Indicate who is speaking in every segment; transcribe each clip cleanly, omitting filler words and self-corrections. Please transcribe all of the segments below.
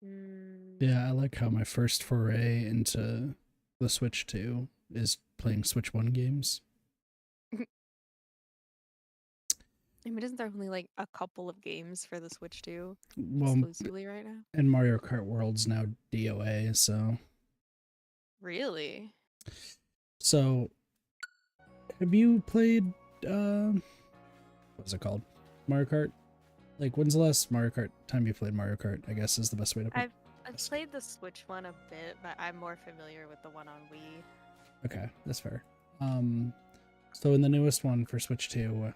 Speaker 1: Mm.
Speaker 2: Yeah, I like how my first foray into the Switch 2 is playing Switch 1 games.
Speaker 1: I mean, isn't there only like a couple of games for the Switch 2
Speaker 2: Well,
Speaker 1: exclusively right now?
Speaker 2: and Mario Kart World's now DOA, so...
Speaker 1: Really?
Speaker 2: So, have you played, what was it called? Mario Kart? Like, when's the last Mario Kart time you played Mario Kart, I guess is the best way to put
Speaker 1: I've
Speaker 2: this.
Speaker 1: played the Switch one a bit, but I'm more familiar with the one on Wii.
Speaker 2: Okay, that's fair. So in the newest one for Switch 2,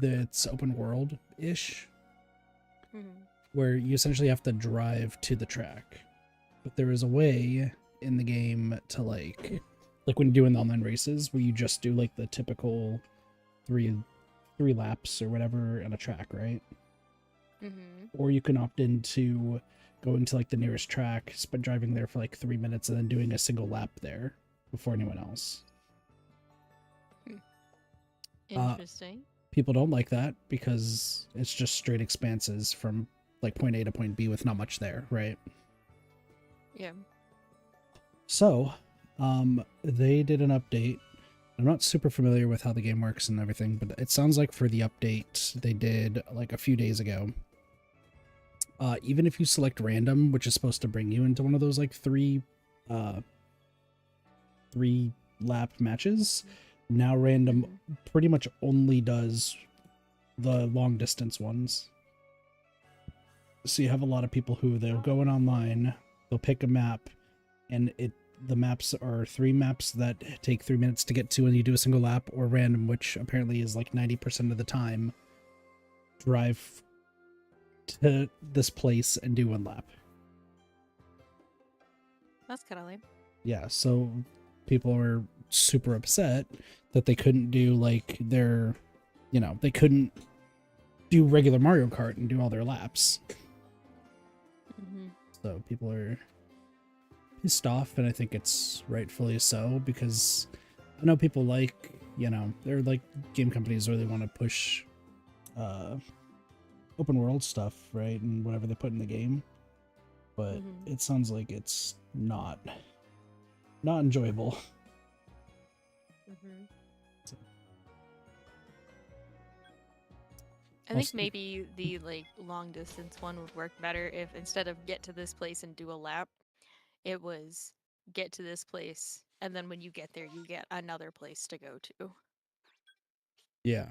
Speaker 2: it's open world-ish,
Speaker 1: Mm-hmm.
Speaker 2: where you essentially have to drive to the track. But there is a way in the game to like when you're doing the online races where you just do like the typical three laps or whatever on a track, right?
Speaker 1: Mm-hmm.
Speaker 2: Or you can opt into going to like the nearest track, spend driving there for like 3 minutes, and then doing a single lap there before anyone else.
Speaker 1: Interesting.
Speaker 2: People don't like that because it's just straight expanses from like point A to point B with not much there, right?
Speaker 1: Yeah.
Speaker 2: So, they did an update. I'm not super familiar with how the game works and everything, but it sounds like for the update they did like a few days ago, even if you select random, which is supposed to bring you into one of those like three lap matches, now random pretty much only does the long distance ones. So you have a lot of people who they'll go in online, they'll pick a map, and the maps are 3 maps that take 3 minutes to get to and you do a single lap, or random, which apparently is like 90% of the time drive to this place and do 1 lap.
Speaker 1: That's kind of lame.
Speaker 2: Yeah, so people are super upset that they couldn't do like their, they couldn't do regular Mario Kart and do all their laps.
Speaker 1: Mm-hmm.
Speaker 2: So people are pissed off, and I think it's rightfully so, because I know people like, they're like game companies really want to push open world stuff, right, and whatever they put in the game, but it sounds like it's not enjoyable.
Speaker 1: Mm-hmm.
Speaker 2: So.
Speaker 1: I think maybe the like long distance one would work better if instead of get to this place and do a lap, it was get to this place and then when you get there you get another place to go to.
Speaker 2: Yeah.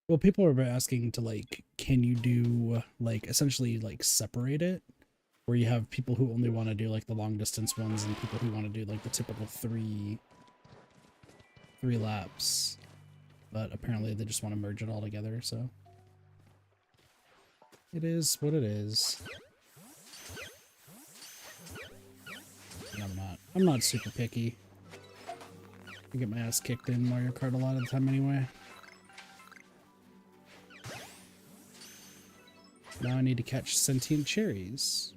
Speaker 2: Well, people are asking to like, can you do like essentially like separate it, where you have people who only want to do like the long distance ones and people who want to do like the typical three laps, but apparently they just want to merge it all together. So it is what it is. And I'm not super picky. I get my ass kicked in Mario Kart a lot of the time anyway. Now I need to catch sentient cherries.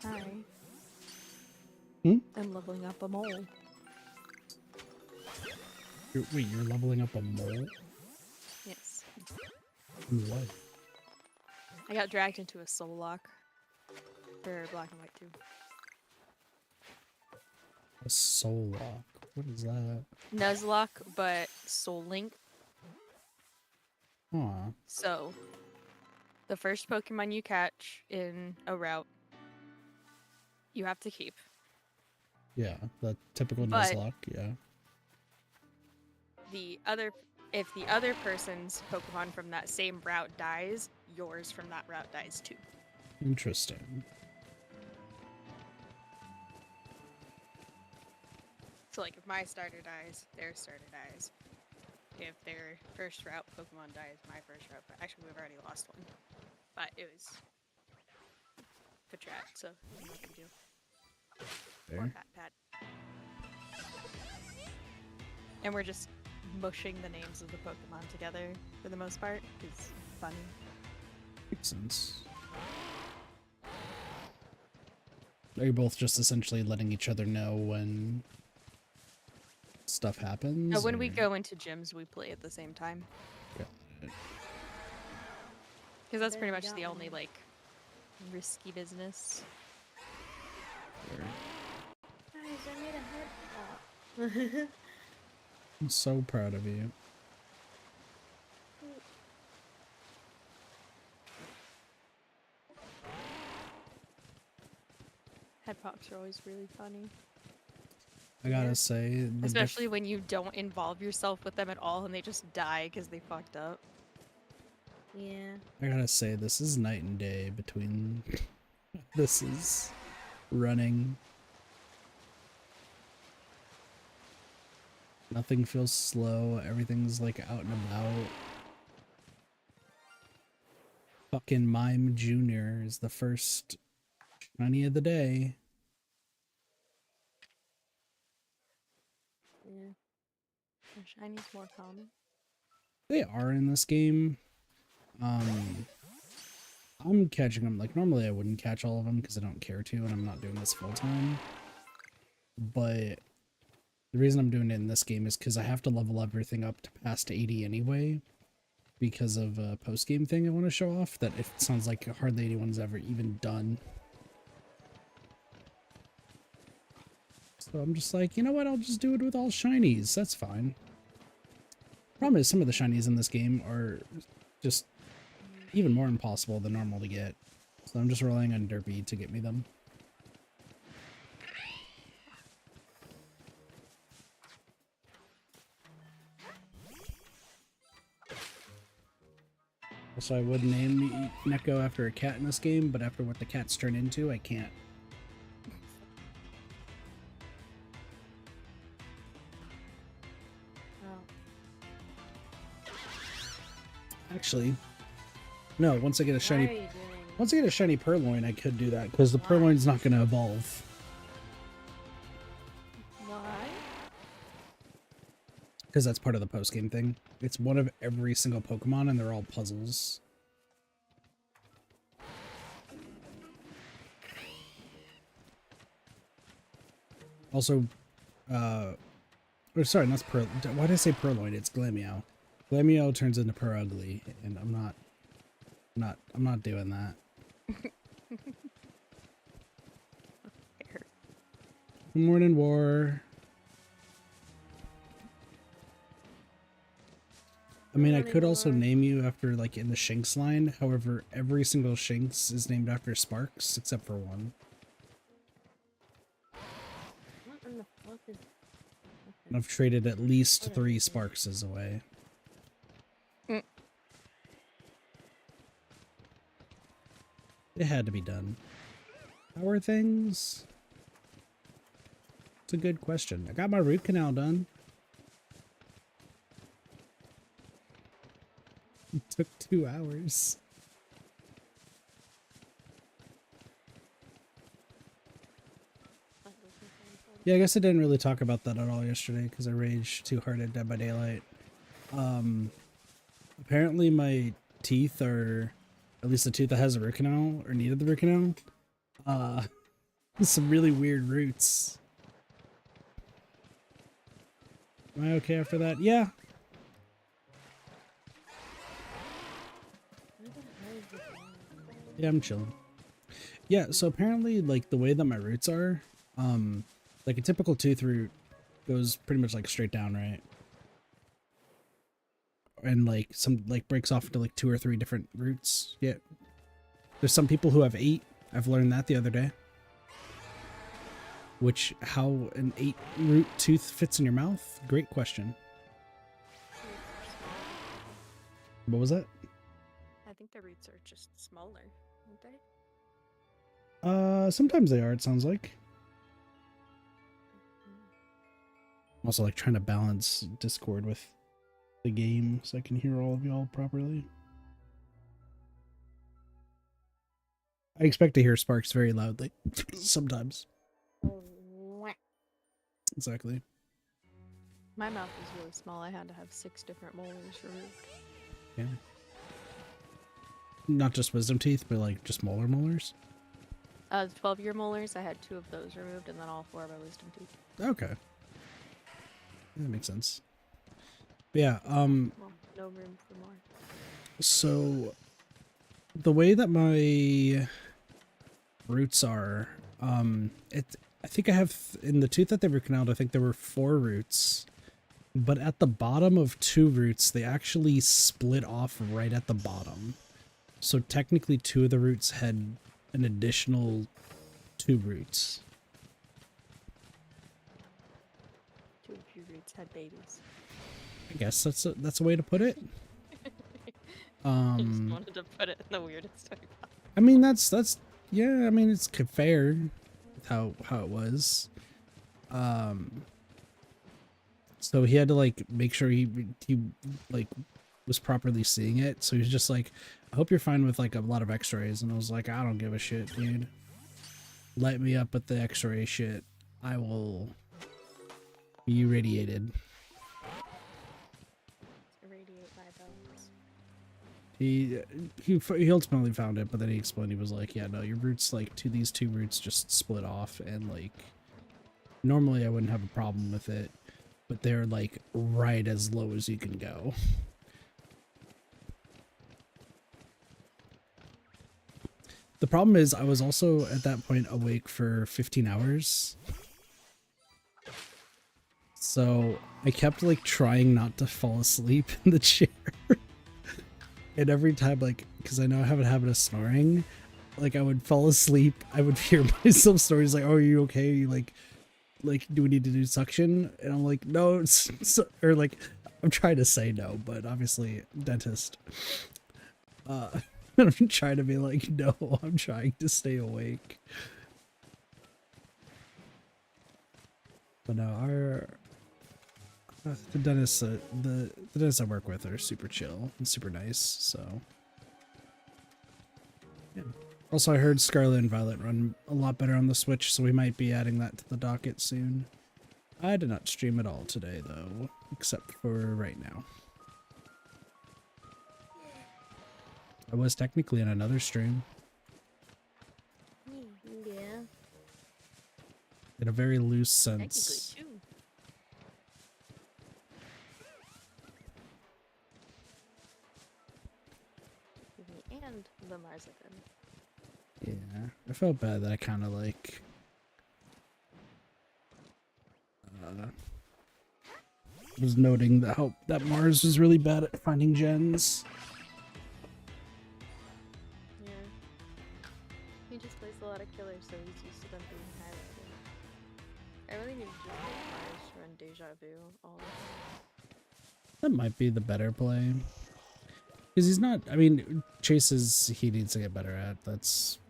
Speaker 1: Hi.
Speaker 2: Hmm?
Speaker 1: I'm leveling up a mole.
Speaker 2: Wait, you're leveling up a mole?
Speaker 1: Yes.
Speaker 2: What?
Speaker 1: I got dragged into a soul lock for Black and White 2.
Speaker 2: A soul lock? What is that?
Speaker 1: Nuzlocke, but Soul Link.
Speaker 2: Huh.
Speaker 1: So, the first Pokemon you catch in a route, you have to keep.
Speaker 2: Yeah, the typical
Speaker 1: But
Speaker 2: Nuzlocke, yeah.
Speaker 1: if the other person's Pokemon from that same route dies, yours from that route dies too.
Speaker 2: Interesting.
Speaker 1: So like if my starter dies, their starter dies. If their first route Pokemon dies, my first route. But actually, we've already lost one. But it was Patrat, so what can you do?
Speaker 2: Fair.
Speaker 1: Or Pat. And we're just mushing the names of the Pokemon together for the most part. It's funny.
Speaker 2: Makes sense. Are you both just essentially letting each other know when stuff happens?
Speaker 1: When we go into gyms, we play at the same time.
Speaker 2: Got it.
Speaker 1: Because that's pretty much the only, like, risky business.
Speaker 3: Guys, I made a head pop.
Speaker 2: I'm so proud of you.
Speaker 1: Head pops are always really funny.
Speaker 2: I gotta say,
Speaker 1: especially when you don't involve yourself with them at all and they just die because they fucked up.
Speaker 3: Yeah.
Speaker 2: I gotta say, this is night and day between. This is running. Nothing feels slow. Everything's like out and about. Fucking Mime Jr. is the first shiny of the day.
Speaker 3: Yeah.
Speaker 1: Shiny's more common.
Speaker 2: They are in this game. I'm catching them. Like, normally I wouldn't catch all of them because I don't care to, and I'm not doing this full time. But the reason I'm doing it in this game is because I have to level everything up to past 80 anyway, because of a post-game thing I want to show off that it sounds like hardly anyone's ever even done. So I'm just like, you know what, I'll just do it with all shinies. That's fine. Problem is, some of the shinies in this game are just even more impossible than normal to get. So I'm just relying on Derpy to get me them. So I would name Neko after a cat in this game, but after what the cats turn into, I can't. Actually, no, once I get a shiny Purloin, I could do that, because the Purloin's not going to evolve.
Speaker 1: Why?
Speaker 2: Because that's part of the post-game thing. It's one of every single Pokemon, and they're all puzzles. Also, sorry, not why did I say Purloin? It's Glameow. Glameow turns into Purugly, and I'm not doing that. Good morning, War. I mean, I could also name you after, like, in the Shinx line. However, every single Shinx is named after Sparks, except for one.
Speaker 3: What in the fuck is...
Speaker 2: And I've traded at least 3 Sparkses away. It had to be done. How are things? It's a good question. I got my root canal done. It took 2 hours. Yeah, I guess I didn't really talk about that at all yesterday because I raged too hard at Dead by Daylight. Apparently my teeth are, at least the tooth that has a root canal, or needed the root canal, some really weird roots. Am I okay after that? Yeah. Yeah, I'm chilling. Yeah, so apparently, like, the way that my roots are, like a typical tooth root goes pretty much like straight down, right? And like some like breaks off into like 2 or 3 different roots. Yeah. There's some people who have 8. I've learned that the other day. Which, how an 8 root tooth fits in your mouth? Great question. What was that?
Speaker 1: I think the roots are just smaller, aren't they?
Speaker 2: Sometimes they are, it sounds like. I'm also like trying to balance Discord with the game so I can hear all of y'all properly. I expect to hear Sparks very loudly sometimes. Exactly.
Speaker 1: My mouth is really small. I had to have 6 different molars removed.
Speaker 2: Yeah. Not just wisdom teeth, but like just molars.
Speaker 1: The 12-year molars, I had 2 of those removed, and then all 4 of my wisdom teeth.
Speaker 2: Okay. That makes sense. But yeah,
Speaker 1: Well, no room for more.
Speaker 2: so the way that my roots are, I think I have, in the tooth that they were canaled, I think there were 4 roots. But at the bottom of 2 roots, they actually split off right at the bottom. So technically 2 of the roots had an additional 2 roots.
Speaker 1: 2 of your roots had babies.
Speaker 2: I guess that's a way to put it.
Speaker 1: I just wanted to put it in the weirdest way possible.
Speaker 2: I mean that's yeah, I mean it's fair with how it was. So he had to like make sure he like was properly seeing it. So he's just like, I hope you're fine with like a lot of x-rays. And I was like, I don't give a shit, dude. Light me up with the x-ray shit. I will be irradiated.
Speaker 1: Irradiate my bones.
Speaker 2: He ultimately found it, but then he explained, he was like, yeah, no, your roots, like, these 2 roots just split off, and like normally I wouldn't have a problem with it, but they're like right as low as you can go. The problem is I was also at that point awake for 15 hours. So I kept like trying not to fall asleep in the chair. And every time, like, because I know I have a habit of snoring, like I would fall asleep, I would hear myself stories like, oh, are you okay? You like, do we need to do suction? And I'm like, no, or like, I'm trying to say no, but obviously dentist. I'm trying to be like, no, I'm trying to stay awake. But no, the dentists, the dentists I work with are super chill and super nice, so. Yeah. Also, I heard Scarlet and Violet run a lot better on the Switch, so we might be adding that to the docket soon. I did not stream at all today, though, except for right now. I was technically in another stream.
Speaker 3: Yeah.
Speaker 2: In a very loose sense.
Speaker 1: Technically, too. And the marzipan.
Speaker 2: Yeah, I felt bad that I kind of like was noting that Mars was really bad at finding gens.
Speaker 1: Yeah. He just plays a lot of killers, so he's used to them being highlighted. I really need to just make Mars run Deja Vu all the time.
Speaker 2: That might be the better play. Because he's not, I mean, chases he needs to get better at. That's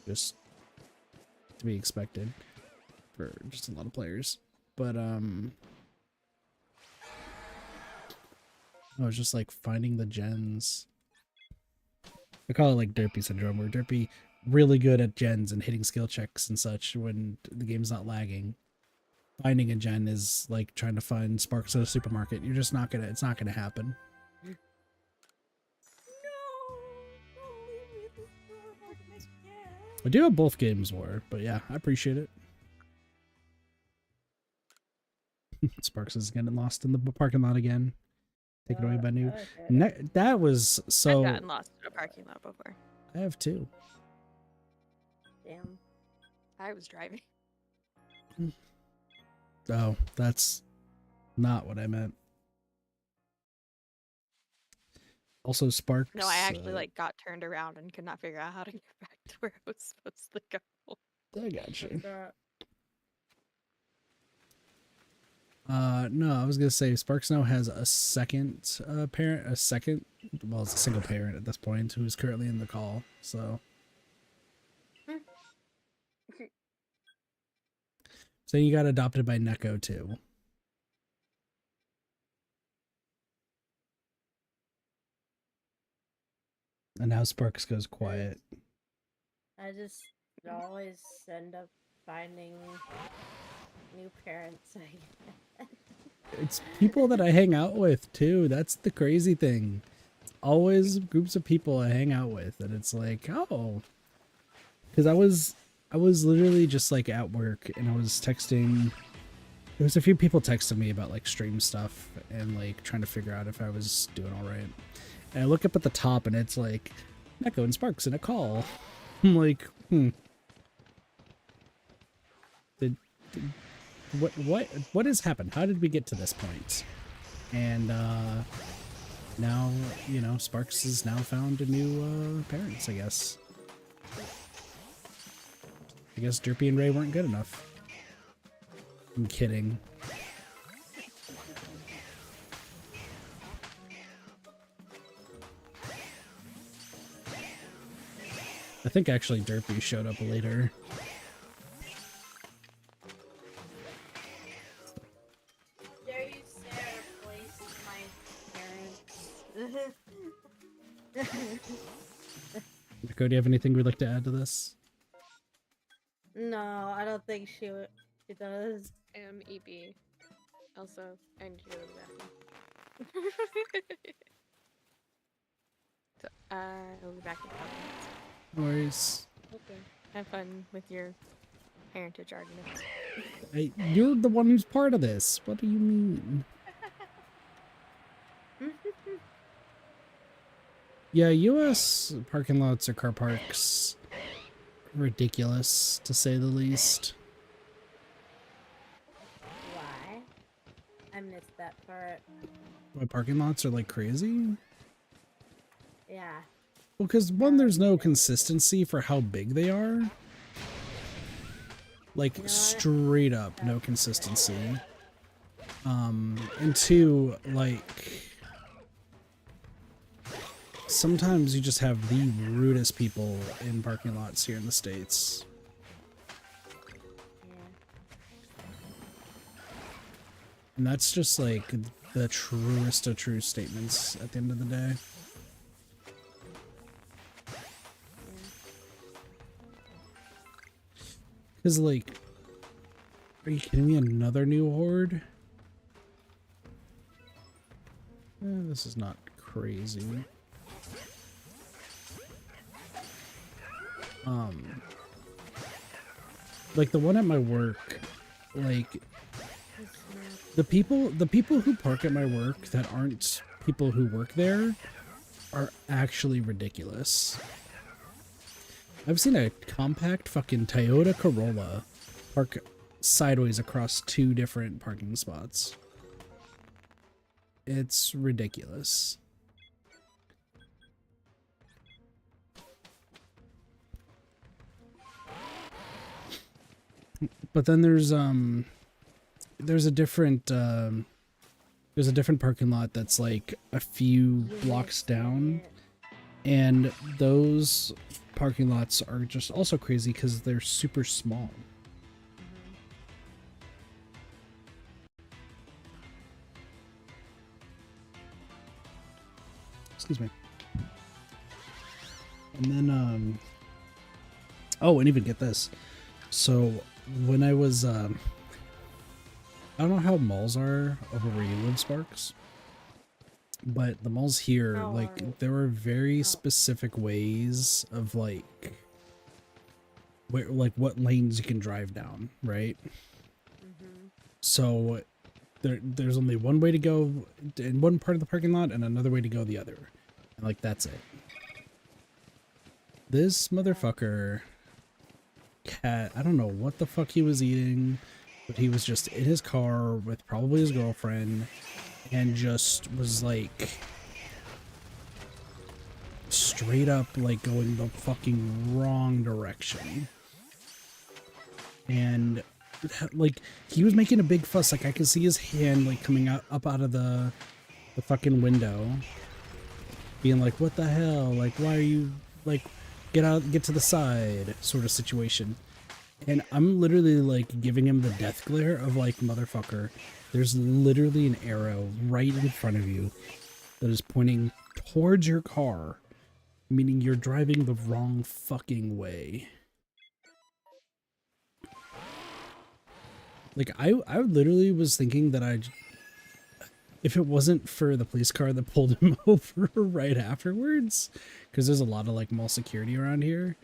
Speaker 2: just to be expected for just a lot of players. But, I was just like finding the gens. I call it like Derpy syndrome, where Derpy really good at gens and hitting skill checks and such when the game's not lagging. Finding a gen is like trying to find sparks at a supermarket. You're just not gonna, it's not gonna happen. I do have both games war, but yeah, I appreciate it. Sparks is getting lost in the parking lot again. Taken away by new.
Speaker 3: Okay.
Speaker 2: That was so.
Speaker 1: I've gotten lost in a parking lot before.
Speaker 2: I have too.
Speaker 3: Damn.
Speaker 1: I was driving.
Speaker 2: Oh, that's not what I meant. Also, Sparks.
Speaker 1: No, I actually like got turned around and could not figure out how to get back to where I was supposed to go.
Speaker 2: I got you.
Speaker 3: What's that?
Speaker 2: No, I was gonna say Sparks now has a second parent, well, it's a single parent at this point who's currently in the call. So, so you got adopted by Neko too. And now Sparks goes quiet.
Speaker 3: I just always end up finding new parents.
Speaker 2: It's people that I hang out with too. That's the crazy thing. It's always groups of people I hang out with, and it's like, oh, because I was literally just like at work, and I was texting. There was a few people texting me about like stream stuff and like trying to figure out if I was doing all right. And I look up at the top, and it's like Neko and Sparks in a call. I'm like, did what has happened? How did we get to this point? And now, you know, Sparks has now found a new parents, I guess. I guess Derpy and Ray weren't good enough. I'm kidding. I think actually Derpy showed up later.
Speaker 3: Dare you Sarah voice my parents?
Speaker 2: Nico, do you have anything we'd like to add to this?
Speaker 3: No, I don't think she does.
Speaker 1: EB. Also, I need to go to the bathroom. So, I'll be back in 5 minutes.
Speaker 2: No worries.
Speaker 1: Okay. Have fun with your parentage arguments.
Speaker 2: You're the one who's part of this. What do you mean? Yeah, US parking lots or car parks, ridiculous to say the least.
Speaker 3: Why? I missed that part.
Speaker 2: Why parking lots are like crazy?
Speaker 3: Yeah.
Speaker 2: Well, because one, there's no consistency for how big they are. Like, straight up, no consistency. And two, like, sometimes you just have the rudest people in parking lots here in the States.
Speaker 3: Yeah.
Speaker 2: And that's just like the truest of true statements at the end of the day. Because, like, are you kidding me? Another new horde? This is not crazy. Like the one at my work, like the people who park at my work that aren't people who work there are actually ridiculous. I've seen a compact fucking Toyota Corolla park sideways across 2 different parking spots. It's ridiculous. But then there's a different parking lot that's like a few blocks down, and those parking lots are just also crazy because they're super small. Excuse me. And then oh, and even get this. So when I was I don't know how malls are over where you live, Sparks, but the malls here, like, there are very specific ways of like where, like, what lanes you can drive down, right? So there's only one way to go in one part of the parking lot and another way to go the other, and like that's it. This motherfucker cat, I don't know what the fuck he was eating, but he was just in his car with probably his girlfriend and just was like straight up like going the fucking wrong direction. And like he was making a big fuss, like I could see his hand like coming out up out of the fucking window being like, what the hell, like why are you, like, get to the side sort of situation. And I'm literally like giving him the death glare of like, motherfucker, there's literally an arrow right in front of you that is pointing towards your car, meaning you're driving the wrong fucking way. Like I literally was thinking that if it wasn't for the police car that pulled him over right afterwards, because there's a lot of like mall security around here,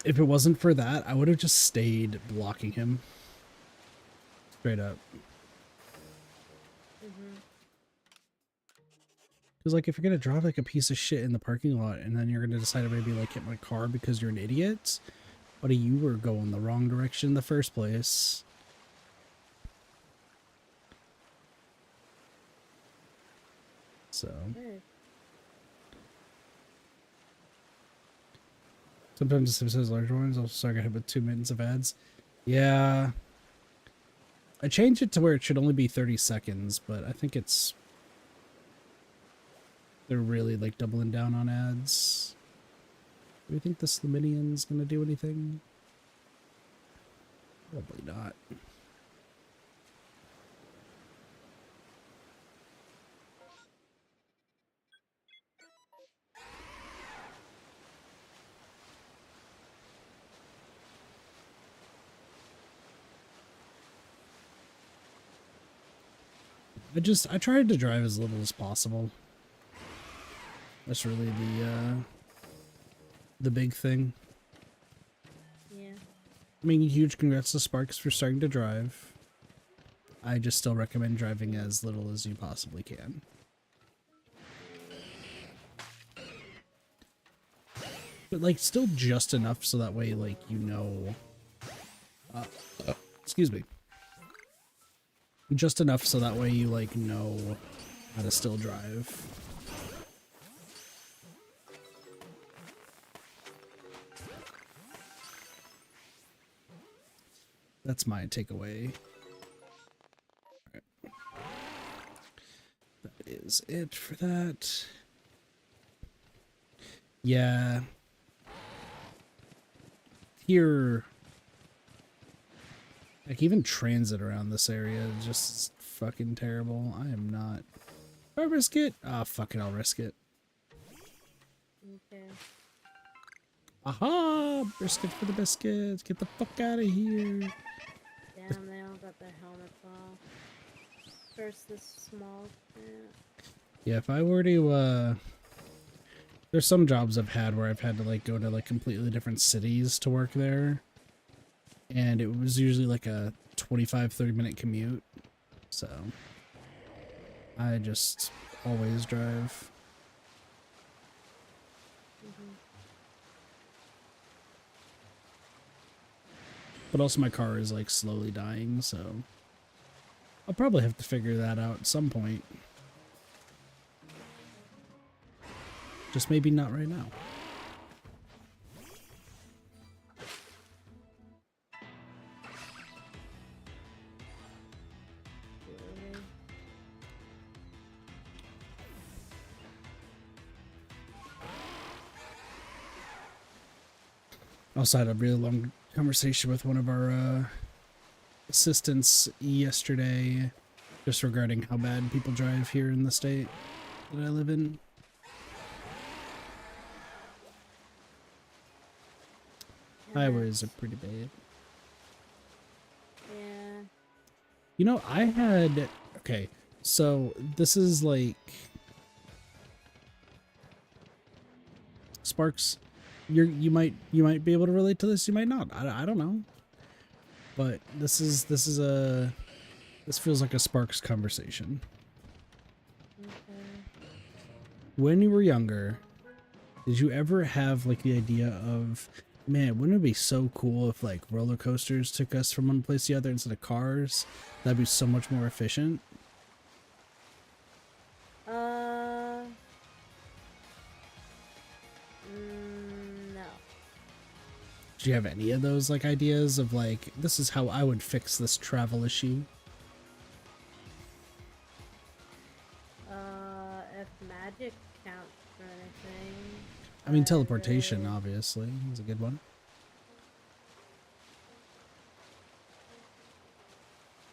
Speaker 2: if it wasn't for that, I would have just stayed blocking him. Straight up. Because, like, if you're going to drive like a piece of shit in the parking lot and then you're going to decide to maybe, like, hit my car because you're an idiot, buddy, you were going the wrong direction in the first place. So. Sometimes it says larger ones. Also, I got hit with 2 minutes of ads. Yeah. I changed it to where it should only be 30 seconds, but I think it's... They're really, like, doubling down on ads. Do you think the Sliminian's gonna do anything? Probably not. I tried to drive as little as possible. That's really the big thing.
Speaker 3: Yeah.
Speaker 2: I mean, huge congrats to Sparks for starting to drive. I just still recommend driving as little as you possibly can. But, like, still just enough so that way, like, you know... excuse me. Just enough so that way you, like, know how to still drive. That's my takeaway. Right. That is it for that. Yeah. Here... Like, even transit around this area is just fucking terrible. I am not... Do I risk it? Ah, fuck it, I'll risk it.
Speaker 3: Okay.
Speaker 2: Aha! Risk it for the biscuits. Get the fuck out of here.
Speaker 3: Damn, they all got their helmets off. First, this small...
Speaker 2: Yeah, if I were to, there's some jobs I've had where I've had to, like, go to, like, completely different cities to work there. And it was usually like a 25-30 minute commute. So I just always drive. But also my car is like slowly dying, so I'll probably have to figure that out at some point. Just maybe not right now. I also had a really long conversation with one of our assistants yesterday just regarding how bad people drive here in the state that I live in. Highways are pretty bad.
Speaker 3: Yeah.
Speaker 2: You know, I had... Okay, so this is like... Sparks, you might be able to relate to this, you might not. I don't know. But this feels like a Sparks conversation.
Speaker 3: Okay.
Speaker 2: When you were younger, did you ever have like the idea of, man, wouldn't it be so cool if like roller coasters took us from one place to the other instead of cars? That'd be so much more efficient.
Speaker 3: No.
Speaker 2: Do you have any of those like ideas of like, this is how I would fix this travel issue?
Speaker 3: If magic counts for anything.
Speaker 2: I mean, teleportation obviously is a good one.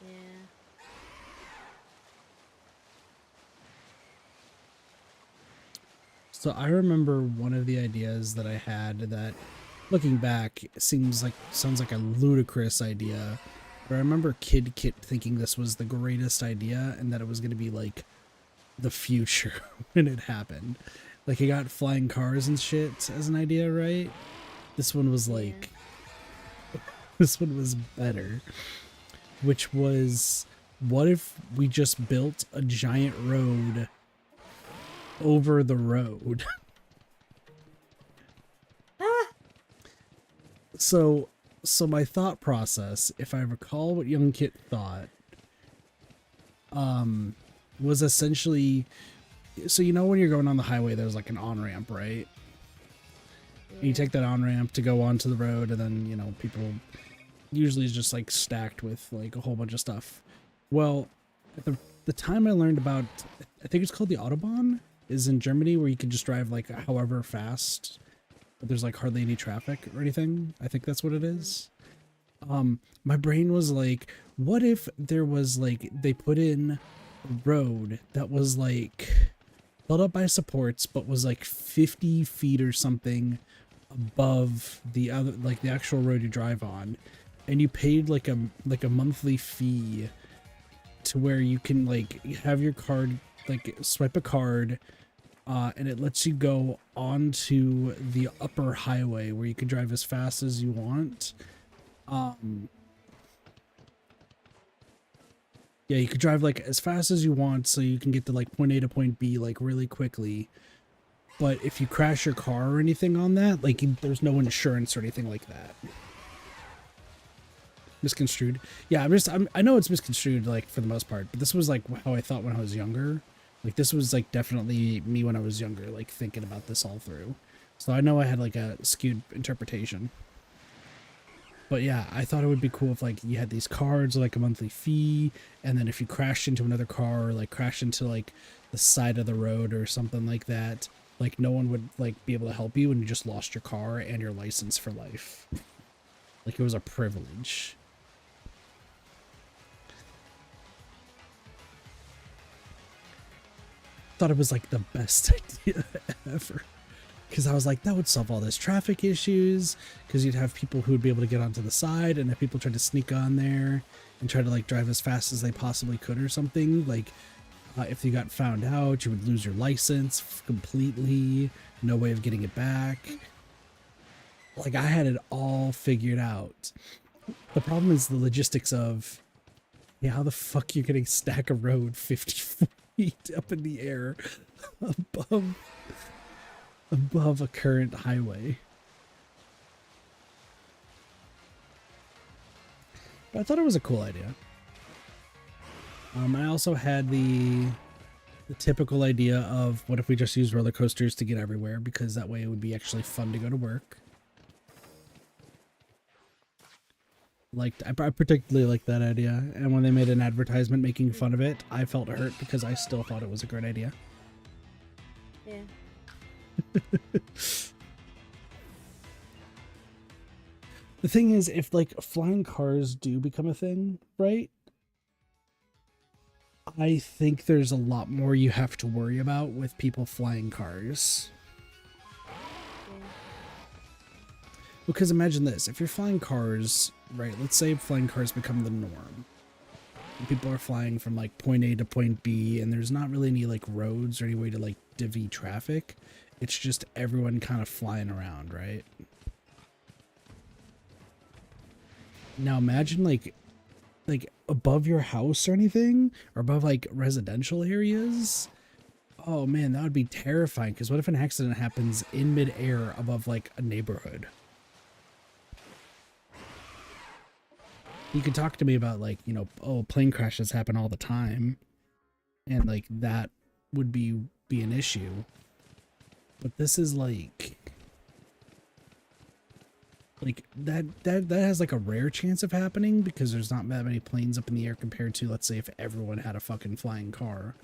Speaker 3: Yeah.
Speaker 2: So I remember one of the ideas that I had that, looking back, sounds like a ludicrous idea. But I remember Kid Kit thinking this was the greatest idea and that it was going to be like the future when it happened. Like, he got flying cars and shit as an idea, right? This one was like, this one was better. Which was, what if we just built a giant road over the road.
Speaker 3: Ah!
Speaker 2: So my thought process, if I recall what young Kit thought, was essentially, so you know when you're going on the highway, there's like an on-ramp, right? And you take that on-ramp to go onto the road, and then, you know, people usually is just like stacked with like a whole bunch of stuff. Well, at the time I learned about, I think it's called the Autobahn, is in Germany, where you can just drive like however fast, but there's like hardly any traffic or anything. I think that's what it is. My brain was like, what if there was like, they put in a road that was like held up by supports, but was like 50 feet or something above the other, like the actual road you drive on, and you paid like a monthly fee to where you can like have your card, like swipe a card, and it lets you go onto the upper highway where you can drive as fast as you want. Yeah, you could drive like as fast as you want, so you can get to like point A to point B like really quickly. But if you crash your car or anything on that, like there's no insurance or anything like that. Misconstrued. Yeah, I know it's misconstrued like for the most part, but this was like how I thought when I was younger. Like this was like definitely me when I was younger, like thinking about this all through. So I know I had like a skewed interpretation. But yeah, I thought it would be cool if like you had these cards, like a monthly fee, and then if you crashed into another car or like crashed into like the side of the road or something like that, like no one would like be able to help you and you just lost your car and your license for life. Like it was a privilege. Thought it was like the best idea ever. Because I was like, that would solve all this traffic issues, because you'd have people who would be able to get onto the side, and if people tried to sneak on there and try to like drive as fast as they possibly could or something, like if you got found out, you would lose your license completely, no way of getting it back. Like I had it all figured out. The problem is the logistics of, yeah, how the fuck you're getting stack a road 50 feet up in the air above a current highway. But I thought it was a cool idea. I also had the typical idea of what if we just use roller coasters to get everywhere, because that way it would be actually fun to go to work. I particularly liked that idea, and when they made an advertisement making fun of it, I felt hurt because I still thought it was a great idea.
Speaker 3: Yeah.
Speaker 2: The thing is, if like flying cars do become a thing, right? I think there's a lot more you have to worry about with people flying cars.
Speaker 3: Yeah.
Speaker 2: Because imagine this, if you're flying cars, right, let's say flying cars become the norm. And people are flying from like point A to point B, and there's not really any like roads or any way to like divvy traffic. It's just everyone kind of flying around, right? Now imagine like above your house or anything, or above like residential areas. Oh man, that would be terrifying, because what if an accident happens in midair above like a neighborhood? You can talk to me about like, you know, oh, plane crashes happen all the time, and like that would be an issue. But this is like that has like a rare chance of happening, because there's not that many planes up in the air compared to, let's say, if everyone had a fucking flying car,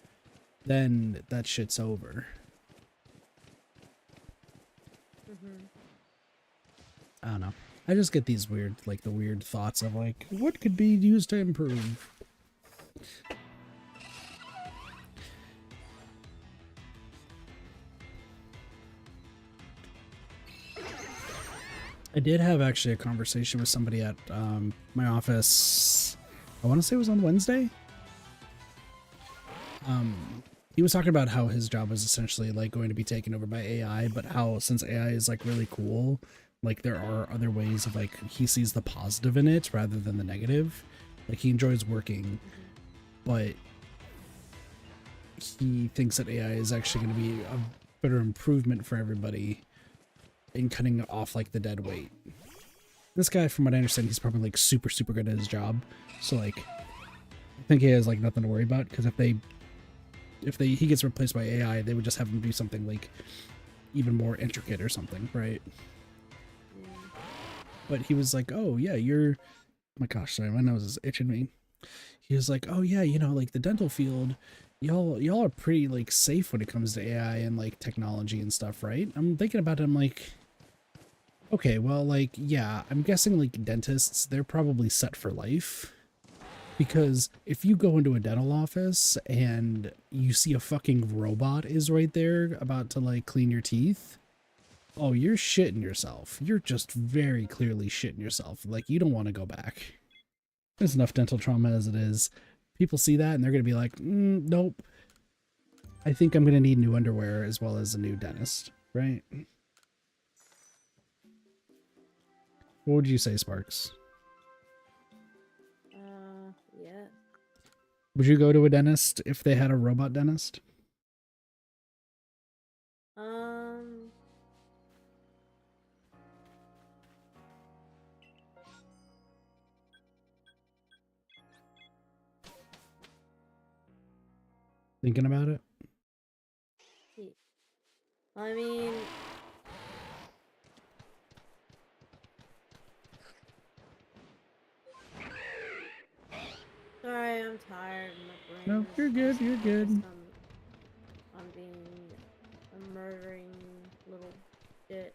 Speaker 2: then that shit's over. I don't know. I just get these weird, like the weird thoughts of like, what could be used to improve? I did have actually a conversation with somebody at my office. I want to say it was on Wednesday. He was talking about how his job was essentially like going to be taken over by AI, but how since AI is like really cool, like there are other ways of like he sees the positive in it rather than the negative. Like he enjoys working, but he thinks that AI is actually going to be a better improvement for everybody in cutting off like the dead weight. This guy, from what I understand, he's probably like super good at his job. So like, I think he has like nothing to worry about, because if he gets replaced by AI, they would just have him do something like even more intricate or something, right? But he was like, oh yeah, oh my gosh, sorry, my nose is itching me. He was like, oh yeah, you know, like the dental field, y'all are pretty like safe when it comes to AI and like technology and stuff, right? I'm thinking about it, I'm like, okay, well, like, yeah, I'm guessing like dentists, they're probably set for life. Because if you go into a dental office and you see a fucking robot is right there about to like clean your teeth, oh, you're shitting yourself. You're just very clearly shitting yourself. Like, you don't want to go back. There's enough dental trauma as it is. People see that and they're going to be like, nope. I think I'm going to need new underwear as well as a new dentist, right? What would you say, Sparks?
Speaker 3: Yeah.
Speaker 2: Would you go to a dentist if they had a robot dentist? Thinking about it?
Speaker 3: I mean, sorry, I'm tired. My brain
Speaker 2: No, you're good, you're good.
Speaker 3: I'm being a murdering little shit.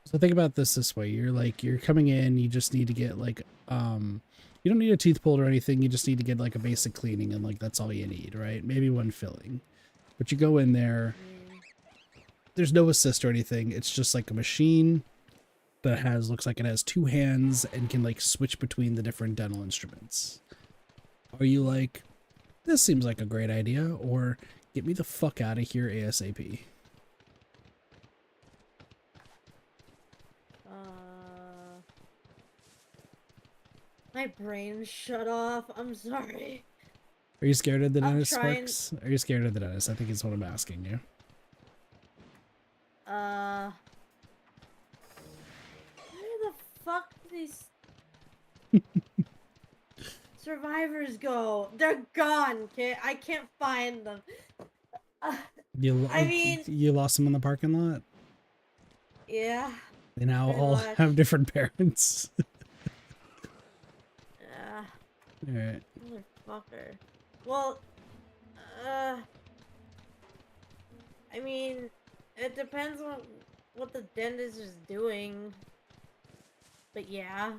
Speaker 2: So think about this way. You're coming in, you just need to get like, you don't need a tooth pulled or anything. You just need to get like a basic cleaning and like, that's all you need, right? Maybe one filling. But you go in there, there's no assist or anything. It's just like a machine that looks like it has two hands and can like switch between the different dental instruments. Are you like, this seems like a great idea, or get me the fuck out of here ASAP?
Speaker 3: My brain shut off. I'm sorry.
Speaker 2: Are you scared of the dentist,
Speaker 3: trying...
Speaker 2: Sparks? Are you scared of the dentist? I think it's what I'm asking you.
Speaker 3: Where the fuck do these survivors go? They're gone, okay? I can't find them.
Speaker 2: You lost them in the parking lot?
Speaker 3: Yeah.
Speaker 2: They now all have different parents.
Speaker 3: Yeah.
Speaker 2: Alright.
Speaker 3: Motherfucker. Well, I mean, it depends on what the dentist is doing. But yeah.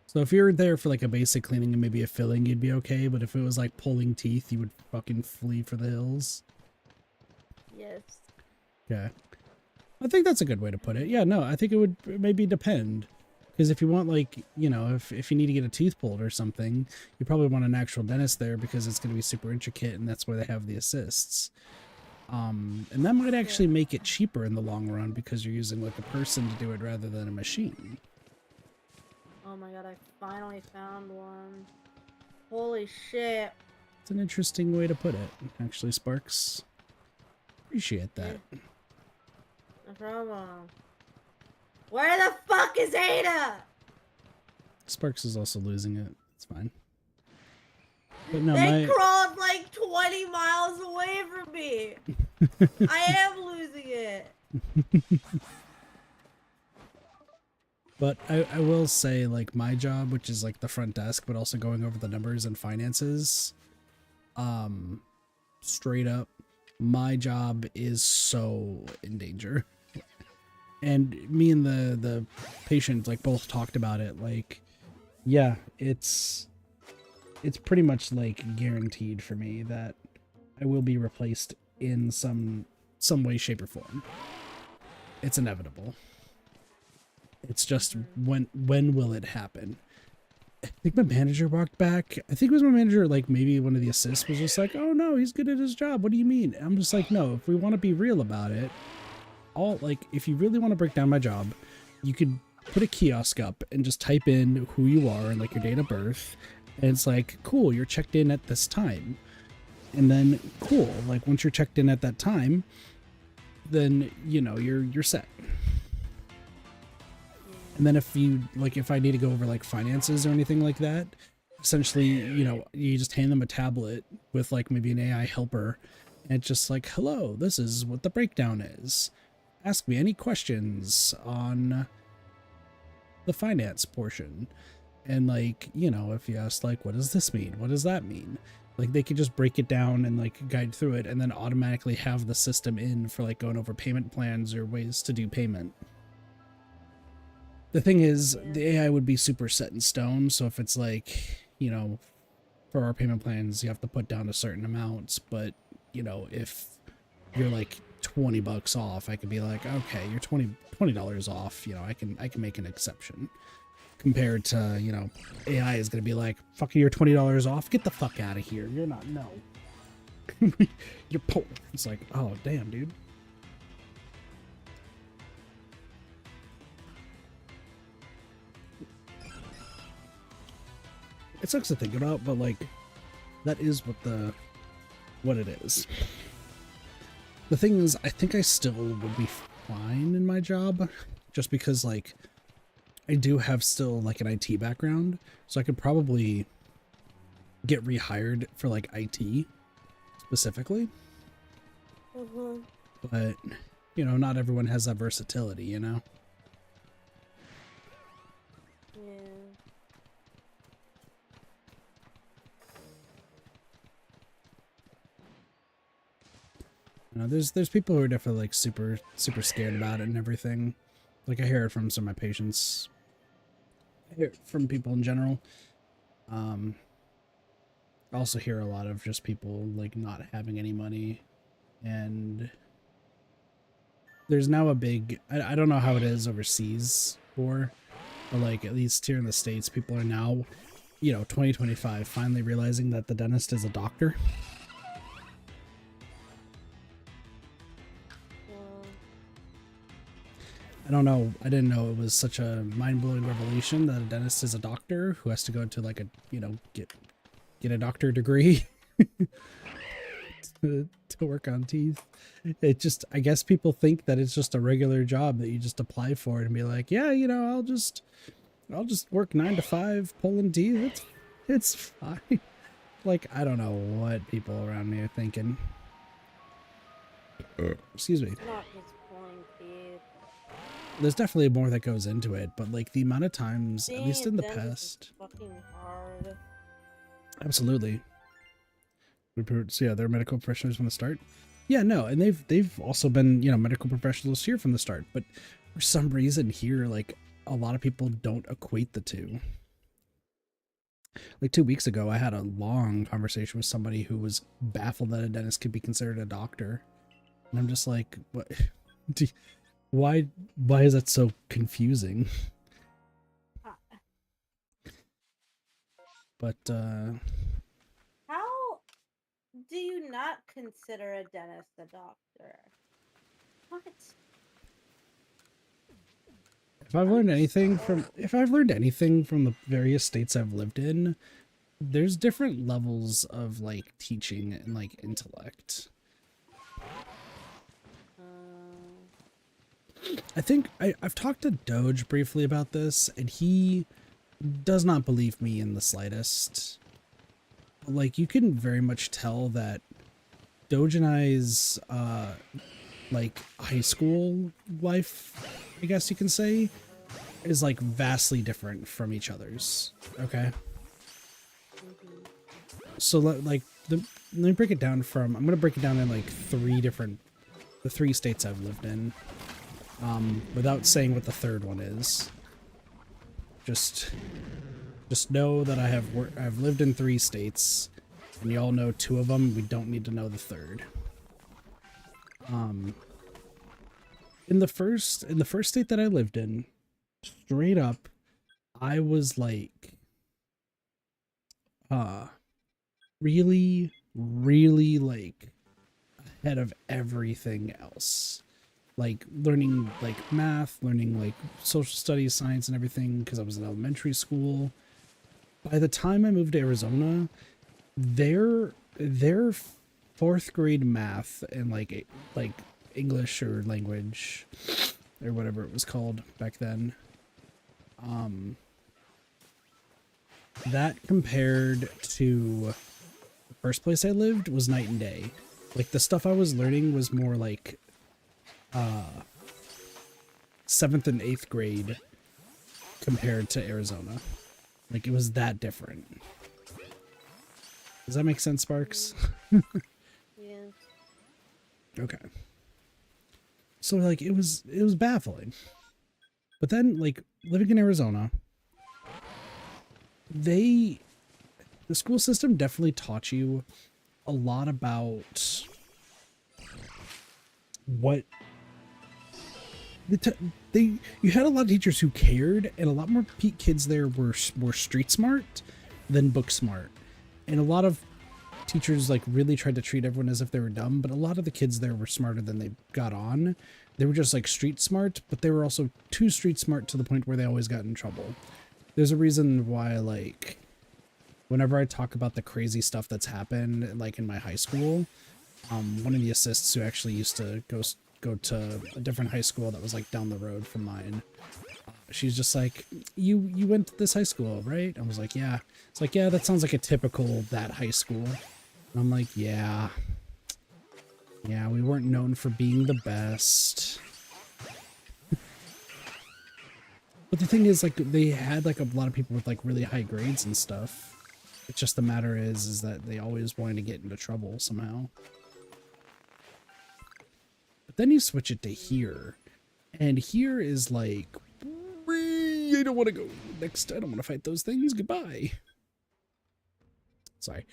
Speaker 2: So if you're there for like a basic cleaning and maybe a filling, you'd be okay. But if it was like pulling teeth, you would fucking flee for the hills.
Speaker 3: Yes.
Speaker 2: Okay. I think that's a good way to put it. Yeah, no, I think it would maybe depend. Because if you want, like, you know, if you need to get a tooth pulled or something, you probably want an actual dentist there because it's going to be super intricate and that's where they have the assists. And that might actually make it cheaper in the long run because you're using like a person to do it rather than a machine.
Speaker 3: Oh my god, I finally found one. Holy shit.
Speaker 2: It's an interesting way to put it, actually, Sparks. Appreciate that.
Speaker 3: No problem. Where the fuck is Ada?
Speaker 2: Sparks is also losing it. It's fine. But no,
Speaker 3: they crawled like 20 miles away from me. I am losing it.
Speaker 2: But I will say, like, my job, which is like the front desk, but also going over the numbers and finances, straight up, my job is so in danger. And me and the patient like both talked about it. Like, yeah, it's pretty much like guaranteed for me that I will be replaced in some way, shape, or form. It's inevitable. It's just when will it happen? I think my manager walked back. I think it was my manager, like maybe one of the assists was just like, oh no, he's good at his job. What do you mean? I'm just like, no, if we want to be real about it, if you really want to break down my job, you could put a kiosk up and just type in who you are and like your date of birth, And it's like, cool, you're checked in at this time. And then cool, like once you're checked in at that time, then you know you're set. And then if you like, if I need to go over like finances or anything like that, essentially, you know, you just hand them a tablet with like maybe an AI helper, and it's just like, hello, this is what the breakdown is. Ask me any questions on the finance portion. And like, you know, if you ask like, what does this mean? What does that mean? Like they could just break it down and like guide through it and then automatically have the system in for like going over payment plans or ways to do payment. The thing is, the AI would be super set in stone. So if it's like, you know, for our payment plans, you have to put down a certain amount. But, you know, if you're like $20 off, I could be like, okay, you're $20 off. You know, I can make an exception. Compared to, you know, AI is going to be like, fuck, you're $20 off. Get the fuck out of here. You're not, no. You're poor. It's like, oh, damn, dude. It sucks to think about, but like, that is what it is. The thing is, I think I still would be fine in my job, just because like, I do have still like an IT background, so I could probably get rehired for like IT specifically. But, you know, not everyone has that versatility, you know?
Speaker 3: Yeah.
Speaker 2: You know, there's people who are definitely like super scared about it and everything. Like I hear it from some of my patients. I hear it from people in general. I also hear a lot of just people like not having any money, and there's now a big, I don't know how it is overseas, or but like at least here in the States, people are now, you know, 2025 finally realizing that the dentist is a doctor. I don't know. I didn't know it was such a mind-blowing revelation that a dentist is a doctor who has to go to like a, you know, get a doctor degree to work on teeth. It just, I guess people think that it's just a regular job that you just apply for and be like, yeah, you know, I'll just work 9 to 5 pulling teeth. It's fine. Like, I don't know what people around me are thinking. Excuse me.
Speaker 3: Not just pulling teeth.
Speaker 2: There's definitely more that goes into it, but like the amount of times, at least in the past,
Speaker 3: fucking hard.
Speaker 2: absolutely. So yeah, they're medical professionals from the start. Yeah, no, and they've also been, you know, medical professionals here from the start, but for some reason here, like a lot of people don't equate the two. Like 2 weeks ago, I had a long conversation with somebody who was baffled that a dentist could be considered a doctor, and I'm just like, what? Why is that so confusing? But
Speaker 3: how do you not consider a dentist a doctor? What?
Speaker 2: if I've learned anything from the various states I've lived in, there's different levels of like teaching and like intellect. I think I've talked to Doge briefly about this, and he does not believe me in the slightest. Like, you can very much tell that Doge and I's like high school life, I guess you can say, is like vastly different from each other's. Okay. So like let me break it down from, I'm gonna break it down in like the 3 states I've lived in. Without saying what the third one is. Just know that I've lived in 3 states, and you all know 2 of them. We don't need to know the third. In the first state that I lived in, straight up, I was like, really like ahead of everything else. Like learning like math, learning like social studies, science and everything, because I was in elementary school. by the time I moved to Arizona, their fourth grade math and like English or language or whatever it was called back then, that compared to the first place I lived was night and day. Like the stuff I was learning was more like 7th and 8th grade compared to Arizona. Like it was that different. Does that make sense, Sparks?
Speaker 3: Yeah.
Speaker 2: Okay. So like it was baffling. But then like living in Arizona, the school system definitely taught you a lot about what you had a lot of teachers who cared, and a lot more kids there were street smart than book smart, and a lot of teachers like really tried to treat everyone as if they were dumb, but a lot of the kids there were smarter than they got on. They were just like street smart, but they were also too street smart to the point where they always got in trouble. There's a reason why, like, whenever I talk about the crazy stuff that's happened, like in my high school, one of the assists who actually used to go to a different high school that was like down the road from mine, she's just like, you went to this high school, right? I was like, yeah. It's like, yeah, that sounds like a typical that high school. And I'm like, yeah, we weren't known for being the best. But the thing is, like, they had like a lot of people with like really high grades and stuff. It's just the matter is that they always wanted to get into trouble somehow. But then you switch it to here, and here is like, I don't want to go next. I don't want to fight those things. Goodbye. Sorry.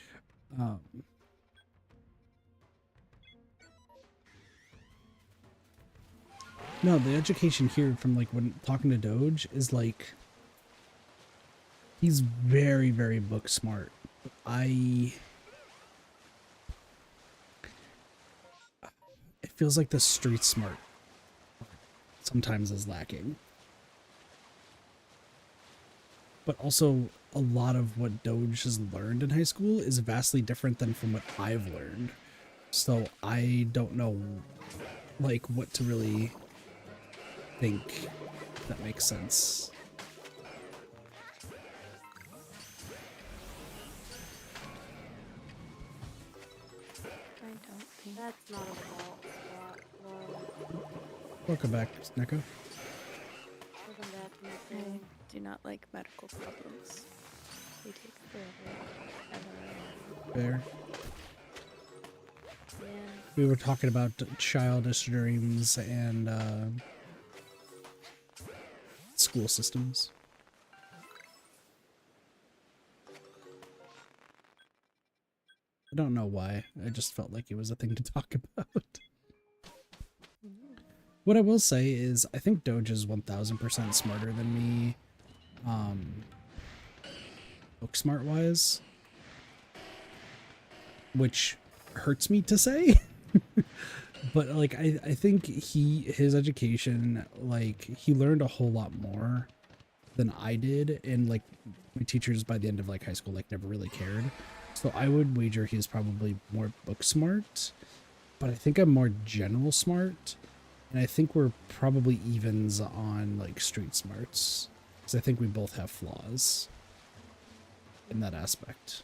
Speaker 2: No, the education here from like when talking to Doge is like, he's very, very book smart. It feels like the street smart sometimes is lacking. But also a lot of what Doge has learned in high school is vastly different than from what I've learned. So I don't know like what to really think, if that makes sense.
Speaker 1: I don't think.
Speaker 3: That's not a fault spot. Well,
Speaker 2: Welcome back, Neko.
Speaker 3: welcome back,
Speaker 1: I
Speaker 3: Nico.
Speaker 1: do not like medical problems. They take forever.
Speaker 2: Fair.
Speaker 3: Yeah.
Speaker 2: We were talking about childish dreams and school systems. I don't know why. I just felt like it was a thing to talk about. What I will say is I think Doge is 1000% smarter than me, book smart wise, which hurts me to say. But like I think his education, like he learned a whole lot more than I did, and like my teachers by the end of like high school like never really cared. So I would wager he's probably more book smart, but I think I'm more general smart, and I think we're probably evens on like street smarts, because I think we both have flaws in that aspect.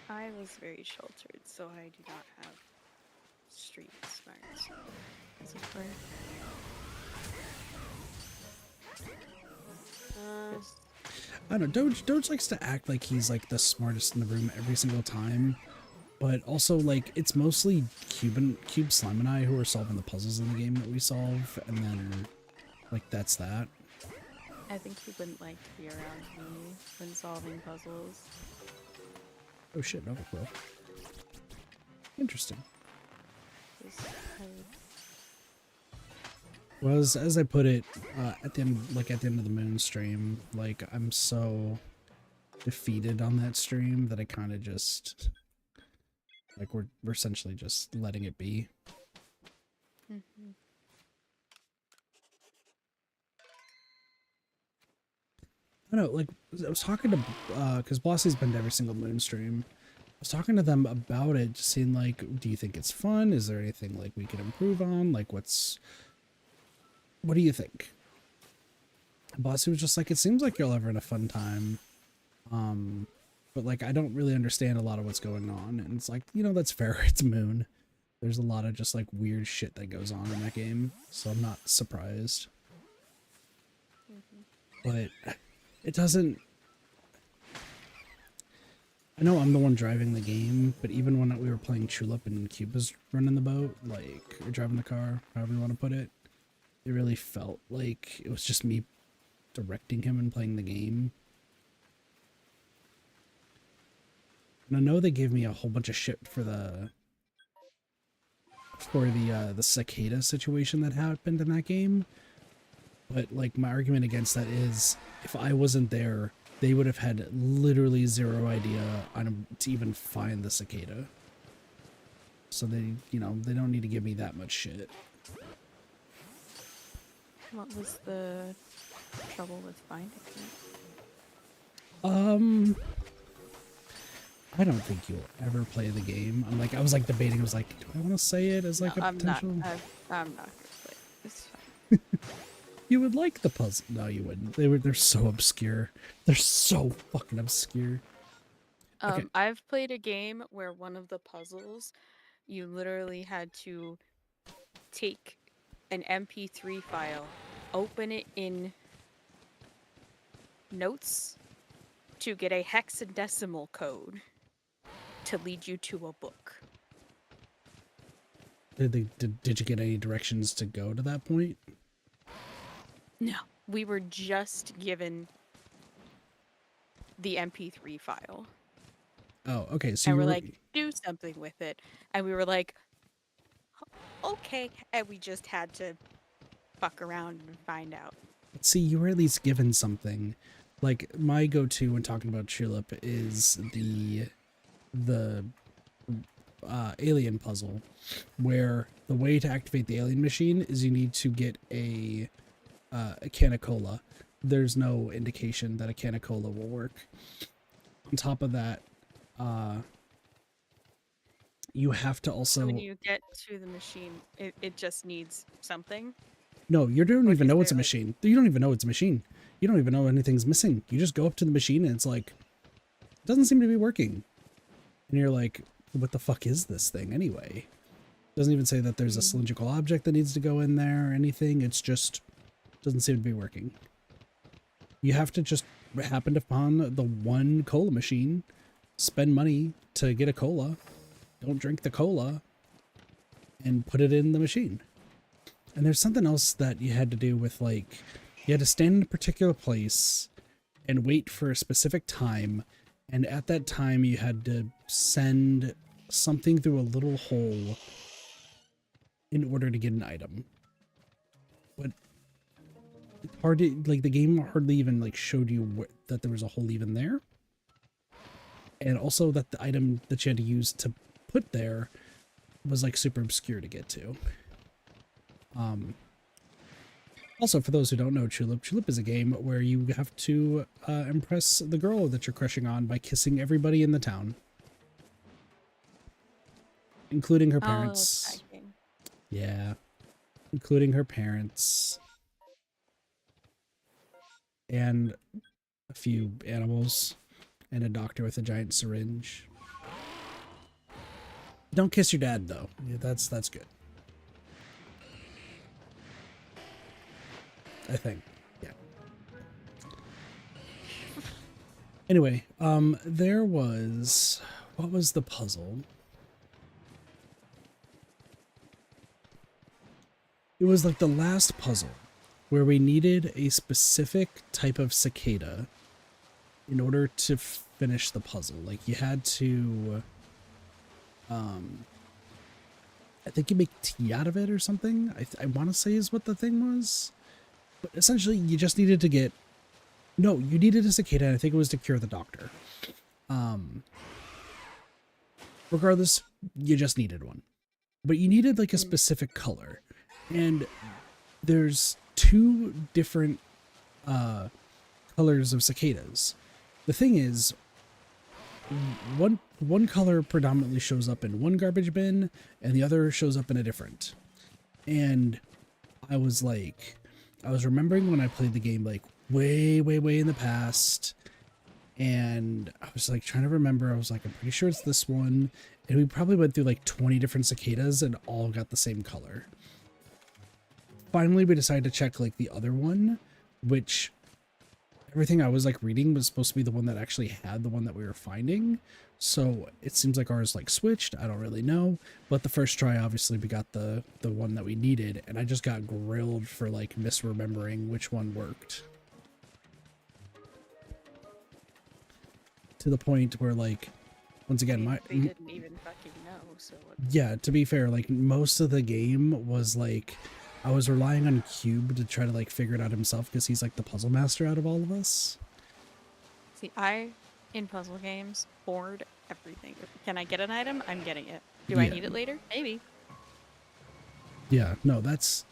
Speaker 1: I was very sheltered, so I do not have street smarts. As it were. Just
Speaker 2: I don't know, Doge likes to act like he's like the smartest in the room every single time, but also like it's mostly Cube Slime and I who are solving the puzzles in the game that we solve, and then like that's that.
Speaker 1: I think he wouldn't like to be around me when solving puzzles.
Speaker 2: Oh shit, overflow. Interesting. Well, as I put it, at the end of the moon stream, like I'm so defeated on that stream that I kind of just like we're essentially just letting it be.
Speaker 1: Mm-hmm.
Speaker 2: I don't know, like, I was talking to, because Blossy's been to every single moon stream. I was talking to them about it, just seeing, like, do you think it's fun? Is there anything, like, we can improve on? Like, what do you think? Bossy was just like, it seems like you're having a fun time. But, like, I don't really understand a lot of what's going on. And it's like, you know, that's fair. It's Moon. There's a lot of just, like, weird shit that goes on in that game. So I'm not surprised. But it doesn't... I know I'm the one driving the game, but even when we were playing Tulip and Cuba's running the boat, like, or driving the car, however you want to put it, it really felt like it was just me directing him and playing the game. And I know they gave me a whole bunch of shit for the cicada situation that happened in that game. But, like, my argument against that is, if I wasn't there, they would have had literally zero idea on to even find the cicada. So they, you know, they don't need to give me that much shit.
Speaker 1: What was the trouble with finding it?
Speaker 2: I don't think you'll ever play the game. I was like debating. I was like, do I want to say it as like
Speaker 1: No,
Speaker 2: a
Speaker 1: I'm not.
Speaker 2: potential?
Speaker 1: I'm not gonna play it. It's fine.
Speaker 2: You would like the puzzle. No, you wouldn't. They're so obscure. They're so fucking obscure. Okay.
Speaker 1: I've played a game where one of the puzzles, you literally had to take an MP3 file, open it in Notes to get a hexadecimal code to lead you to a book.
Speaker 2: Did you get any directions to go to that point?
Speaker 1: No, we were just given the MP3 file.
Speaker 2: Oh, okay. So
Speaker 1: and
Speaker 2: you
Speaker 1: we're
Speaker 2: were
Speaker 1: like, do something with it. And we were like, okay. And we just had to fuck around and find out.
Speaker 2: see, you were at least given something. Like, my go-to when talking about Tulip is the alien puzzle, where the way to activate the alien machine is you need to get a can of cola. There's no indication that a can of cola will work. On top of that, you have to also...
Speaker 1: So when you get to the machine, it just needs something?
Speaker 2: No, you don't even know it's a
Speaker 1: like...
Speaker 2: machine. You don't even know it's a machine. You don't even know anything's missing. You just go up to the machine and it's like, it doesn't seem to be working. And you're like, what the fuck is this thing anyway? It doesn't even say that there's a cylindrical object that needs to go in there or anything. It's just, doesn't seem to be working. You have to just happen upon the one cola machine, spend money to get a cola, don't drink the cola, and put it in the machine. And there's something else that you had to do with, like, you had to stand in a particular place and wait for a specific time, and at that time you had to send something through a little hole in order to get an item. But it's hard to, like, the game hardly even, like, showed you that there was a hole even there. And also that the item that you had to use to put there was, like, super obscure to get to. Also, for those who don't know Tulip is a game where you have to impress the girl that you're crushing on by kissing everybody in the town. Including her parents.
Speaker 1: Oh,
Speaker 2: yeah. Including her parents. And a few animals. And a doctor with a giant syringe. Don't kiss your dad, though. Yeah, that's good. I think. Yeah. Anyway, there was... What was the puzzle? It was like the last puzzle where we needed a specific type of cicada in order to finish the puzzle. Like, you had to... I think you make tea out of it or something. I want to say is what the thing was. But essentially, you just needed to get... No, you needed a cicada, and I think it was to cure the doctor. Regardless, you just needed one. But you needed, like, a specific color. And there's two different colors of cicadas. The thing is, one color predominantly shows up in one garbage bin and the other shows up in a different. And I was remembering when I played the game like way in the past, and I was like trying to remember. I was like, I'm pretty sure it's this one, and we probably went through like 20 different cicadas and all got the same color. Finally, we decided to check like the other one, which everything I was like reading was supposed to be the one that actually had the one that we were finding. So it seems like ours like switched. I don't really know, but the first try, obviously we got the one that we needed, and I just got grilled for like misremembering which one worked. To the point where like, once again,
Speaker 1: they didn't even fucking know. So
Speaker 2: yeah, to be fair, like most of the game was like, I was relying on Cube to try to like figure it out himself because he's like the puzzle master out of all of us.
Speaker 1: see, in puzzle games, hoard everything. Can I get an item? I'm getting it. Do I need it later? Maybe.
Speaker 2: Yeah, no, that's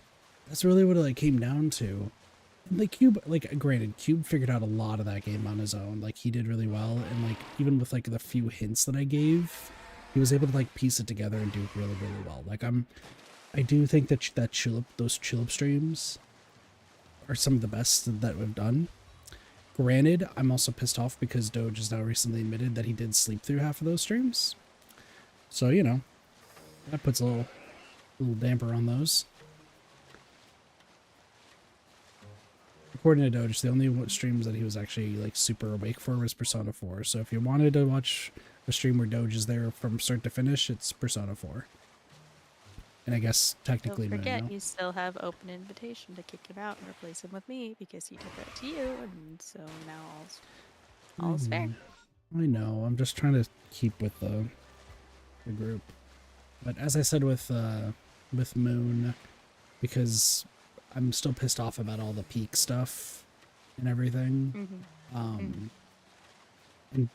Speaker 2: really what it like came down to. Like Cube, like granted, Cube figured out a lot of that game on his own. Like he did really well, and like even with like the few hints that I gave, he was able to like piece it together and do really well. Like I do think that those Chulip streams are some of the best that we've done. Granted, I'm also pissed off because Doge has now recently admitted that he did sleep through half of those streams. So, you know, that puts a little damper on those. According to Doge, the only streams that he was actually like super awake for was Persona 4. So if you wanted to watch a stream where Doge is there from start to finish, it's Persona 4. And I guess technically
Speaker 1: Don't forget,
Speaker 2: Moon, no?
Speaker 1: you still have open invitation to kick him out and replace him with me because he did that to you, and so now all's fair.
Speaker 2: I know. I'm just trying to keep with the group. But as I said with Moon, because I'm still pissed off about all the peak stuff and everything. And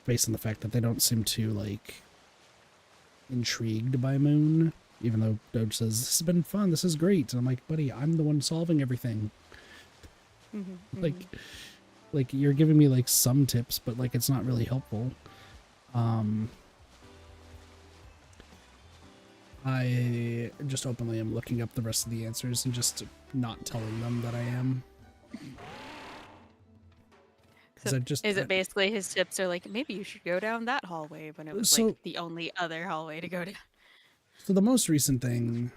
Speaker 2: based on the fact that they don't seem to like intrigued by Moon, even though Doge says this has been fun, this is great, and I'm like, buddy, I'm the one solving everything. Like you're giving me like some tips, but like it's not really helpful. I just openly am looking up the rest of the answers and just not telling them that I am.
Speaker 1: So is it basically his tips are like, maybe you should go down that hallway when it was like the only other hallway to go down?
Speaker 2: So the most recent thing,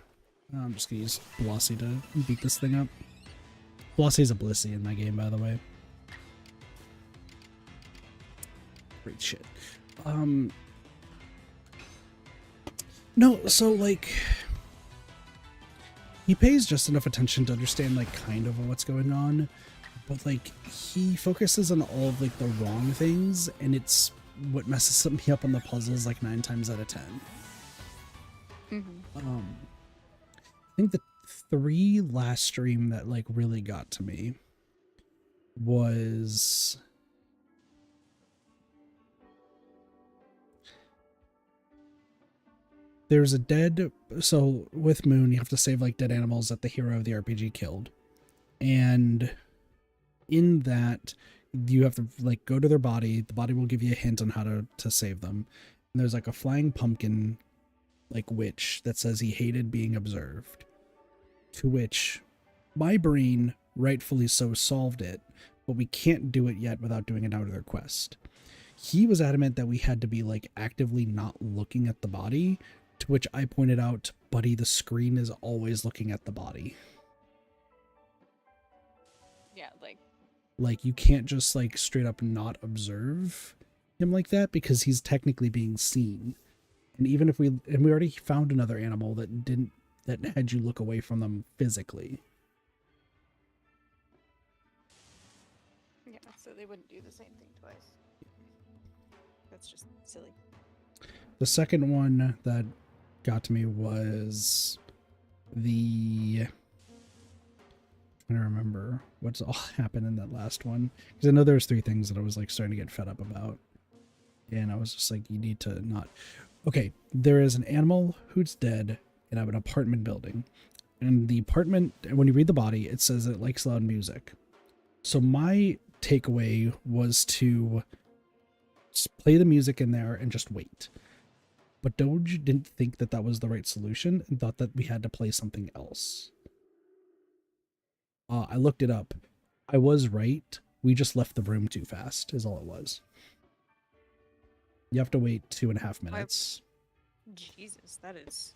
Speaker 2: I'm just gonna use Blossy to beat this thing up. Blossy's a Blissey in my game, by the way. Great shit. No, so like he pays just enough attention to understand like kind of what's going on, but like he focuses on all of like the wrong things, and it's what messes me up on the puzzles like 9 times out of 10. I think the 3 last stream that like really got to me was there's a dead, so with Moon you have to save like dead animals that the hero of the RPG killed, and in that you have to like go to their body. The body will give you a hint on how to save them, and there's like a flying pumpkin like witch that says he hated being observed, to which my brain rightfully so solved it, but we can't do it yet without doing another quest. He was adamant that we had to be like actively not looking at the body, to which I pointed out, buddy, the screen is always looking at the body.
Speaker 1: Yeah,
Speaker 2: like you can't just like straight up not observe him like that, because he's technically being seen. And even if we already found another animal that had you look away from them physically.
Speaker 1: Yeah, so they wouldn't do the same thing twice. That's just silly.
Speaker 2: The second one that got to me was the... I don't remember what's all happened in that last one, because I know there's 3 things that I was like starting to get fed up about, and I was just like, you need to not... Okay, there is an animal who's dead in an apartment building, and the apartment, when you read the body, it says it likes loud music. So my takeaway was to play the music in there and just wait. But Doge didn't think that that was the right solution and thought that we had to play something else. I looked it up. I was right. We just left the room too fast, is all it was. You have to wait 2.5 minutes.
Speaker 1: Jesus, that is...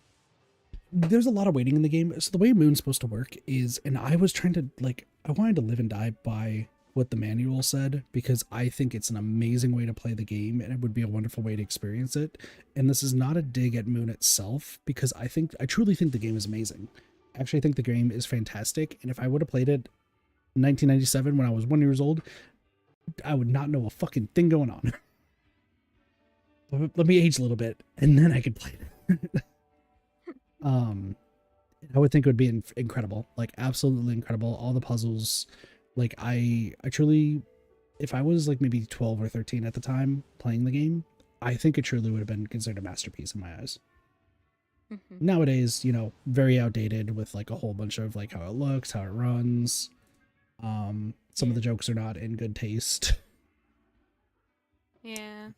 Speaker 2: There's a lot of waiting in the game. So the way Moon's supposed to work is, and I was trying to, like, I wanted to live and die by what the manual said, because I think it's an amazing way to play the game and it would be a wonderful way to experience it. And this is not a dig at Moon itself, because I truly think the game is amazing. I actually think the game is fantastic, and if I would have played it in 1997 when I was 1 year old, I would not know a fucking thing going on. Let me age a little bit, and then I could play it. I would think it would be incredible, like absolutely incredible. All the puzzles, like I truly, if I was like maybe 12 or 13 at the time playing the game, I think it truly would have been considered a masterpiece in my eyes. Nowadays, you know, very outdated with like a whole bunch of like how it looks, how it runs. Some of the jokes are not in good taste.
Speaker 1: Yeah.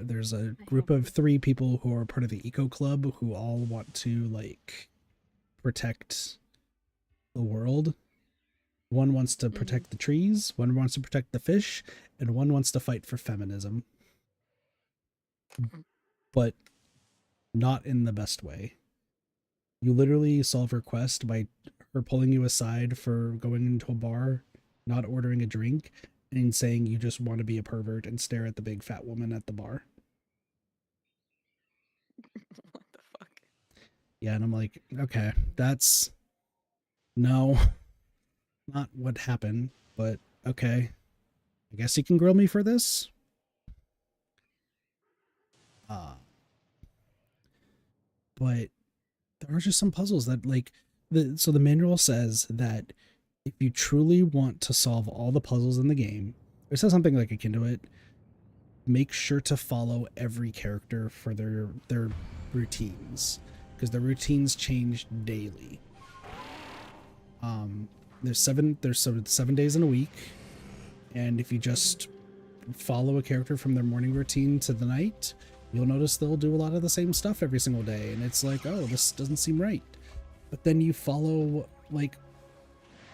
Speaker 2: There's a group of 3 people who are part of the eco club who all want to like protect the world. One wants to protect the trees, one wants to protect the fish, and one wants to fight for feminism. But not in the best way. You literally solve her quest by her pulling you aside for going into a bar, not ordering a drink, and saying you just want to be a pervert and stare at the big fat woman at the bar.
Speaker 1: What the fuck?
Speaker 2: Yeah, and I'm like, okay, that's... No. Not what happened, but okay. I guess you can grill me for this? But there are just some puzzles that, like... So the manual says that if you truly want to solve all the puzzles in the game, it says something like akin to it, make sure to follow every character for their routines, because their routines change daily. There's 7 days in a week, and if you just follow a character from their morning routine to the night, you'll notice they'll do a lot of the same stuff every single day, and it's like, oh, this doesn't seem right. But then you follow like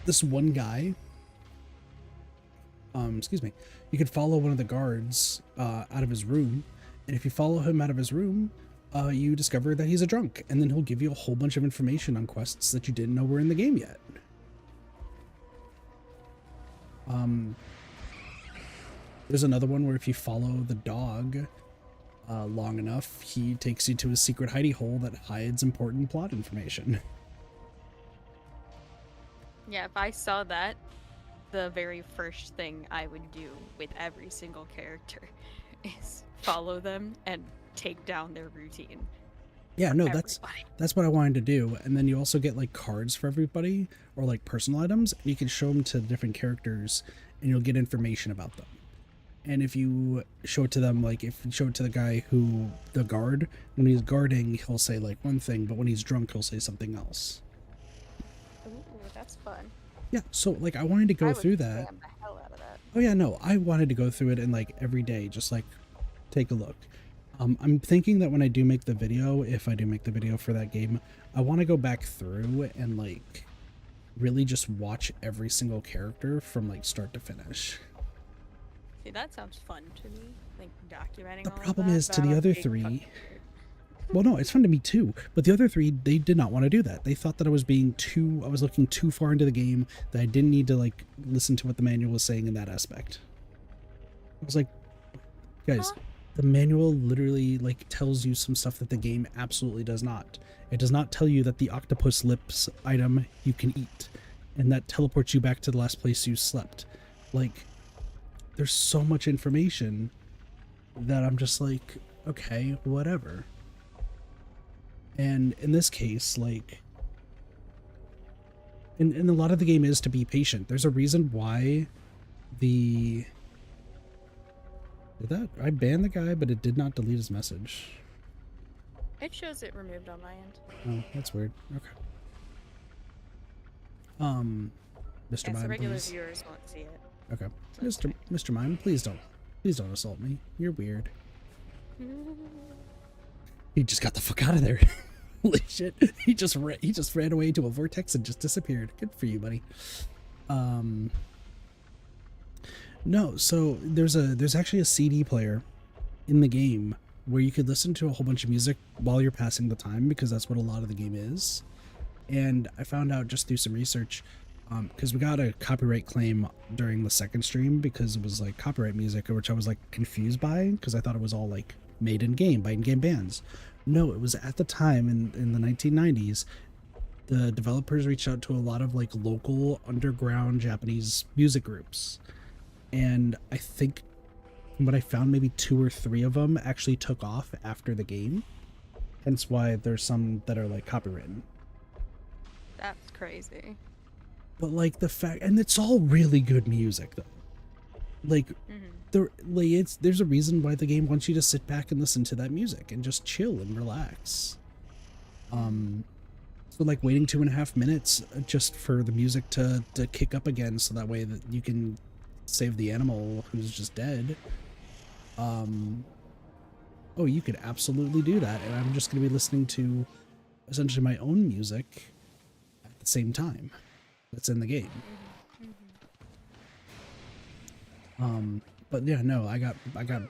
Speaker 2: this one guy, you could follow one of the guards out of his room, and if you follow him out of his room, you discover that he's a drunk, and then he'll give you a whole bunch of information on quests that you didn't know were in the game yet. There's another one where if you follow the dog long enough, he takes you to a secret hidey hole that hides important plot information.
Speaker 1: Yeah, if I saw that, the very first thing I would do with every single character is follow them and take down their routine.
Speaker 2: Yeah, no, that's what I wanted to do. And then you also get like cards for everybody, or like personal items, and you can show them to different characters and you'll get information about them. And if you show it to them, like if you show it to the guy the guard, when he's guarding, he'll say like one thing, but when he's drunk, he'll say something else.
Speaker 1: Ooh, that's fun.
Speaker 2: Yeah, so like I wanted to go through that.
Speaker 1: The hell out of that.
Speaker 2: Oh yeah, no, I wanted to go through it and like every day, just like take a look. I'm thinking that when I do make the video, if I do make the video for that game, I want to go back through and like really just watch every single character from like start to finish.
Speaker 1: See, that sounds fun to me, like documenting.
Speaker 2: The
Speaker 1: all of
Speaker 2: problem
Speaker 1: that,
Speaker 2: is to the other 3. Well, no, it's fun to me too, but the other 3, they did not want to do that. They thought that I was looking too far into the game, that I didn't need to like listen to what the manual was saying in that aspect. I was like, guys, the manual literally like tells you some stuff that the game absolutely does not. It does not tell you that the octopus lips item you can eat, and that teleports you back to the last place you slept. Like, there's so much information that I'm just like, okay, whatever. And in this case, like, and a lot of the game is to be patient. There's a reason why I banned the guy, but it did not delete his message.
Speaker 1: It shows it removed on my end.
Speaker 2: Oh, that's weird. Okay. Mr.
Speaker 1: Yeah, so
Speaker 2: Biden,
Speaker 1: regular
Speaker 2: please.
Speaker 1: viewers won't see it.
Speaker 2: Okay.
Speaker 1: So it's
Speaker 2: Mr. Mime, please don't assault me. You're weird.
Speaker 1: okay.
Speaker 2: He just got the fuck out of there. Holy shit. He just ran away to a vortex and just disappeared. Good for you, buddy. No, so there's actually a CD player in the game where you could listen to a whole bunch of music while you're passing the time, because that's what a lot of the game is. And I found out just through some research, because we got a copyright claim during the second stream because it was like copyright music, which I was like confused by because I thought it was all like made in game by in-game bands. No, it was at the time in the 1990s. The developers reached out to a lot of like local underground Japanese music groups, and I think from what I found, maybe 2 or 3 of them actually took off after the game. Hence why there's some that are like copywritten.
Speaker 1: That's crazy.
Speaker 2: But like the fact, and it's all really good music though. Like there's a reason why the game wants you to sit back and listen to that music and just chill and relax. So like waiting 2.5 minutes just for the music to kick up again, so that way that you can save the animal who's just dead. Oh, you could absolutely do that, and I'm just going to be listening to essentially my own music at the same time that's in the game. But yeah, no, I got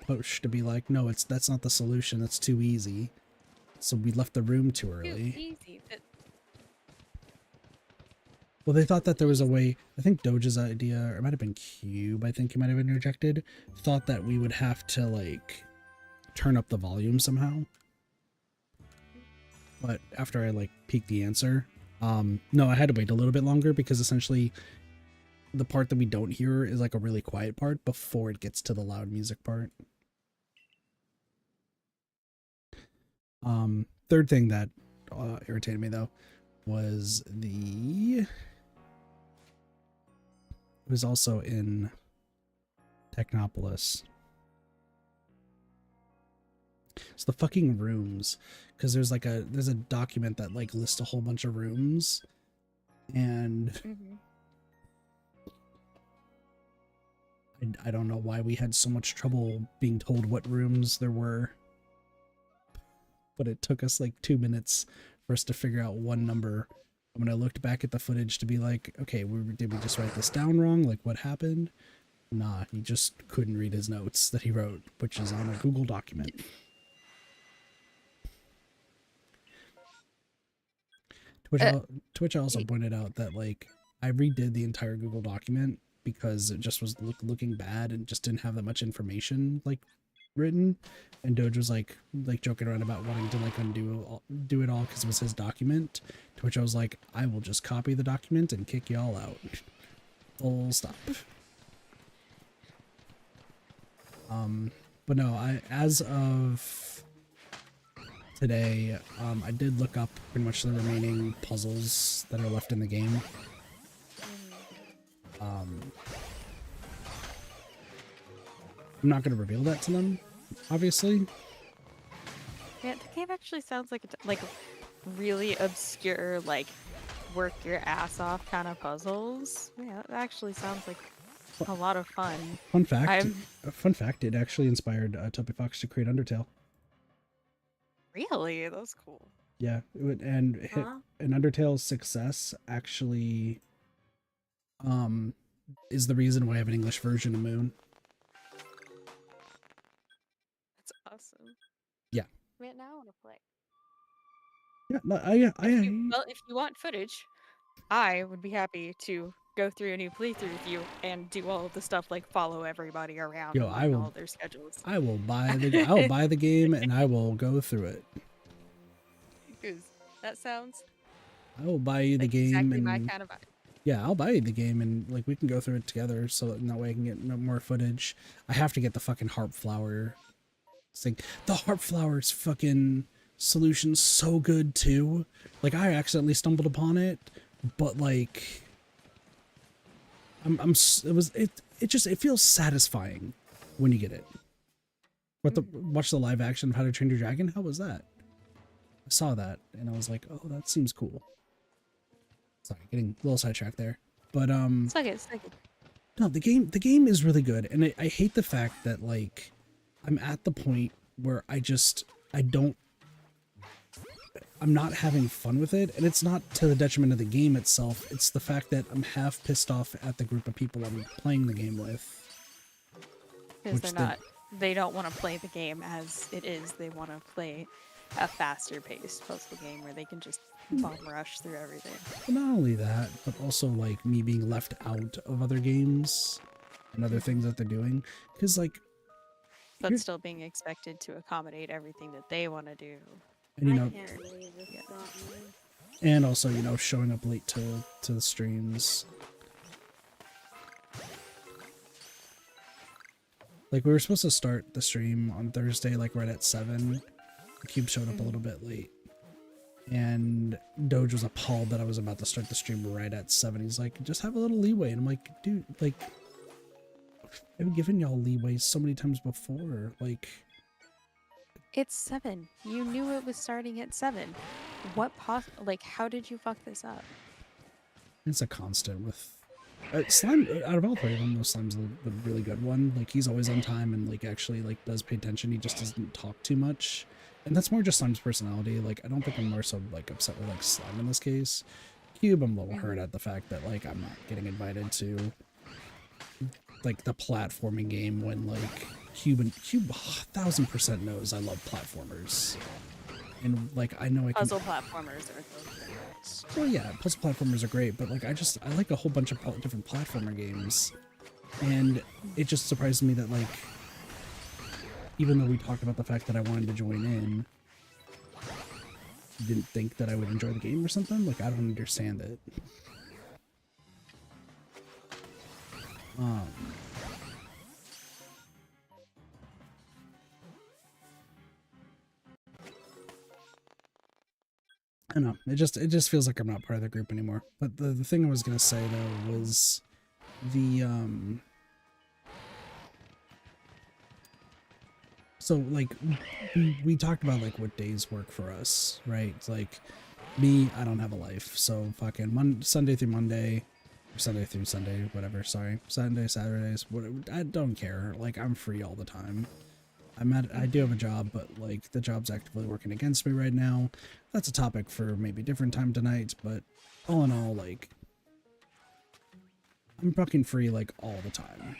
Speaker 2: pushed to be like, no, that's not the solution. That's too easy. So we left the room too early.
Speaker 1: Too easy.
Speaker 2: Well, they thought that there was a way. I think Doge's idea, or it might have been Cube, I think he might have interjected, thought that we would have to like turn up the volume somehow. But after I like peeked the answer, no, I had to wait a little bit longer because essentially the part that we don't hear is like a really quiet part before it gets to the loud music part. Third thing that irritated me though was it was also in Technopolis. It's the fucking rooms, because there's a document that like lists a whole bunch of rooms, and I don't know why we had so much trouble being told what rooms there were, but it took us like 2 minutes for us to figure out one number. When I looked back at the footage to be like, okay, did we just write this down wrong? Like, what happened? Nah, he just couldn't read his notes that he wrote, which is on a Google document. To which I also pointed out that, like, I redid the entire Google document because it just was looking bad and just didn't have that much information, like, written. And Doge was, like joking around about wanting to, like, do it all because it was his document. To which I was like, I will just copy the document and kick y'all out. Full stop. But no, as of today, I did look up pretty much the remaining puzzles that are left in the game. I'm not going to reveal that to them, obviously.
Speaker 1: Yeah, the game actually sounds like really obscure, like work your ass off kind of puzzles. Yeah, that actually sounds like a lot of fun.
Speaker 2: Fun fact, it actually inspired Tubby Fox to create Undertale.
Speaker 1: Really? That was cool.
Speaker 2: Yeah, and Undertale's success actually is the reason why I have an English version of Moon.
Speaker 1: That's awesome.
Speaker 2: Yeah.
Speaker 1: Man, now I want to play.
Speaker 2: Yeah,
Speaker 1: Well, if you want footage, I would be happy to go through a new playthrough with you and do all of the stuff like follow everybody around and learn all their schedules.
Speaker 2: I will buy the game and I will go through it.
Speaker 1: Because that sounds.
Speaker 2: I will buy you the
Speaker 1: like
Speaker 2: game
Speaker 1: exactly
Speaker 2: and
Speaker 1: my kind of vibe.
Speaker 2: yeah, I'll buy you the game and like we can go through it together so that way I can get more footage. I have to get the fucking harp flower thing. The harp flower's fucking solution's so good too. Like I accidentally stumbled upon it, but like it feels satisfying when you get it. Watch the live action of How to Train Your Dragon. How was that? I saw that and I was like, oh, that seems cool. Sorry, getting a little sidetracked there. But
Speaker 1: It's okay.
Speaker 2: No, the game is really good, and I hate the fact that like I'm at the point where I'm not having fun with it, and it's not to the detriment of the game itself. It's the fact that I'm half pissed off at the group of people I'm playing the game with.
Speaker 1: Because they don't want to play the game as it is. They want to play a faster paced puzzle game where they can just bum rush through everything.
Speaker 2: But not only that, but also like me being left out of other games and other things that they're doing. Because like,
Speaker 1: but still being expected to accommodate everything that they want to do.
Speaker 2: And, you know,
Speaker 3: I can't believe this got me.
Speaker 2: And also, you know, showing up late to the streams. Like, we were supposed to start the stream on Thursday, like, right at 7. Cube showed up a little bit late. And Doge was appalled that I was about to start the stream right at 7. He's like, just have a little leeway. And I'm like, dude, like, I've given y'all leeway so many times before. Like...
Speaker 1: It's 7. You knew it was starting at 7. Like, how did you fuck this up?
Speaker 2: It's a constant with... Slime, out of all three of them, though, Slime's the really good one. Like, he's always on time and, like, actually, like, does pay attention. He just doesn't talk too much. And that's more just Slime's personality. Like, I don't think I'm more so, like, upset with, like, Slime in this case. Cube, I'm a little hurt at the fact that, like, I'm not getting invited to, like, the platforming game when, like, Cube 1000% knows I love platformers. And, like, I know I can...
Speaker 1: Puzzle platformers are great.
Speaker 2: Well, yeah, puzzle platformers are great, but, like, I like a whole bunch of different platformer games. And it just surprised me that, like, even though we talked about the fact that I wanted to join in, didn't think that I would enjoy the game or something. Like, I don't understand it. I don't know. It just feels like I'm not part of the group anymore. But the thing I was gonna say though was the so like we talked about like what days work for us, right? It's like me, I don't have a life, so fucking Sunday through Monday, or Sunday through Sunday, whatever. Sorry, Sunday, Saturdays, whatever. I don't care. Like I'm free all the time. I do have a job, but like the job's actively working against me right now. That's a topic for maybe a different time tonight, but all in all, like I'm fucking free like all the time.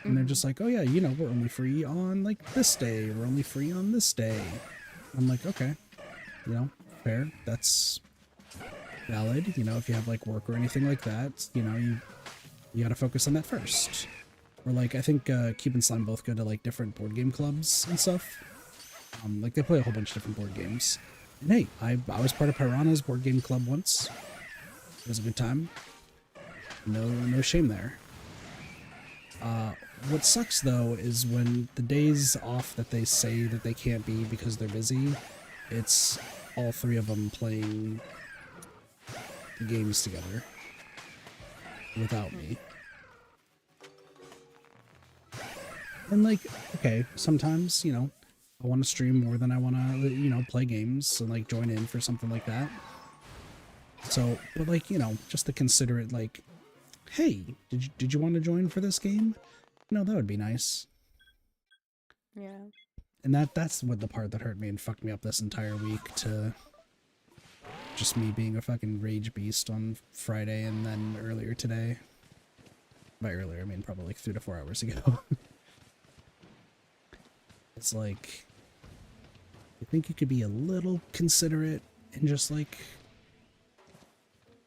Speaker 2: And they're just like, oh yeah, you know, we're only free on like this day, we're only free on this day. I'm like, okay, you know, fair, that's valid. You know, if you have like work or anything like that, you know, you gotta focus on that first. Or like, I think Cube and Slime both go to like different board game clubs and stuff. Like they play a whole bunch of different board games. And hey, I was part of Piranha's board game club once. It was a good time. No shame there. What sucks though is when the days off that they say that they can't be because they're busy, it's all three of them playing the games together without me. And like, okay, sometimes, you know, I want to stream more than I want to, you know, play games and like join in for something like that. So, but like, you know, just to consider it like, hey, did you want to join for this game? You know, that would be nice.
Speaker 1: Yeah.
Speaker 2: And that's what the part that hurt me and fucked me up this entire week, to just me being a fucking rage beast on Friday and then earlier today. By earlier, I mean probably like 3 to 4 hours ago. It's like, I think you could be a little considerate and just like,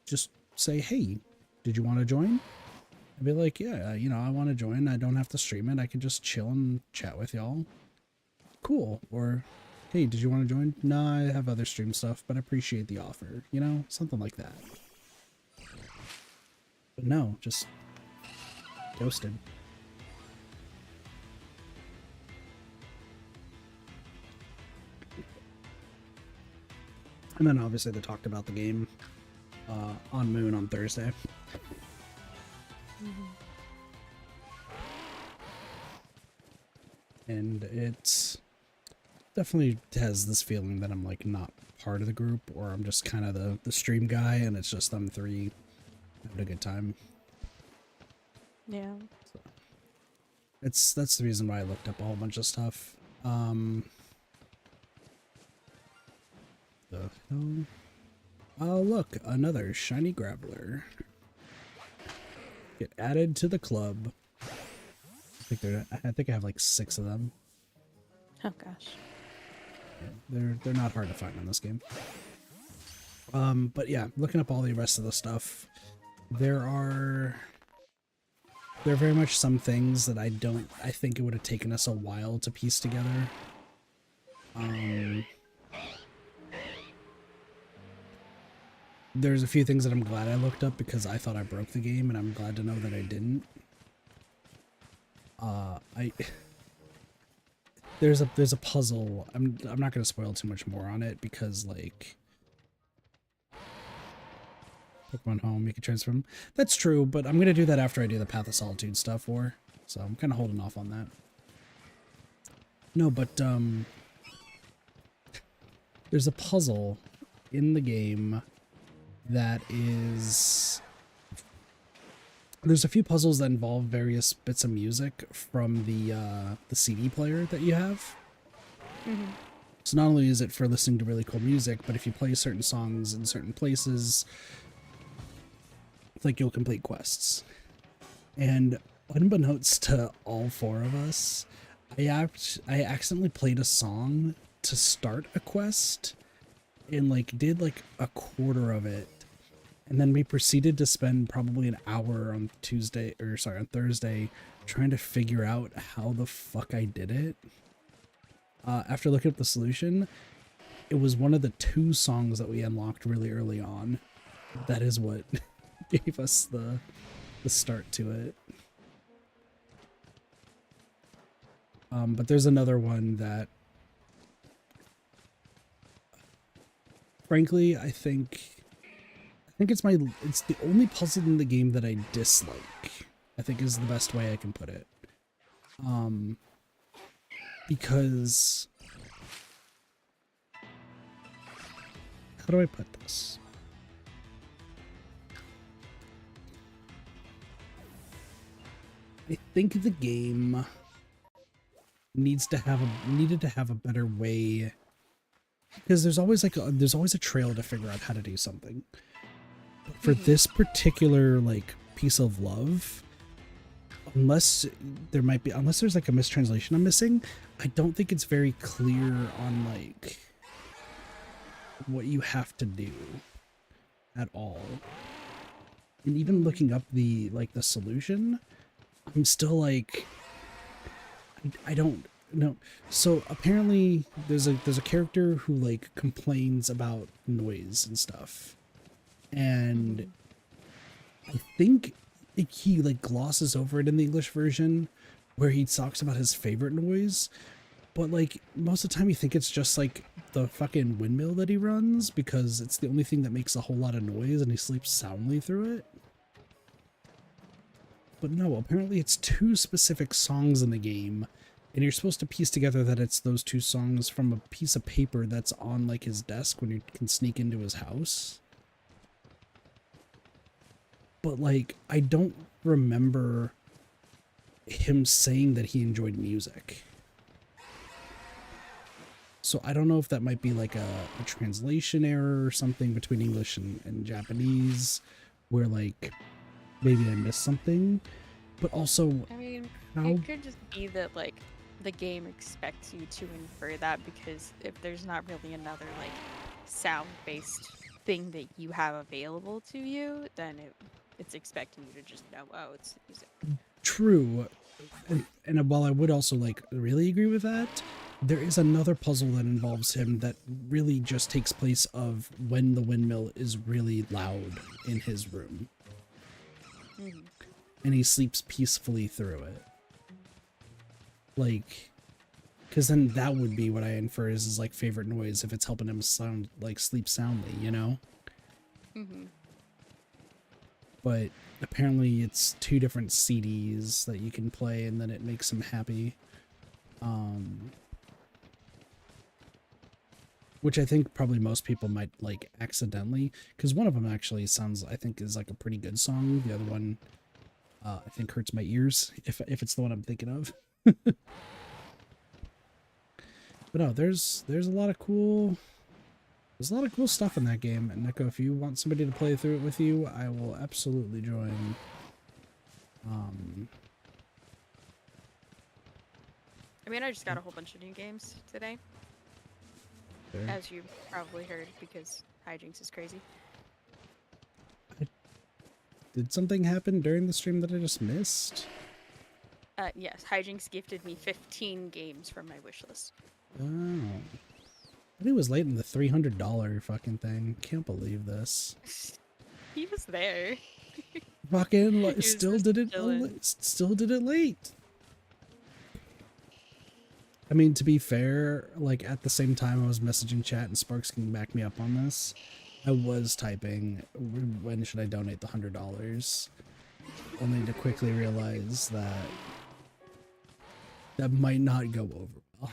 Speaker 2: just say, hey, did you want to join? I'd be like, yeah, you know, I want to join. I don't have to stream it. I can just chill and chat with y'all. Cool. Or, hey, did you want to join? No, I have other stream stuff, but I appreciate the offer. You know, something like that. But no, just ghosted. And then obviously they talked about the game on Moon on Thursday. And it's definitely has this feeling that I'm like not part of the group, or I'm just kind of the stream guy and it's just them three having a good time.
Speaker 1: Yeah.
Speaker 2: So that's the reason why I looked up a whole bunch of stuff. The hell? Oh look, another shiny graveler. Get added to the club. I think I have like 6 of them.
Speaker 1: Oh gosh.
Speaker 2: They're not hard to find in this game. But yeah, looking up all the rest of the stuff, there are very much some things that I think it would have taken us a while to piece together. There's a few things that I'm glad I looked up because I thought I broke the game, and I'm glad to know that I didn't. There's a puzzle. I'm not gonna spoil too much more on it because like Pokemon Home, you can transfer them. That's true, but I'm gonna do that after I do the Path of Solitude stuff so I'm kind of holding off on that. No, but there's a puzzle in the game that is. There's a few puzzles that involve various bits of music from the CD player that you have.
Speaker 1: Mm-hmm.
Speaker 2: So not only is it for listening to really cool music, but if you play certain songs in certain places, like you'll complete quests. And unbeknownst to all 4 of us, I accidentally played a song to start a quest and like did like a quarter of it. And then we proceeded to spend probably an hour on Thursday trying to figure out how the fuck I did it. After looking up the solution, it was one of the 2 songs that we unlocked really early on. That is what gave us the start to it. But there's another one that, frankly, I think it's the only puzzle in the game that I dislike, I think is the best way I can put it. Because how do I put this? I think the game needed to have a better way, because there's always a trail to figure out how to do something. But for this particular like piece of love, unless there's like a mistranslation I'm missing, I don't think it's very clear on like what you have to do at all. And even looking up the solution, I'm still like, I don't know. So apparently there's a character who like complains about noise and stuff. And I think he like glosses over it in the English version where he talks about his favorite noise. But like most of the time you think it's just like the fucking windmill that he runs because it's the only thing that makes a whole lot of noise and he sleeps soundly through it. But no, apparently it's 2 specific songs in the game, and you're supposed to piece together that it's those 2 songs from a piece of paper that's on like his desk when you can sneak into his house. But like I don't remember him saying that he enjoyed music. So I don't know if that might be like a translation error or something between English and Japanese, where like maybe I missed something. But also,
Speaker 1: I mean,
Speaker 2: how...
Speaker 1: it could just be that like the game expects you to infer that because if there's not really another like sound-based thing that you have available to you, then it's expecting you to just know, oh, it's music.
Speaker 2: True. And while I would also like really agree with that, there is another puzzle that involves him that really just takes place of when the windmill is really loud in his room.
Speaker 1: Mm-hmm.
Speaker 2: And he sleeps peacefully through it. Like, because then that would be what I infer is his like favorite noise if it's helping him sleep soundly, you know?
Speaker 1: Mm-hmm.
Speaker 2: But apparently it's 2 different CDs that you can play and then it makes him happy. Which I think probably most people might like accidentally, because one of them actually sounds, I think, is like a pretty good song. The other one I think hurts my ears if it's the one I'm thinking of. But no, there's a lot of cool stuff in that game. And Neko, if you want somebody to play through it with you, I will absolutely join.
Speaker 1: I mean, I just got a whole bunch of new games today,
Speaker 2: There.
Speaker 1: as you probably heard, because hijinks is crazy.
Speaker 2: Did something happen during the stream that I just missed?
Speaker 1: Yes, hijinks gifted me 15 games from my wish list.
Speaker 2: Oh. I think it was late in the $300 fucking thing. Can't believe this.
Speaker 1: He was there.
Speaker 2: Fucking
Speaker 1: was
Speaker 2: still
Speaker 1: just
Speaker 2: did it
Speaker 1: chilling.
Speaker 2: still did it late. I mean, to be fair, like at the same time I was messaging chat, and Sparks can back me up on this, I was typing, when should I donate the $100? Only to quickly realize that that might not go over well.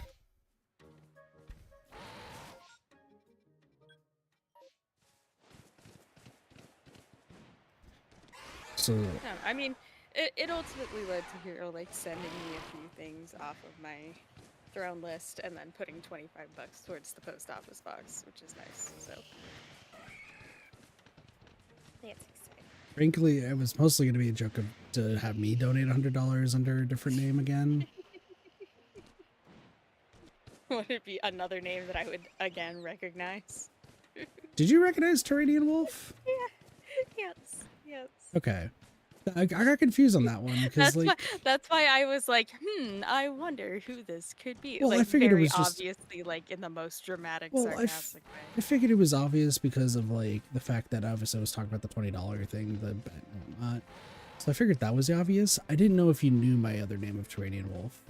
Speaker 2: So
Speaker 1: No, I mean, it ultimately led to Hero like sending me a few things off of my throne list and then putting 25 bucks towards the post office box, which is nice. So that's exciting.
Speaker 2: frankly, it was mostly going to be a joke to have me donate $100 under a different name again.
Speaker 1: Would it be another name that I would again recognize?
Speaker 2: Did you recognize Terranian Wolf?
Speaker 1: Yeah. Yes.
Speaker 2: Okay. I got confused on that one because
Speaker 1: That's why I was like, I wonder who this could be.
Speaker 2: Well,
Speaker 1: like
Speaker 2: I figured it
Speaker 1: very
Speaker 2: was just
Speaker 1: obviously like in the most dramatic,
Speaker 2: well,
Speaker 1: sarcastic
Speaker 2: I
Speaker 1: way.
Speaker 2: figured it was obvious because of like the fact that obviously I was talking about the $20 thing, the bet and whatnot. So I figured that was obvious. I didn't know if you knew my other name of Terranian Wolf.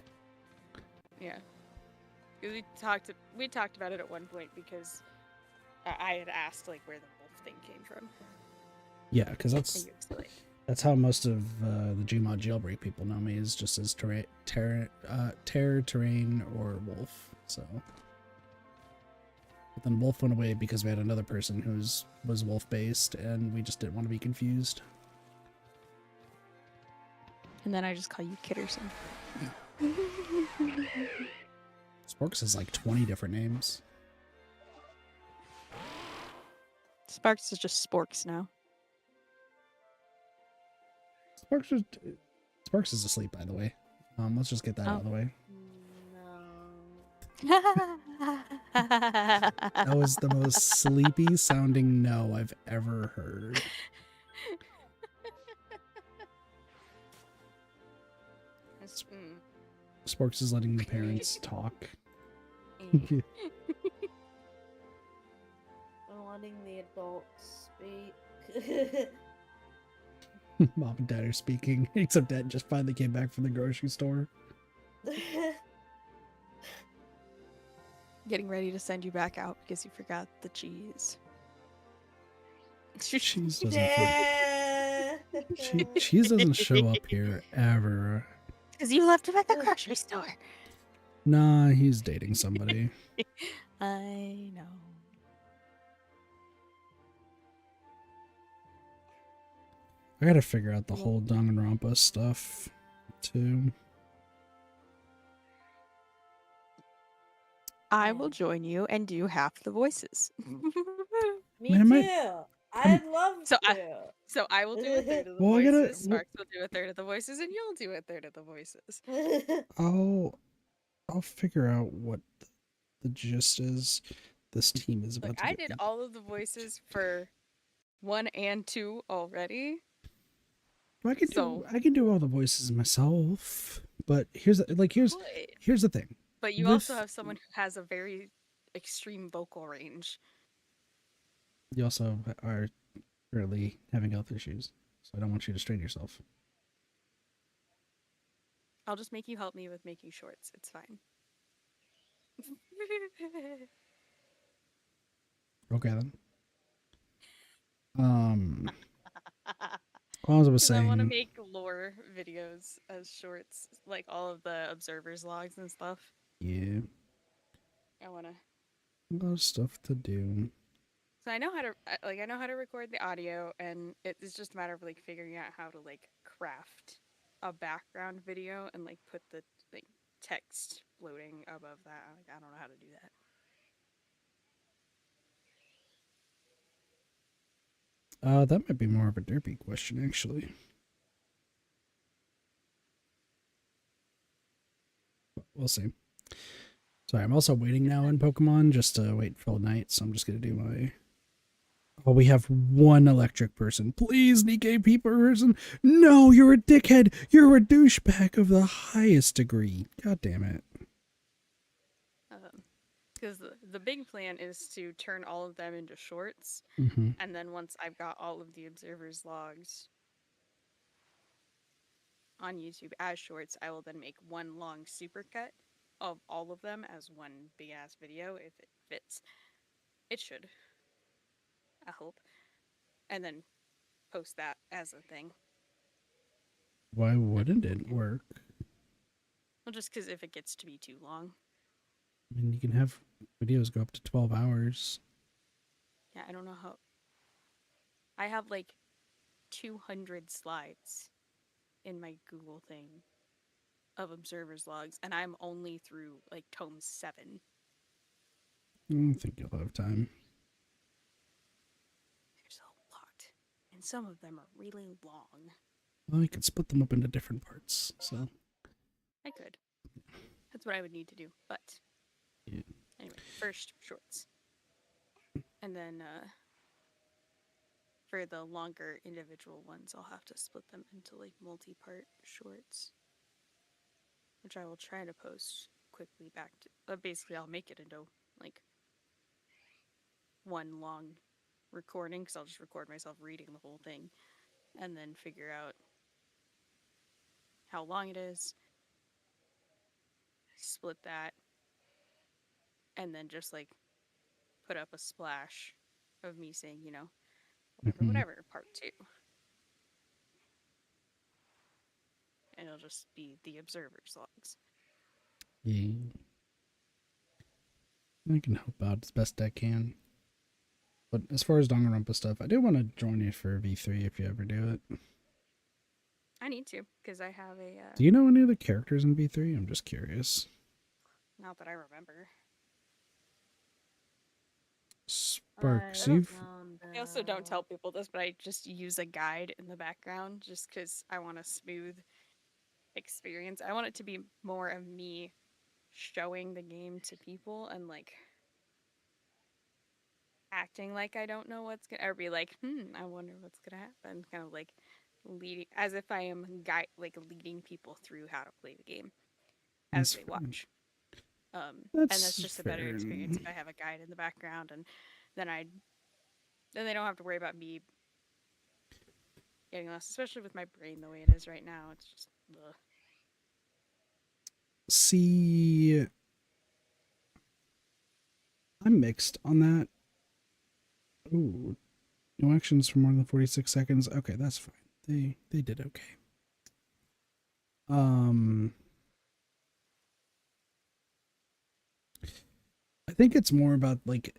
Speaker 1: Yeah. We talked about it at one point because I had asked like where the wolf thing came from.
Speaker 2: Yeah, because
Speaker 1: And you were like,
Speaker 2: that's how most of the Gmod jailbreak people know me, is just as terror, terrain, or wolf. So, but then wolf went away because we had another person who was wolf based, and we just didn't want to be confused.
Speaker 1: and then I just call you Kitterson.
Speaker 2: Sparks has like 20 different names.
Speaker 1: Sparks is just Sporks now.
Speaker 2: Sparks is asleep, by the way. Let's just get that out of the way.
Speaker 3: No.
Speaker 2: That was the most sleepy sounding no I've ever heard. Sparks is letting the parents talk.
Speaker 3: I'm letting the adults speak.
Speaker 2: Mom and Dad are speaking, except Dad just finally came back from the grocery store.
Speaker 1: Getting ready to send you back out because you forgot the cheese.
Speaker 2: Cheese doesn't
Speaker 3: Yeah.
Speaker 2: cheese doesn't show up here ever.
Speaker 1: Because you left him at the grocery store.
Speaker 2: Nah, he's dating somebody.
Speaker 1: I know.
Speaker 2: I gotta figure out the whole Danganronpa stuff, too.
Speaker 1: I will join you and do half the voices.
Speaker 3: Me
Speaker 2: Man,
Speaker 3: too. I'd love
Speaker 1: So
Speaker 3: to.
Speaker 1: So I will do a third of the
Speaker 2: Well, I gotta-
Speaker 1: voices, Sparks will do a third of the voices, and you'll do a third of the voices.
Speaker 2: I'll figure out what the gist is. This team is about
Speaker 1: Like,
Speaker 2: to
Speaker 1: I
Speaker 2: get
Speaker 1: did
Speaker 2: me.
Speaker 1: all of the voices for 1 and 2 already.
Speaker 2: I can do all the voices myself, but here's the thing.
Speaker 1: But you also have someone who has a very extreme vocal range.
Speaker 2: You also are currently having health issues, so I don't want you to strain yourself.
Speaker 1: I'll just make you help me with making shorts. It's fine.
Speaker 2: Okay then. As I was saying,
Speaker 1: I want to make lore videos as shorts, like all of the observers logs and stuff.
Speaker 2: yeah,
Speaker 1: I want to.
Speaker 2: a lot of stuff to do.
Speaker 1: So I know how to record the audio, and it's just a matter of like figuring out how to like craft a background video and like put the like text floating above that. Like, I don't know how to do that.
Speaker 2: That might be more of a derpy question, actually. But we'll see. Sorry, I'm also waiting now in Pokemon just to wait for night, so I'm just gonna do my. Oh, we have one electric person. Please, Nikke person. No, you're a dickhead. You're a douchebag of the highest degree. God damn it.
Speaker 1: Because the big plan is to turn all of them into shorts, and then once I've got all of the observers logs on YouTube as shorts, I will then make one long supercut of all of them as one big ass video if it fits. It should, I hope, and then post that as a thing.
Speaker 2: Why wouldn't it work?
Speaker 1: Well, just because if it gets to be too long.
Speaker 2: I mean, you can have videos go up to 12 hours.
Speaker 1: Yeah, I don't know how. I have like 200 slides in my Google thing of observers logs, and I'm only through like tome 7.
Speaker 2: I don't think you'll have time.
Speaker 1: There's a lot, and some of them are really long.
Speaker 2: Well, you could split them up into different parts, so.
Speaker 1: I could. That's what I would need to do, but
Speaker 2: yeah.
Speaker 1: Anyway, first shorts, and then for the longer individual ones, I'll have to split them into like multi-part shorts, which I will try to post quickly back to. Basically, I'll make it into like one long recording because I'll just record myself reading the whole thing, and then figure out how long it is, split that, and then just like put up a splash of me saying, you know, whatever, part 2. And it'll just be the observer's logs.
Speaker 2: Yeah. I can help out as best I can. But as far as Danganronpa stuff, I do want to join you for V3 if you ever do it.
Speaker 1: I need to, because I have a...
Speaker 2: Do you know any of the characters in V3? I'm just curious.
Speaker 1: Not that I remember.
Speaker 2: Sparks,
Speaker 1: I also don't tell people this, but I just use a guide in the background just because I want a smooth experience. I want it to be more of me showing the game to people and like acting like I don't know what's gonna, or be like, I wonder what's gonna happen. Kind of like leading, as if I am leading people through how to play the game as they watch. And that's just a better experience if I have a guide in the background, and then they don't have to worry about me getting lost, especially with my brain the way it is right now. It's just ugh.
Speaker 2: See, I'm mixed on that. Ooh, no actions for more than 46 seconds. Okay, that's fine. They did okay. I think it's more about like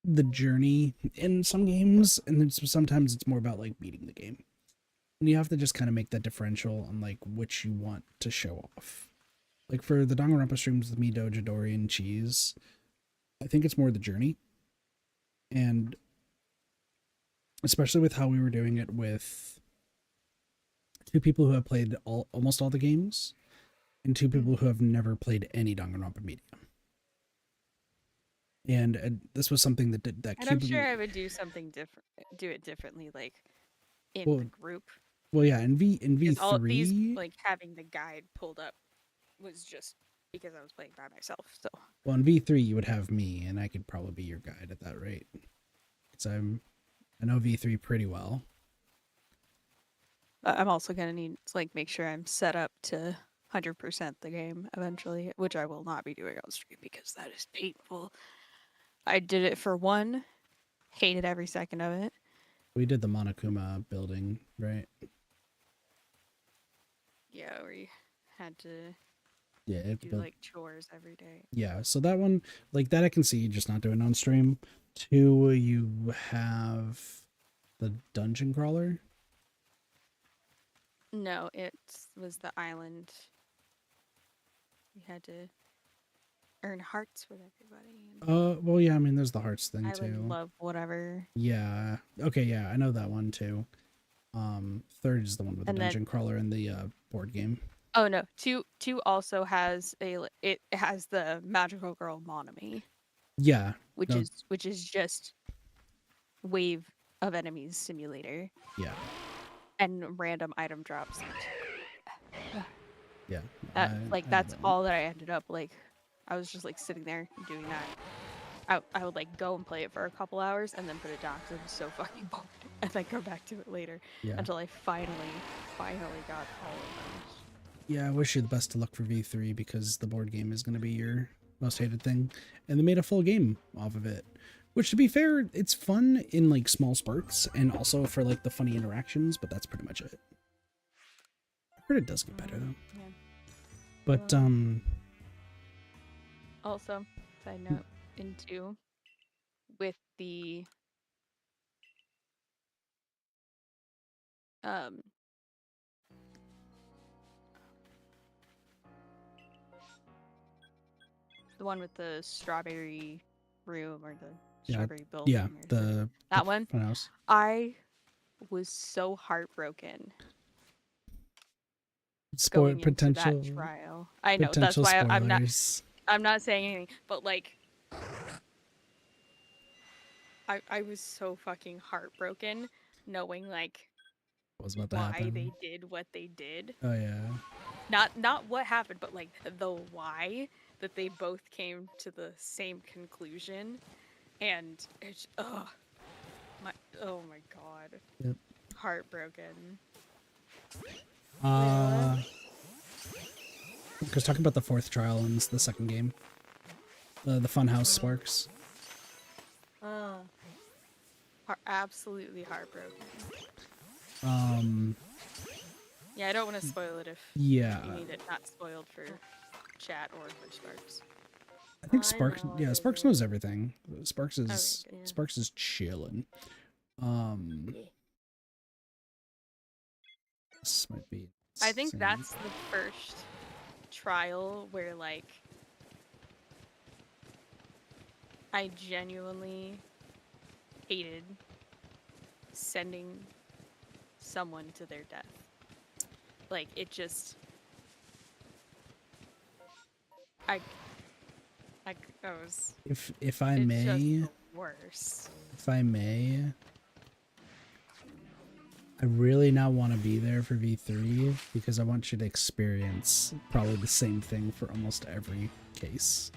Speaker 2: the journey in some games, and then sometimes it's more about like beating the game. And you have to just kind of make that differential on like which you want to show off. Like for the Danganronpa streams with me, Dojidori, and Cheese, I think it's more the journey. And especially with how we were doing it with 2 people who have played almost all the games, and 2 people who have never played any Danganronpa media. And this was something that did that.
Speaker 1: And I'm sure I would do something different, do it differently, like in the group.
Speaker 2: Well, yeah, in V3,
Speaker 1: all of these, like having the guide pulled up was just because I was playing by myself. So,
Speaker 2: well, in V3 you would have me, and I could probably be your guide at that rate, because I know V3 pretty well.
Speaker 1: I'm also gonna need to like make sure I'm set up to 100% the game eventually, which I will not be doing on stream because that is painful. I did it for 1, hated every second of it.
Speaker 2: We did the Monokuma building, right?
Speaker 1: Yeah, we had to do like chores every day.
Speaker 2: Yeah, so that one, like that I can see, just not doing on stream. 2, you have the dungeon crawler.
Speaker 1: No, it was the island. You had to earn hearts with everybody.
Speaker 2: Well, yeah, I mean, there's the hearts thing
Speaker 1: Island
Speaker 2: too.
Speaker 1: love, whatever.
Speaker 2: Yeah. Okay, yeah, I know that one too. Third is the one with the
Speaker 1: And then
Speaker 2: dungeon crawler in the board game.
Speaker 1: oh no, two also has it has the magical girl Monami,
Speaker 2: Yeah.
Speaker 1: which
Speaker 2: No.
Speaker 1: is just wave of enemies simulator
Speaker 2: Yeah.
Speaker 1: and random item drops.
Speaker 2: Yeah.
Speaker 1: That
Speaker 2: I know
Speaker 1: that's
Speaker 2: that one.
Speaker 1: all that I ended up like. I was just like sitting there doing that. I would like go and play it for a couple hours and then put it down because I was so fucking bored, and then go back to it later
Speaker 2: Yeah.
Speaker 1: until I finally got all of them.
Speaker 2: Yeah, I wish you the best of luck for V3 because the board game is going to be your most hated thing. And they made a full game off of it. Which, to be fair, it's fun in like small spurts and also for like the funny interactions, but that's pretty much it. I heard it does get better though.
Speaker 1: Yeah.
Speaker 2: But
Speaker 1: Also, side note, in 2, with the um the one with the strawberry room or the strawberry building
Speaker 2: yeah,
Speaker 1: or
Speaker 2: the
Speaker 1: that one,
Speaker 2: funhouse.
Speaker 1: I was so heartbroken
Speaker 2: Spoil
Speaker 1: going into that
Speaker 2: potential
Speaker 1: trial. I know that's
Speaker 2: potential
Speaker 1: why
Speaker 2: spoilers.
Speaker 1: I'm not saying anything, but like I was so fucking heartbroken knowing like
Speaker 2: What was about to
Speaker 1: why
Speaker 2: happen?
Speaker 1: they did what they did.
Speaker 2: Oh yeah.
Speaker 1: Not what happened, but like the why that they both came to the same conclusion, and it's oh my god,
Speaker 2: Yep.
Speaker 1: heartbroken.
Speaker 2: Because talking about the fourth trial and the second game, the funhouse sparks.
Speaker 1: Absolutely heartbroken.
Speaker 2: Um.
Speaker 1: Yeah, I don't want to spoil it if
Speaker 2: Yeah.
Speaker 1: you need it not spoiled for chat or for Sparks.
Speaker 2: I think Sparks.
Speaker 3: know
Speaker 2: Yeah, Sparks knows everything. Sparks is
Speaker 1: Okay, good, yeah.
Speaker 2: Sparks is chilling. This might be.
Speaker 1: I think
Speaker 2: insane.
Speaker 1: that's the first trial where like I genuinely hated sending someone to their death. Like it just I was
Speaker 2: If I
Speaker 1: it's
Speaker 2: may,
Speaker 1: just the worst.
Speaker 2: if I may, I really now want to be there for V3 because I want you to experience probably the same thing for almost every case.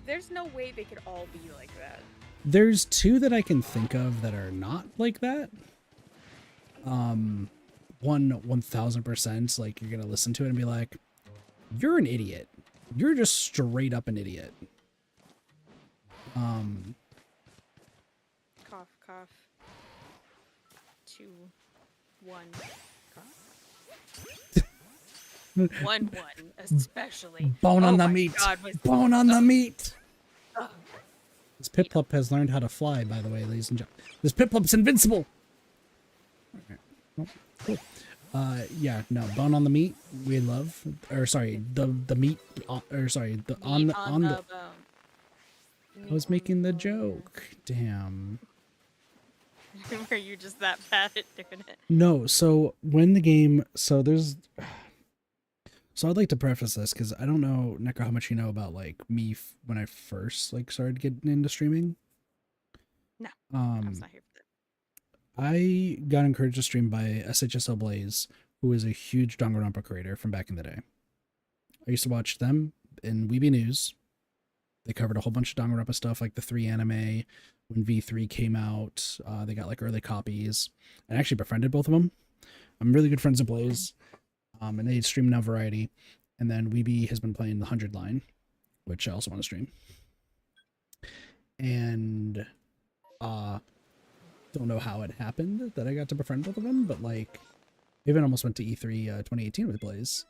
Speaker 1: There's no way they could all be like that.
Speaker 2: There's two that I can think of that are not like that. One 1000%, like you're gonna listen to it and be like, you're an idiot. You're just straight up an idiot.
Speaker 1: Cough, cough. 2, 1, cough. 1, especially.
Speaker 2: Bone on the
Speaker 1: my
Speaker 2: meat.
Speaker 1: God,
Speaker 2: Bone on the meat. This Piplup has learned how to fly, by the way, ladies and gentlemen. This Piplup's invincible. Okay. Oh, cool. Yeah, no, bone on the meat. We love, or sorry, the meat, or sorry, the on the
Speaker 1: bone.
Speaker 2: I was making the joke. Damn.
Speaker 1: Were you just that bad at doing it?
Speaker 2: No, so when the game, so I'd like to preface this because I don't know, Neko, how much you know about like me when I first like started getting into streaming.
Speaker 1: No, I was not here for that.
Speaker 2: I got encouraged to stream by SHSL Blaze, who is a huge Danganronpa creator from back in the day. I used to watch them in Weeby News. They covered a whole bunch of Danganronpa stuff, like the 3 anime. When V3 came out, they got like early copies. I actually befriended both of them. I'm really good friends with Blaze. And they stream now Variety. And then Weeby has been playing the 100 line, which I also want to stream. And don't know how it happened that I got to befriend both of them, but like even almost went to E3 2018 with Blaze.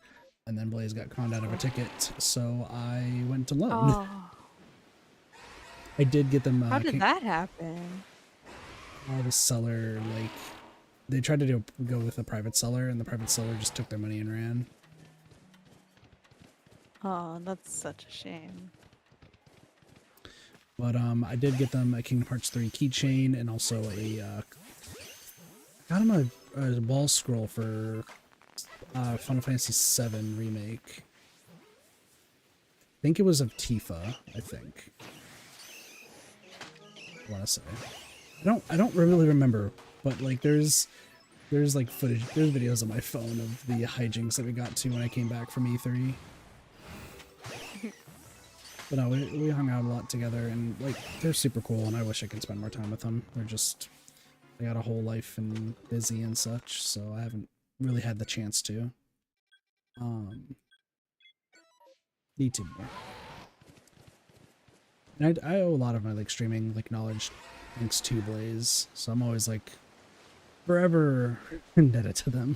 Speaker 2: And then Blaze got conned out of a ticket, so I went alone.
Speaker 1: Oh.
Speaker 2: I did get them.
Speaker 1: How did that happen?
Speaker 2: The seller like they tried to go with a private seller, and the private seller just took their money and ran.
Speaker 1: Oh, that's such a shame.
Speaker 2: But I did get them a Kingdom Hearts 3 keychain and also got him a wall scroll for Final Fantasy VII Remake. I think it was of Tifa, I think. I want to say. I don't really remember, but like there's like footage, there's videos on my phone of the hijinks that we got to when I came back from E3. But no, we hung out a lot together, and like they're super cool, and I wish I could spend more time with them. They got a whole life and busy and such, so I haven't really had the chance to. Need to more. And I owe a lot of my like streaming like knowledge thanks to Blaze, so I'm always like forever indebted to them.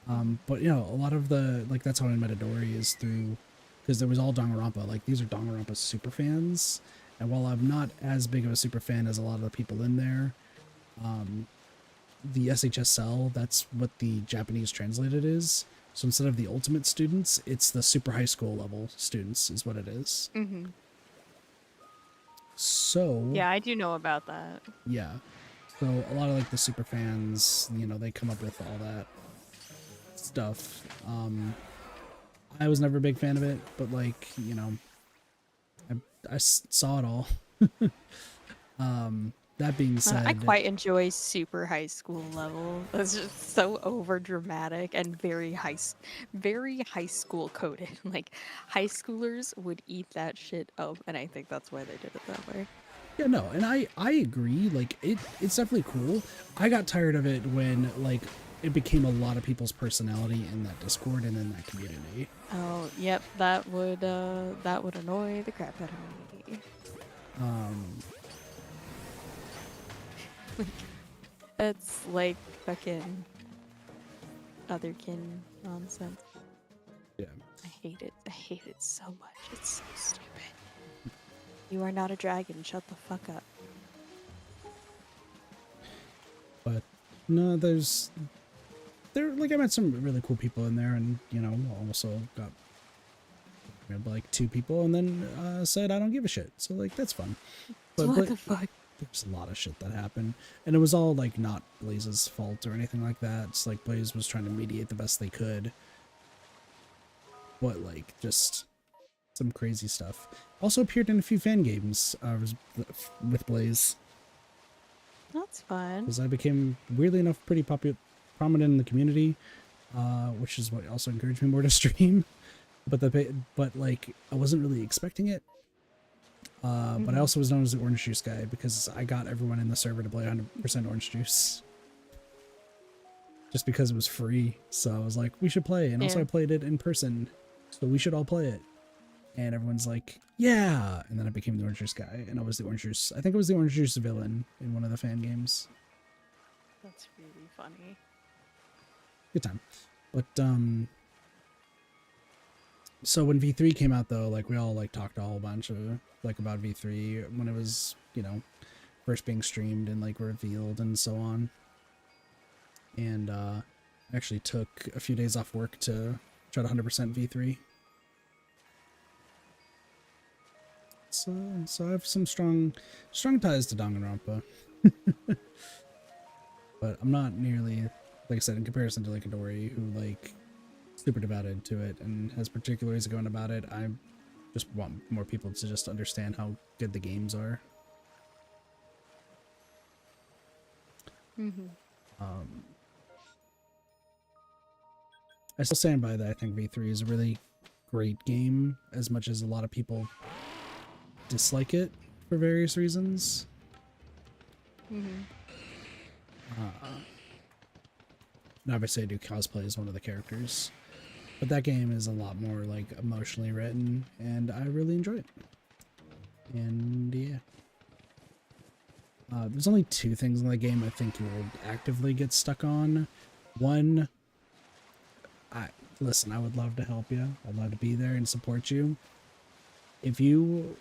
Speaker 2: But you know, a lot of the like that's how I met Adori is through, because there was all Danganronpa. Like these are Danganronpa super fans, and while I'm not as big of a super fan as a lot of the people in there, the SHSL, that's what the Japanese translated is. So instead of the ultimate students, it's the super high school level students is what it is.
Speaker 1: Mm-hmm.
Speaker 2: So
Speaker 1: Yeah, I do know about that.
Speaker 2: yeah, so a lot of like the super fans, you know, they come up with all that stuff. I was never a big fan of it, but like, you know, I saw it all. That being said,
Speaker 1: I quite enjoy super high school level. It's just so over dramatic and very high school coded. Like high schoolers would eat that shit up, and I think that's why they did it that way.
Speaker 2: yeah, no, and I agree. Like it's definitely cool. I got tired of it when like it became a lot of people's personality in that Discord and in that community.
Speaker 1: Oh, yep, that would annoy the crap out of me. It's like fucking otherkin nonsense.
Speaker 2: Yeah.
Speaker 1: I hate it. I hate it so much. It's so stupid. You are not a dragon. Shut the fuck up.
Speaker 2: But no, like I met some really cool people in there, and you know, also got like 2 people, and then said I don't give a shit. So like that's fun. But
Speaker 1: What the fuck?
Speaker 2: there's a lot of shit that happened, and it was all like not Blaze's fault or anything like that. It's like Blaze was trying to mediate the best they could, but like just some crazy stuff. Also appeared in a few fan games with Blaze,
Speaker 1: That's fun.
Speaker 2: because I became weirdly enough pretty prominent in the community, which is what also encouraged me more to stream. But like I wasn't really expecting it. But I also was known as the orange juice guy because I got everyone in the server to play 100% orange juice. Just because it was free. So I was like, we should play. And also I played it in person. So we should all play it. And everyone's like, yeah. And then I became the orange juice guy. And I was the orange juice. I think I was the orange juice villain in one of the fan games.
Speaker 1: That's really funny.
Speaker 2: Good time. But, so when V3 came out though, like we all like talked a whole bunch of like about V3 when it was, you know, first being streamed and like revealed and so on. And actually took a few days off work to try to 100% V3. So I have some strong ties to Danganronpa. But I'm not nearly, like I said, in comparison to like Adori, who like super devoted to it and has particular ways of going about it. I just want more people to just understand how good the games are. I still stand by that. I think V3 is a really great game, as much as a lot of people dislike it for various reasons. Obviously I do cosplay as one of the characters, but that game is a lot more like emotionally written, and I really enjoy it. And yeah, there's only 2 things in the game I think you will actively get stuck on. One, listen, I would love to help you. I'd love to be there and support you. If you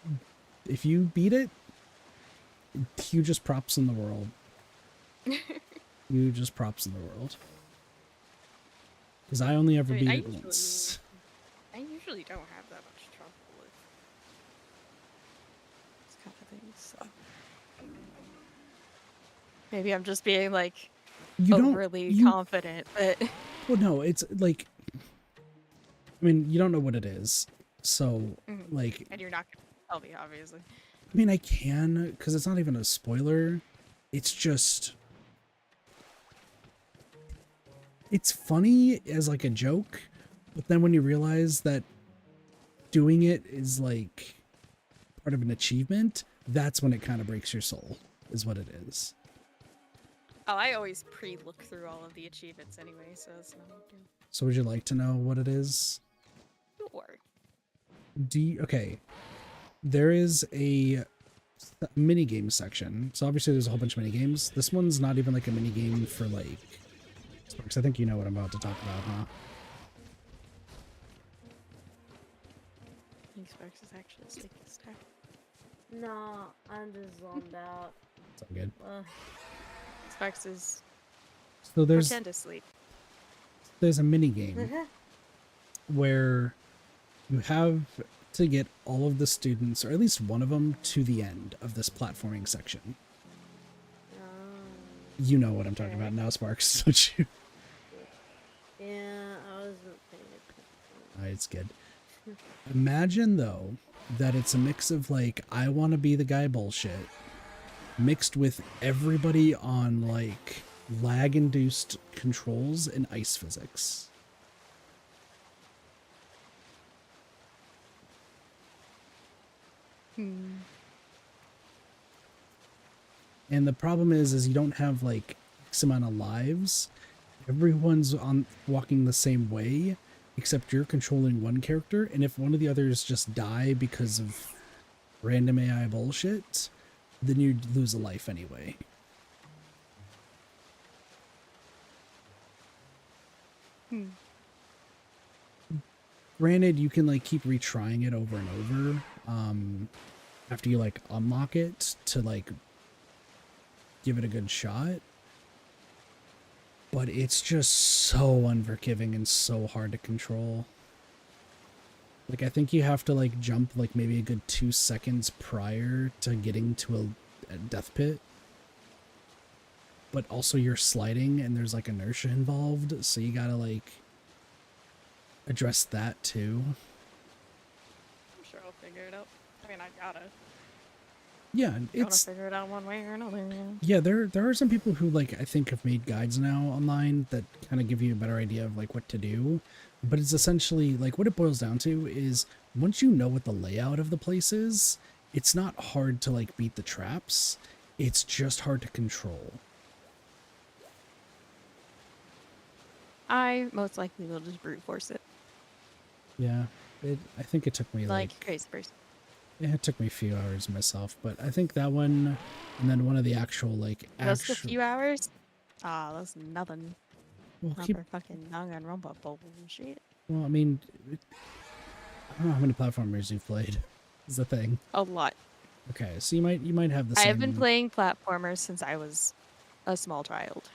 Speaker 2: beat it, hugest props in the world. You just props in the world. Because I only ever
Speaker 1: I mean,
Speaker 2: beat it once.
Speaker 1: I usually don't have that much trouble with this kind of things, so. Maybe I'm just being, like,
Speaker 2: You don't...
Speaker 1: overly
Speaker 2: You...
Speaker 1: confident, but...
Speaker 2: Well, no, it's, like... I mean, you don't know what it is. So, like...
Speaker 1: And you're not gonna tell me, obviously.
Speaker 2: I mean, I can, because it's not even a spoiler. It's just... It's funny as, like, a joke, but then when you realize that doing it is, like, part of an achievement, that's when it kind of breaks your soul, is what it is.
Speaker 1: Oh, I always pre-look through all of the achievements anyway, so it's not okay.
Speaker 2: So would you like to know what it is?
Speaker 1: Sure.
Speaker 2: Okay. There is a minigame section. So obviously there's a whole bunch of minigames. This one's not even like a minigame for like... Sparks, I think you know what I'm about to talk about, huh?
Speaker 1: I think Sparks is actually asleep this time.
Speaker 3: No, I'm just zoned out.
Speaker 2: It's all good.
Speaker 1: Sparks is...
Speaker 2: So
Speaker 1: pretend to sleep.
Speaker 2: There's a minigame where you have to get all of the students, or at least one of them, to the end of this platforming section. You know what I'm talking about now, Sparks, don't you?
Speaker 3: Yeah, I wasn't paying attention.
Speaker 2: Alright, it's good. Imagine, though, that it's a mix of, like, I want to be the guy bullshit, mixed with everybody on, like, lag-induced controls and ice physics. And the problem is you don't have, like, X amount of lives. Everyone's walking the same way, except you're controlling one character, and if one of the others just die because of random AI bullshit, then you lose a life anyway. Granted, you can like keep retrying it over and over after you like unlock it to like give it a good shot, but it's just so unforgiving and so hard to control. Like, I think you have to like jump like maybe a good 2 seconds prior to getting to a death pit, but also you're sliding and there's like inertia involved, so you gotta like address that too.
Speaker 1: I'm sure I'll figure it out. I mean, I gotta.
Speaker 2: Yeah,
Speaker 1: Gotta figure it out one way or another.
Speaker 2: Yeah, there are some people who like I think have made guides now online that kind of give you a better idea of like what to do. But it's essentially like what it boils down to is once you know what the layout of the place is, it's not hard to like beat the traps. It's just hard to control.
Speaker 1: I most likely will just brute force it.
Speaker 2: Yeah, I think it took me like
Speaker 1: crazy person.
Speaker 2: Yeah, it took me a few hours myself, but I think that one, and then one of the actual like
Speaker 1: Just a few hours? Ah, that's nothing.
Speaker 2: Well,
Speaker 1: Not for fucking NekoAndromeda bullshit.
Speaker 2: Well, I mean, I don't know how many platformers you've played. Is the thing.
Speaker 1: A lot.
Speaker 2: Okay, so you might have the same.
Speaker 1: I have been playing platformers since I was a small child.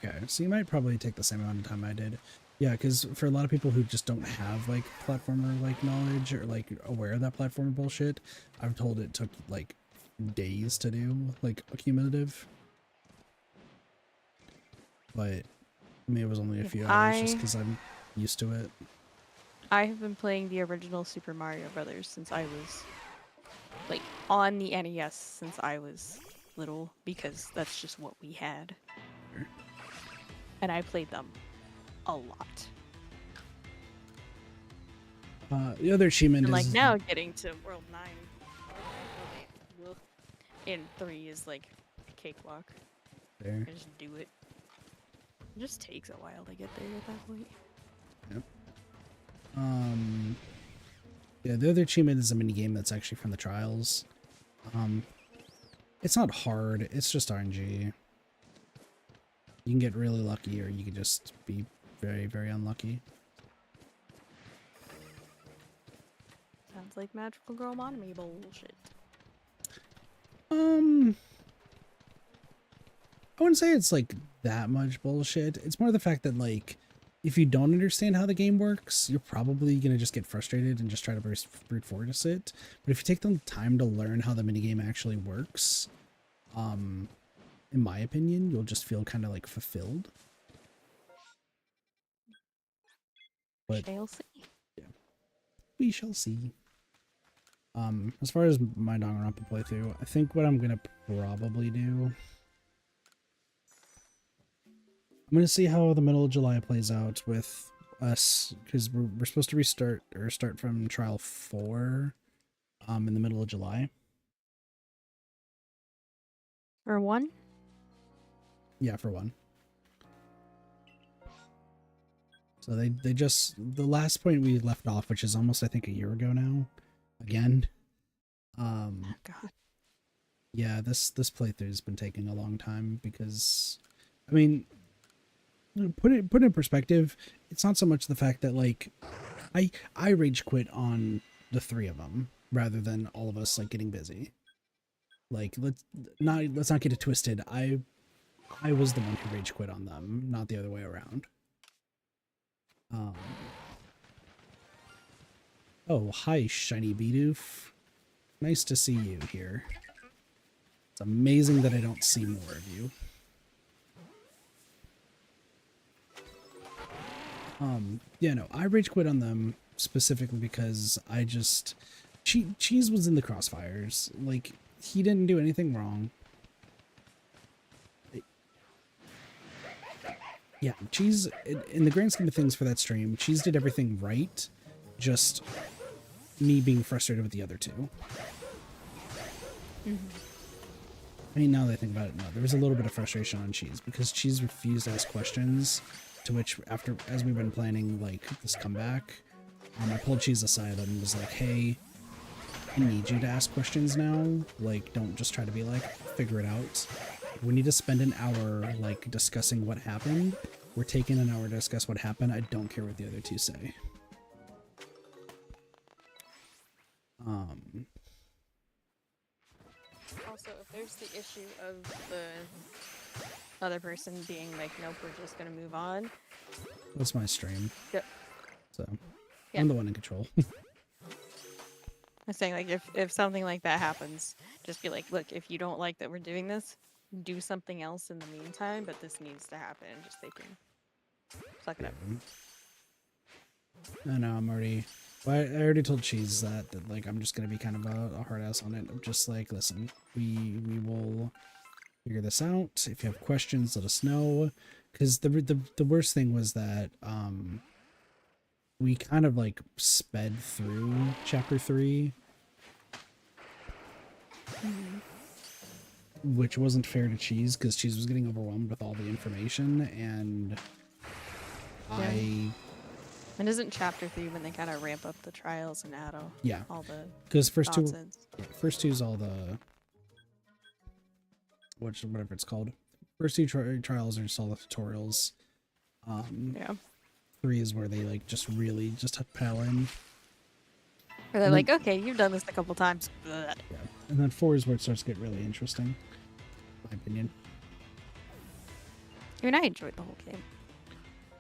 Speaker 2: Okay, so you might probably take the same amount of time I did. Yeah, because for a lot of people who just don't have like platformer like knowledge or like aware of that platformer bullshit, I've told it took like days to do, like cumulative. But I mean, it was only a few hours just because I'm used to it.
Speaker 1: I have been playing the original Super Mario Brothers since I was like on the NES since I was little because that's just what we had. And I played them a lot.
Speaker 2: The other achievement
Speaker 1: and like
Speaker 2: is
Speaker 1: now getting to World 9 in 3 is like a cakewalk.
Speaker 2: There.
Speaker 1: I just do it. It just takes a while to get there at that point.
Speaker 2: Yep. Yeah, the other achievement is a mini game that's actually from the trials. It's not hard, it's just RNG. You can get really lucky or you can just be very, very unlucky.
Speaker 1: Sounds like magical girl monami bullshit.
Speaker 2: I wouldn't say it's like that much bullshit. It's more the fact that like if you don't understand how the game works, you're probably gonna just get frustrated and just try to brute force it. But if you take the time to learn how the minigame actually works, in my opinion, you'll just feel kind of like fulfilled. But
Speaker 1: Shall see.
Speaker 2: yeah, we shall see. As far as my Danganronpa playthrough, I think what I'm gonna probably do, I'm gonna see how the middle of July plays out with us, because we're supposed to start from trial 4, in the middle of July.
Speaker 1: Or 1?
Speaker 2: Yeah, for 1. So they just, the last point we left off, which is almost I think a year ago now, again.
Speaker 1: Oh, God.
Speaker 2: Yeah, this playthrough has been taking a long time because, I mean, put it in perspective. It's not so much the fact that like I rage quit on the 3 of them rather than all of us like getting busy. Like let's not get it twisted. I was the one who rage quit on them, not the other way around. Oh, hi, shiny Bidoof. Nice to see you here. It's amazing that I don't see more of you. Yeah, no, I rage quit on them specifically because I just... Cheese was in the crossfires. Like, he didn't do anything wrong. Yeah, Cheese, in the grand scheme of things for that stream, Cheese did everything right. Just me being frustrated with the other 2.
Speaker 1: Mm-hmm.
Speaker 2: I mean, now that I think about it, no, there was a little bit of frustration on Cheese because Cheese refused to ask questions, to which, as we've been planning, like, this comeback, I pulled Cheese aside and was like, hey, I need you to ask questions now. Like, don't just try to be like, figure it out. We need to spend an hour, like, discussing what happened. We're taking an hour to discuss what happened. I don't care what the other 2 say.
Speaker 1: Also, if there's the issue of the other person being like, nope, we're just gonna move on.
Speaker 2: That's my stream.
Speaker 1: Yep.
Speaker 2: So,
Speaker 1: Yeah.
Speaker 2: I'm the one in control.
Speaker 1: I'm saying, like, if something like that happens, just be like, look, if you don't like that we're doing this, do something else in the meantime, but this needs to happen. Just they can suck it up.
Speaker 2: I know, I'm already... Well, I already told Cheese that like, I'm just gonna be kind of a hard ass on it. I'm just like, listen, we will figure this out. If you have questions, let us know. Because the worst thing was that, we kind of, like, sped through Chapter 3. Mm-hmm. Which wasn't fair to Cheese, because Cheese was getting overwhelmed with all the information, and yeah.
Speaker 1: And isn't Chapter 3 when they kind of ramp up the trials and add all the
Speaker 2: because first
Speaker 1: nonsense?
Speaker 2: two is all the whatever it's called. First 2 trials are just all the tutorials. Yeah. 3 is where they like just really just pile in.
Speaker 1: Or they're like, okay, you've done this a couple times.
Speaker 2: Yeah. And then 4 is where it starts to get really interesting, in my opinion.
Speaker 1: I mean, I enjoyed the whole game.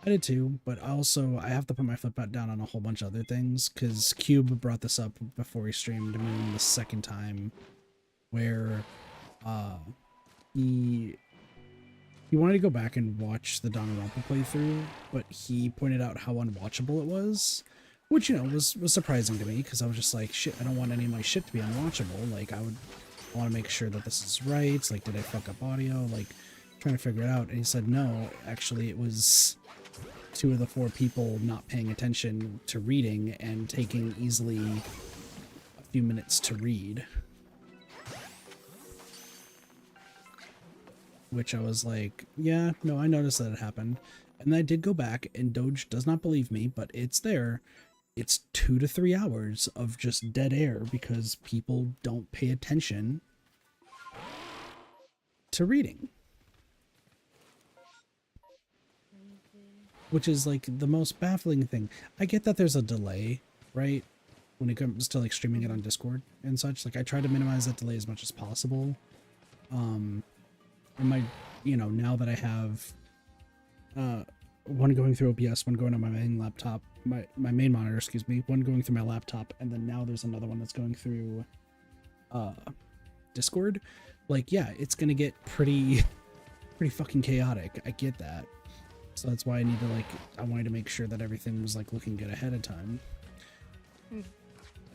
Speaker 2: I did too, but I have to put my foot down on a whole bunch of other things, because Cube brought this up before he streamed Moon the second time, where he wanted to go back and watch the Danganronpa playthrough, but he pointed out how unwatchable it was, which, you know, was surprising to me, because I was just like, shit, I don't want any of my shit to be unwatchable. Like, I want to make sure that this is right. Like, did I fuck up audio? Like, trying to figure it out. And he said, no, actually, it was 2 of the 4 people not paying attention to reading and taking easily a few minutes to read. Which I was like, yeah, no, I noticed that it happened. And I did go back, and Doge does not believe me, but it's there. It's 2 to 3 hours of just dead air because people don't pay attention to reading. Which is like the most baffling thing. I get that there's a delay, right? When it comes to like streaming it on Discord and such. Like, I try to minimize that delay as much as possible. And you know, now that I have one going through OBS, one going on my main laptop, my main monitor, excuse me, one going through my laptop, and then now there's another one that's going through Discord. Like, yeah, it's gonna get pretty fucking chaotic. I get that. So that's why I need to, like, I wanted to make sure that everything was, like, looking good ahead of time.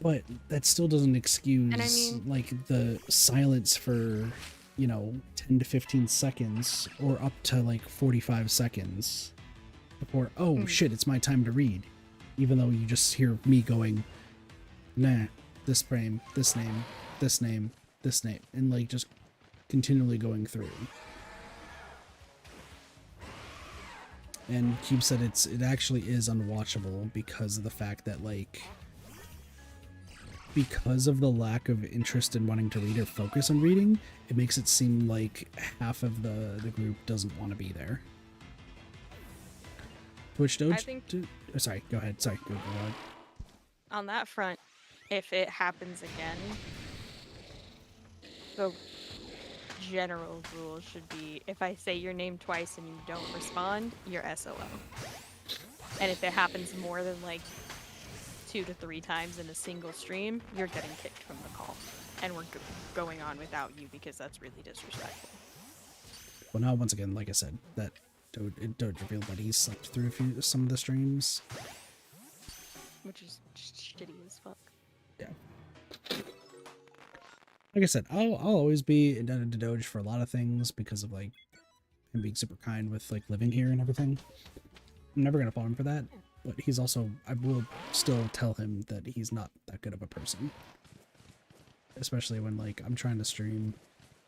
Speaker 2: But that still doesn't excuse,
Speaker 1: And I mean,
Speaker 2: like, the silence for, you know, 10 to 15 seconds or up to, like, 45 seconds before, oh, shit, it's my time to read. Even though you just hear me going, nah, this frame, this name, this name, this name, and, like, just continually going through. And Cube said it actually is unwatchable because of the fact that, like, because of the lack of interest in wanting to read or focus on reading, it makes it seem like half of the group doesn't want to be there. Twitch Doge?
Speaker 1: I think
Speaker 2: Sorry, go ahead. Sorry, go ahead.
Speaker 1: on that front, if it happens again, the general rule should be if I say your name twice and you don't respond, you're SOL. And if it happens more than like 2 to 3 times in a single stream, you're getting kicked from the call. And we're going on without you because that's really disrespectful.
Speaker 2: Well, now, once again, like I said, that Doge revealed that he slept through some of the streams.
Speaker 1: Which is just shitty as fuck.
Speaker 2: Yeah. Like I said, I'll always be indebted to Doge for a lot of things because of, like, him being super kind with, like, living here and everything. I'm never gonna fault him for that, but he's also, I will still tell him that he's not that good of a person. Especially when, like, I'm trying to stream,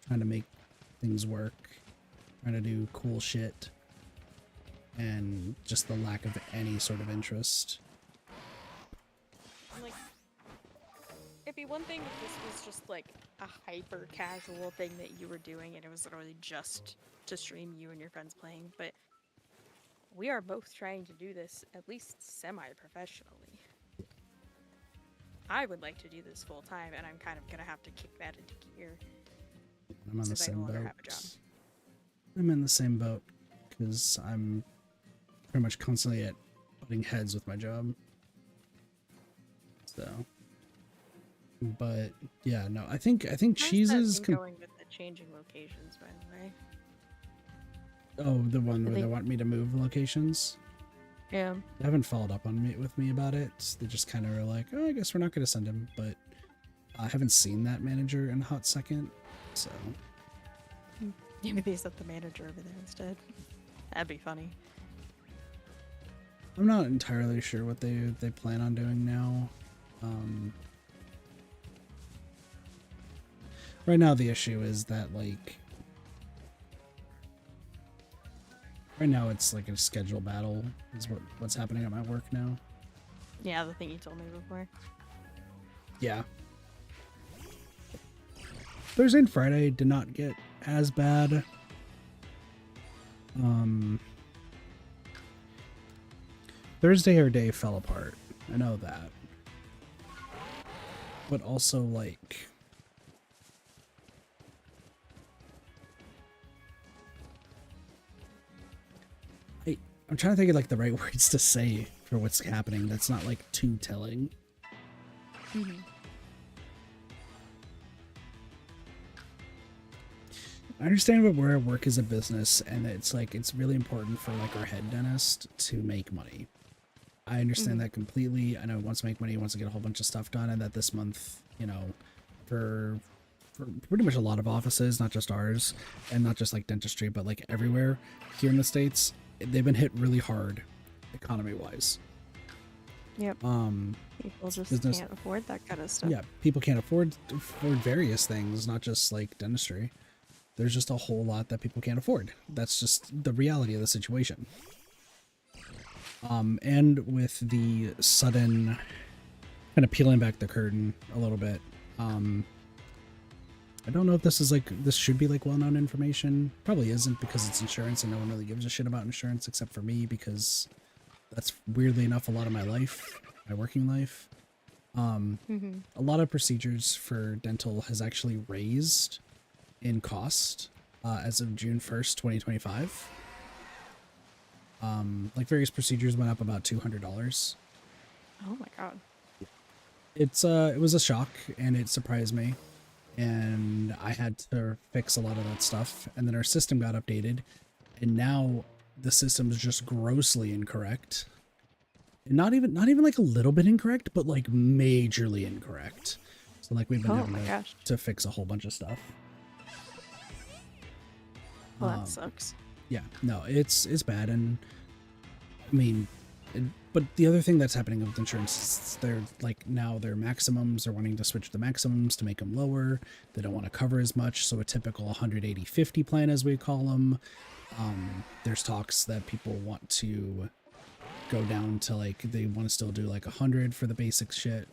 Speaker 2: trying to make things work, trying to do cool shit, and just the lack of any sort of interest.
Speaker 1: Like, it'd be one thing if this was just like a hyper casual thing that you were doing and it was literally just to stream you and your friends playing, but we are both trying to do this at least semi-professionally. I would like to do this full time, and I'm kind of gonna have to kick that into gear.
Speaker 2: I'm on the
Speaker 1: since I no
Speaker 2: same
Speaker 1: longer
Speaker 2: boat.
Speaker 1: have a job.
Speaker 2: I'm in the same boat because I'm pretty much constantly at butting heads with my job. So, but yeah, no, I think
Speaker 1: How's
Speaker 2: Cheese's
Speaker 1: that been going with the changing locations, by the way?
Speaker 2: Oh, the one where they want me to move locations.
Speaker 1: Yeah.
Speaker 2: They haven't followed up on me about it. They just kind of are like, oh, I guess we're not going to send him. But I haven't seen that manager in a hot second, so.
Speaker 1: Maybe they set the manager over there instead. That'd be funny.
Speaker 2: I'm not entirely sure what they plan on doing now. Right now the issue is that, like, right now it's like a schedule battle is what's happening at my work now.
Speaker 1: Yeah, the thing you told me before.
Speaker 2: Yeah. Thursday and Friday did not get as bad. Thursday our day fell apart. I know that. But also, like, I'm trying to think of, like, the right words to say for what's happening that's not, like, too telling.
Speaker 1: Mm-hmm.
Speaker 2: I understand that where I work is a business, and it's, like, it's really important for, like, our head dentist to make money. I understand that completely. I know he wants to make money, he wants to get a whole bunch of stuff done, and that this month, you know, for pretty much a lot of offices, not just ours, and not just, like, dentistry, but, like, everywhere here in the States, they've been hit really hard, economy-wise.
Speaker 1: Yep. People just can't afford that kind of stuff.
Speaker 2: Yeah, people can't afford various things, not just, like, dentistry. There's just a whole lot that people can't afford. That's just the reality of the situation. And with the sudden, kind of peeling back the curtain a little bit, I don't know if this is, like, this should be, like, well-known information. Probably isn't, because it's insurance and no one really gives a shit about insurance except for me, because that's, weirdly enough, a lot of my life, my working life. A lot of procedures for dental has actually raised in cost as of June 1st, 2025. Like various procedures went up about $200.
Speaker 1: Oh my god.
Speaker 2: It was a shock and it surprised me, and I had to fix a lot of that stuff, and then our system got updated, and now the system is just grossly incorrect. And not even like a little bit incorrect, but like majorly incorrect. So like we've been
Speaker 1: Oh my
Speaker 2: having
Speaker 1: gosh.
Speaker 2: to fix a whole bunch of stuff.
Speaker 1: Well, that sucks.
Speaker 2: Yeah, no, it's bad, and I mean, but the other thing that's happening with insurance is they're like now their maximums are wanting to switch the maximums to make them lower. They don't want to cover as much, so a typical 180/50 plan, as we call them. There's talks that people want to go down to like they want to still do like 100 for the basic shit,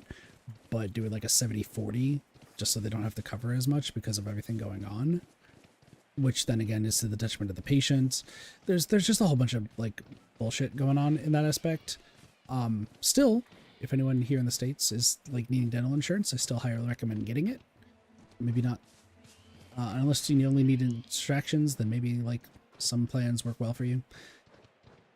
Speaker 2: but do it like a 70/40 just so they don't have to cover as much because of everything going on. Which then again is to the detriment of the patient. There's just a whole bunch of like bullshit going on in that aspect. Still, if anyone here in the States is like needing dental insurance, I still highly recommend getting it. Maybe not, unless you only need distractions, then maybe like some plans work well for you.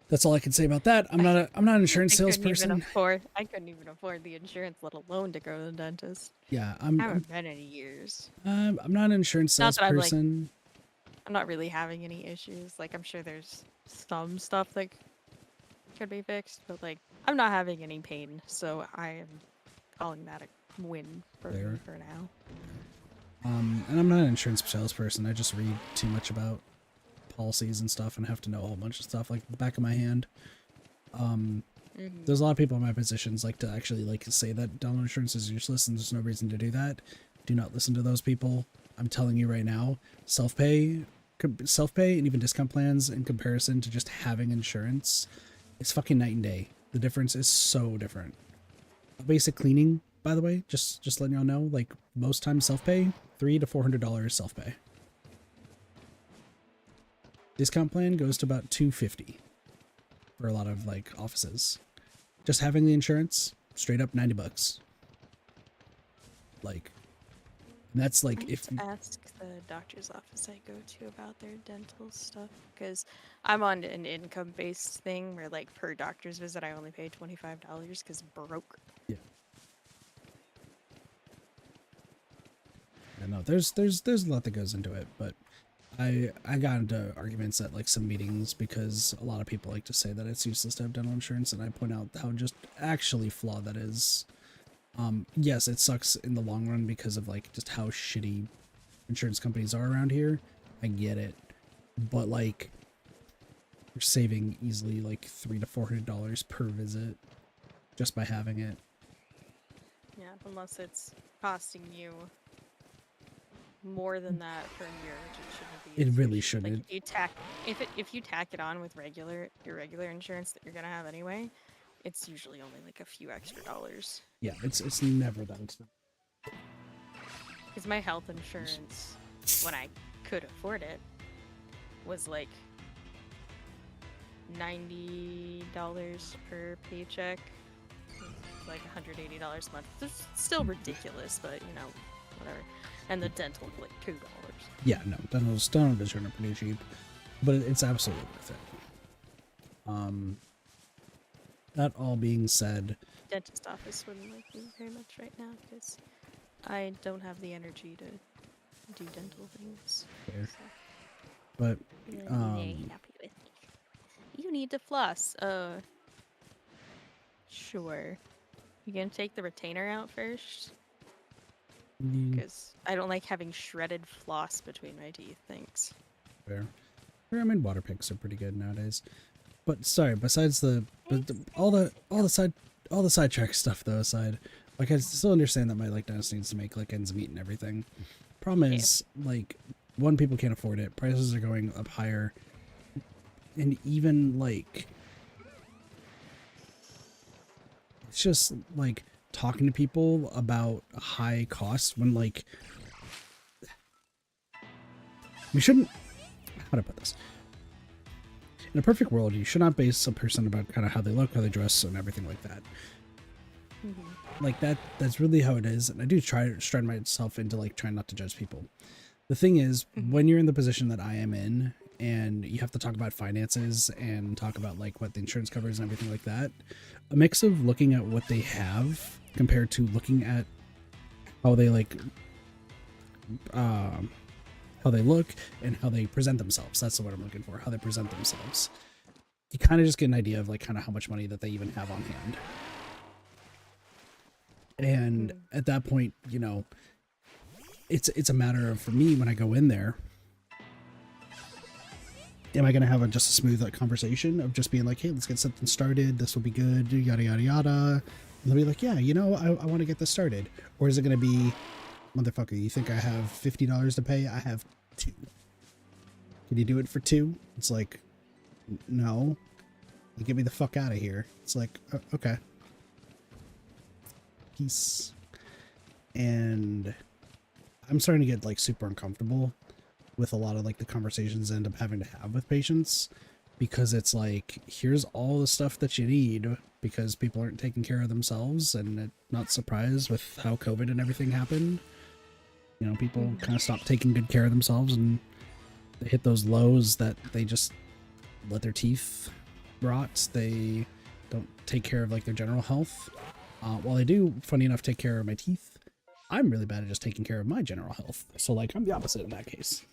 Speaker 2: That's all I can say about that. I'm not an insurance salesperson.
Speaker 1: I couldn't even afford the insurance, let alone to go to the dentist.
Speaker 2: Yeah,
Speaker 1: I haven't been in years.
Speaker 2: I'm not an insurance salesperson.
Speaker 1: I'm not really having any issues. Like, I'm sure there's some stuff that could be fixed, but like, I'm not having any pain, so I am calling that a win for me for now.
Speaker 2: And I'm not an insurance salesperson. I just read too much about policies and stuff and have to know a whole bunch of stuff like the back of my hand. There's a lot of people in my positions like to actually like say that dental insurance is useless and there's no reason to do that. Do not listen to those people. I'm telling you right now, self-pay and even discount plans in comparison to just having insurance, it's fucking night and day. The difference is so different. Basic cleaning, by the way, just letting y'all know, like most times self-pay, $300 to $400 self-pay. Discount plan goes to about $250 for a lot of like offices. Just having the insurance, straight up $90. Like, and that's like
Speaker 1: I ask the doctor's office I go to about their dental stuff, because I'm on an income-based thing where like per doctor's visit I only pay $25 because broke.
Speaker 2: Yeah. I know there's a lot that goes into it, but I got into arguments at like some meetings because a lot of people like to say that it's useless to have dental insurance, and I point out how just actually flawed that is. Yes, it sucks in the long run because of like just how shitty insurance companies are around here. I get it, but like you're saving easily like $300 to $400 per visit just by having it.
Speaker 1: Yeah, unless it's costing you more than that per year, which it shouldn't be.
Speaker 2: It really shouldn't.
Speaker 1: Like if you tack it on with your regular insurance that you're gonna have anyway, it's usually only like a few extra dollars.
Speaker 2: Yeah, it's never that expensive.
Speaker 1: Because my health insurance, when I could afford it, was like $90 per paycheck, like $180 a month. It's still ridiculous, but you know, whatever. And the dental like $2.
Speaker 2: Yeah, no, dental insurance are pretty cheap, but it's absolutely worth it. That all being said,
Speaker 1: Dentist office wouldn't like me very much right now because I don't have the energy to do dental things.
Speaker 2: fair.
Speaker 1: So.
Speaker 2: But
Speaker 1: Very happy with me. You need to floss. Sure. You gonna take the retainer out first? Because I don't like having shredded floss between my teeth. Thanks.
Speaker 2: fair. I mean, water picks are pretty good nowadays. But sorry, besides all the sidetrack stuff though aside, like I still understand that my like dentist needs to make like ends meet and everything. Problem is, like, one, people can't afford it. Prices are going up higher, and even like it's just like talking to people about high costs when like we shouldn't. How to put this? In a perfect world, you should not base a person about kind of how they look, how they dress, and everything like that. Like that's really how it is. And I do try to stride myself into like trying not to judge people. The thing is,
Speaker 1: Mhm.
Speaker 2: when you're in the position that I am in, and you have to talk about finances and talk about like what the insurance covers and everything like that, a mix of looking at what they have compared to looking at how they like how they look and how they present themselves. That's the word I'm looking for. How they present themselves. You kind of just get an idea of like kind of how much money that they even have on hand. And
Speaker 1: Mm.
Speaker 2: at that point, it's a matter of, for me, when I go in there, am I going to have just a smooth like conversation of just being like, hey, let's get something started. This will be good. Yada, yada, yada. And they'll be like, yeah, I want to get this started. Or is it going to be, motherfucker, you think I have $50 to pay? I have 2. Can you do it for 2? It's like, no. You get me the fuck out of here. It's like, okay. Peace. And I'm starting to get like super uncomfortable with a lot of like the conversations I end up having to have with patients, because it's like, here's all the stuff that you need because people aren't taking care of themselves, and I'm not surprised with how COVID and everything happened. People kind of stopped taking good care of themselves, and they hit those lows that they just let their teeth rot. They don't take care of like their general health. While I do, funny enough, take care of my teeth, I'm really bad at just taking care of my general health. So like, I'm the opposite in that case.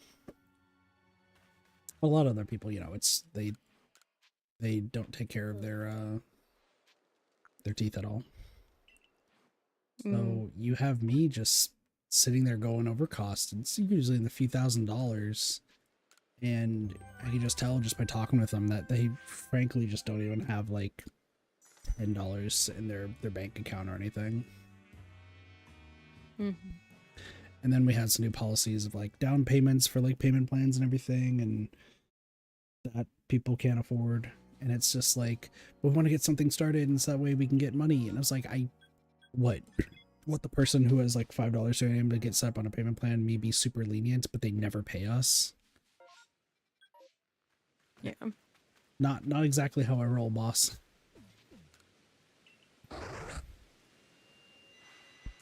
Speaker 2: A lot of other people, it's they don't take care of their teeth at all.
Speaker 1: Mm.
Speaker 2: So you have me just sitting there going over costs. It's usually in the few $1,000s. And I can just tell just by talking with them that they frankly just don't even have like $10 in their bank account or anything.
Speaker 1: Mhm.
Speaker 2: And then we had some new policies of like down payments for like payment plans and everything, and that people can't afford. And it's just like, we want to get something started, and so that way we can get money. And I was like, what the person who has like $5 to him to get set up on a payment plan, may be super lenient, but they never pay us.
Speaker 1: Yeah.
Speaker 2: Not exactly how I roll, boss.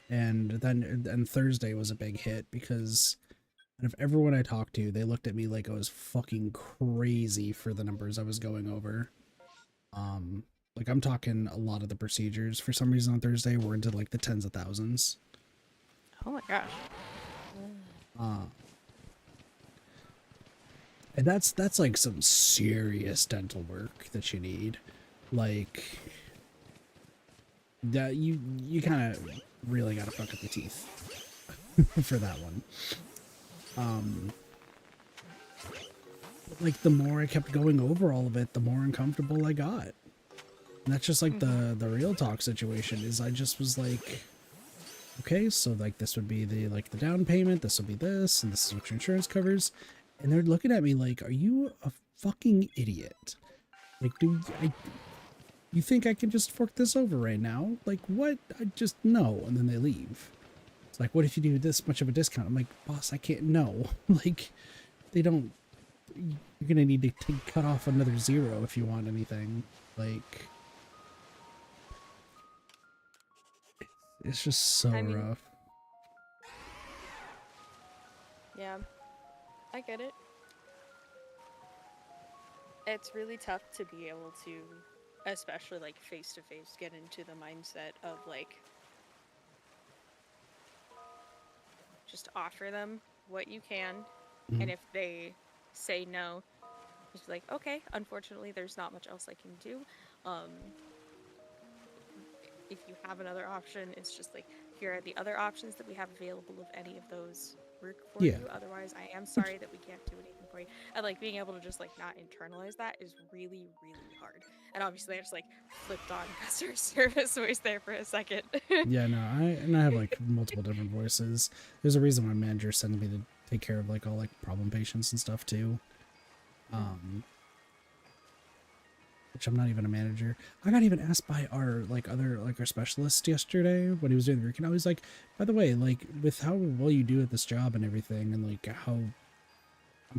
Speaker 2: And Thursday was a big hit, because out of everyone I talked to, they looked at me like I was fucking crazy for the numbers I was going over. Like, I'm talking a lot of the procedures for some reason on Thursday were into like the tens of thousands.
Speaker 1: Oh my gosh.
Speaker 2: And that's like some serious dental work that you need. Like, that you kind of really gotta fuck up your teeth for that one. Like, the more I kept going over all of it, the more uncomfortable I got. And that's just like the real talk situation. Is I just was like, okay, so like this would be the down payment, this will be this, and this is what your insurance covers. And they're looking at me like, are you a fucking idiot? Like, you think I can just fork this over right now? Like, what? I just, no. And then they leave. It's like, what if you do this much of a discount? I'm like, boss, I can't, no. Like, they don't, you're gonna need to cut off another 0 if you want anything. Like, it's just so
Speaker 1: I mean,
Speaker 2: rough.
Speaker 1: yeah, I get it. It's really tough to be able to, especially like face to face, get into the mindset of like just offer them what you can, and if they say no, it's like, okay, unfortunately, there's not much else I can do. Um, if you have another option, it's just like, here are the other options that we have available if any of those work for
Speaker 2: Yeah.
Speaker 1: you. Otherwise, I am sorry that we can't do anything for you. And like being able to just like not internalize that is really, really hard. And obviously, I just like flipped on customer service voice there for a second.
Speaker 2: Yeah, no, I have like multiple different voices. There's a reason why manager sends me to take care of like all like problem patients and stuff too. Which I'm not even a manager. I got even asked by our our specialist yesterday when he was doing the recon. I was like, by the way, like, with how well you do at this job and everything, and like how on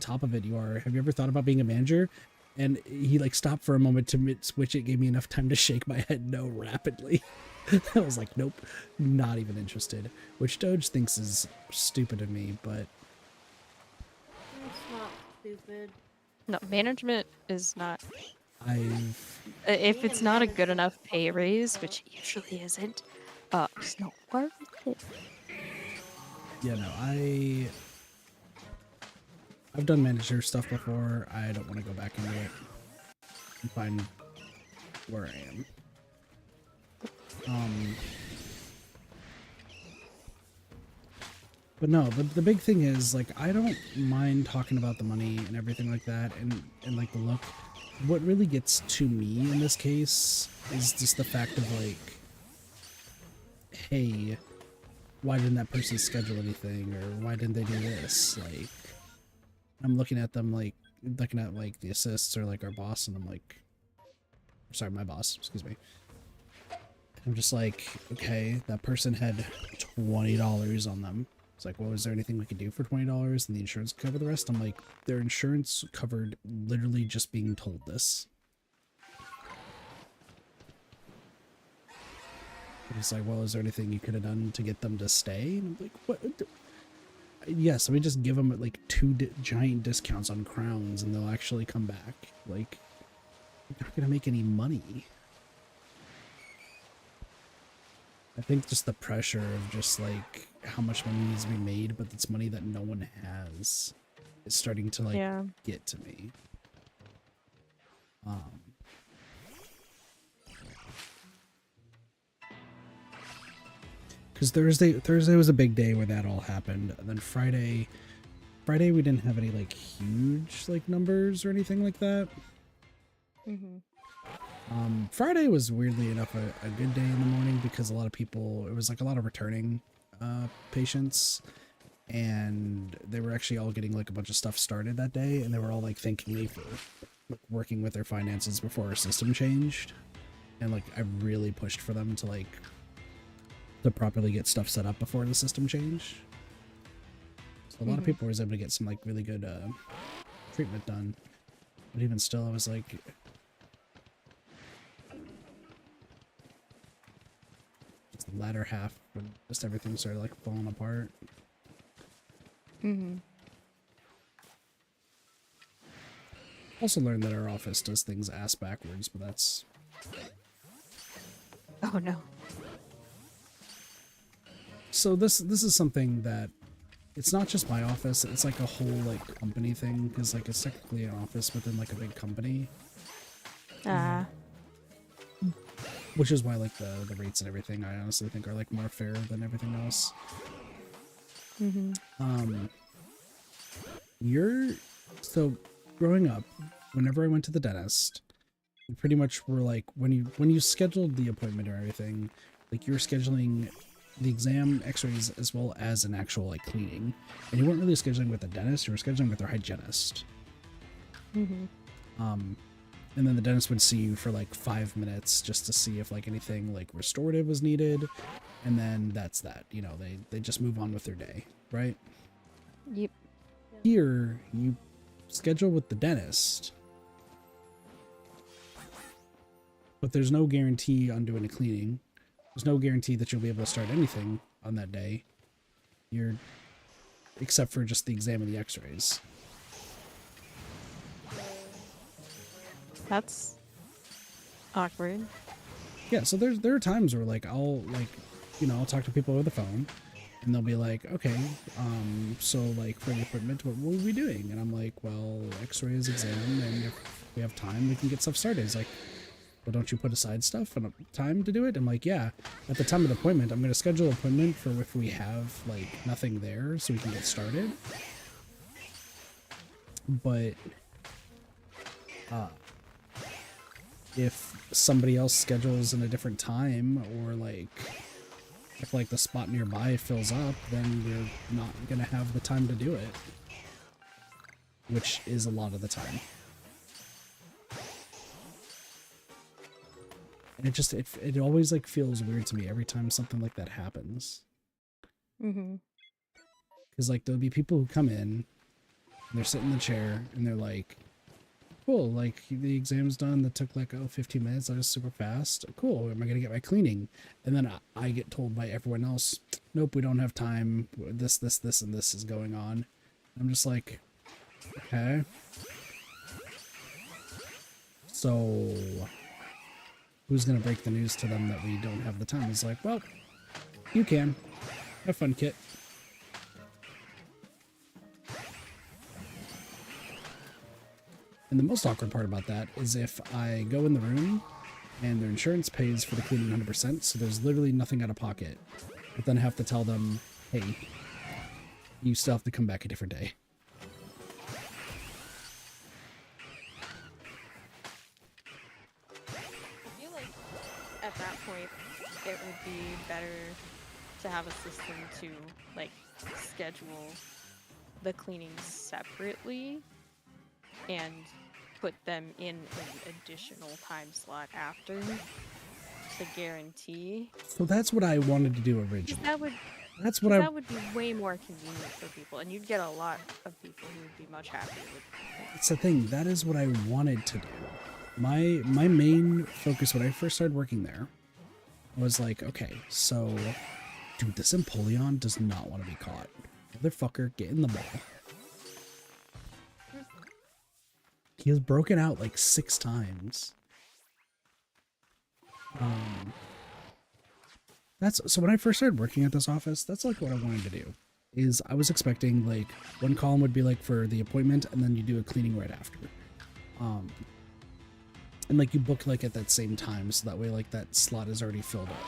Speaker 2: top of it you are, have you ever thought about being a manager? And he like stopped for a moment to switch it, gave me enough time to shake my head no rapidly. I was like, nope, not even interested. Which Doge thinks is stupid of me, but
Speaker 3: stupid.
Speaker 1: No, management is not.
Speaker 2: I've
Speaker 1: If
Speaker 3: Being a
Speaker 1: it's not a good
Speaker 3: manager
Speaker 1: enough pay
Speaker 3: fucking
Speaker 1: raise, which
Speaker 3: sucks.
Speaker 1: it usually isn't, it's not worth it.
Speaker 2: yeah no I've done manager stuff before. I don't want to go back into it. I'm fine where I am. But no, the big thing is, like, I don't mind talking about the money and everything like that, and like the look. What really gets to me in this case is just the fact of like, hey, why didn't that person schedule anything, or why didn't they do this? Like, I'm looking at them like, looking at like the assists or like our boss, and I'm like, sorry, my boss, excuse me. I'm just like, okay, that person had $20 on them. It's like, well, is there anything we could do for $20 and the insurance cover the rest? I'm like, their insurance covered literally just being told this. It's like, well, is there anything you could have done to get them to stay? And I'm like, what? Yes, let me just give them like 2 giant discounts on crowns and they'll actually come back. Like, you're not going to make any money. I think just the pressure of just like how much money needs to be made, but it's money that no one has, is starting to like get to me. Because Thursday was a big day where that all happened, and then Friday we didn't have any like huge like numbers or anything like that. Friday was weirdly enough a good day in the morning because a lot of people, it was like a lot of returning patients, and they were actually all getting like a bunch of stuff started that day, and they were all like thanking me for like, working with their finances before our system changed, and like I really pushed for them to like to properly get stuff set up before the system changed. So a lot of people was able to get some like really good treatment done, but even still I was like, the latter half when just everything started like falling apart. Also learned that our office does things ass backwards, but that's...
Speaker 1: Oh no.
Speaker 2: So this is something that it's not just my office, it's like a whole like company thing, because like it's technically an office within like a big company. Which is why like the rates and everything I honestly think are like more fair than everything else. So growing up, whenever I went to the dentist, you pretty much were like, when you scheduled the appointment or everything, like you were scheduling the exam, x-rays, as well as an actual like cleaning, and you weren't really scheduling with the dentist, you were scheduling with their hygienist. And then the dentist would see you for like 5 minutes just to see if like anything like restorative was needed, and then that's that, you know, they just move on with their day, right?
Speaker 1: Yep.
Speaker 2: Here you schedule with the dentist, but there's no guarantee on doing a cleaning. There's no guarantee that you'll be able to start anything on that day. Except for just the exam and the x-rays.
Speaker 1: That's awkward.
Speaker 2: Yeah, so there are times where like I'll like, you know, I'll talk to people over the phone and they'll be like, okay, so like for the appointment, what will we be doing? And I'm like, well, x-rays, exam, and if we have time, we can get stuff started. It's like, well, don't you put aside stuff and time to do it? I'm like, yeah, at the time of the appointment, I'm going to schedule an appointment for if we have like nothing there so we can get started. But if somebody else schedules in a different time, or like if like the spot nearby fills up, then you're not gonna have the time to do it, which is a lot of the time. And it just it always like feels weird to me every time something like that happens, because like there'll be people who come in and they're sitting in the chair and they're like, cool, like the exam's done, that took like 15 minutes, that was super fast, cool, am I gonna get my cleaning? And then I get told by everyone else, nope, we don't have time, this and this is going on. I'm just like, Okay. So, who's gonna break the news to them that we don't have the time? He's like, well, you can. Have fun, Kit. And the most awkward part about that is if I go in the room and their insurance pays for the cleaning 100%, so there's literally nothing out of pocket. But then I have to tell them, hey, you still have to come back a different day.
Speaker 1: I feel like at that point, it would be better to have a system to like schedule the cleanings separately and put them in an additional time slot after to guarantee.
Speaker 2: So that's what I wanted to do originally.
Speaker 1: That would be way more convenient for people, and you'd get a lot of people who would be much happier with it.
Speaker 2: It's the thing. That is what I wanted to do. My main focus when I first started working there was like, okay, so dude, this Empoleon does not want to be caught. Motherfucker, get in the ball. He has broken out like 6 times. That's so when I first started working at this office, that's like what I wanted to do. Is I was expecting like one column would be like for the appointment, and then you do a cleaning right after. And like you book like at that same time, so that way like that slot is already filled up.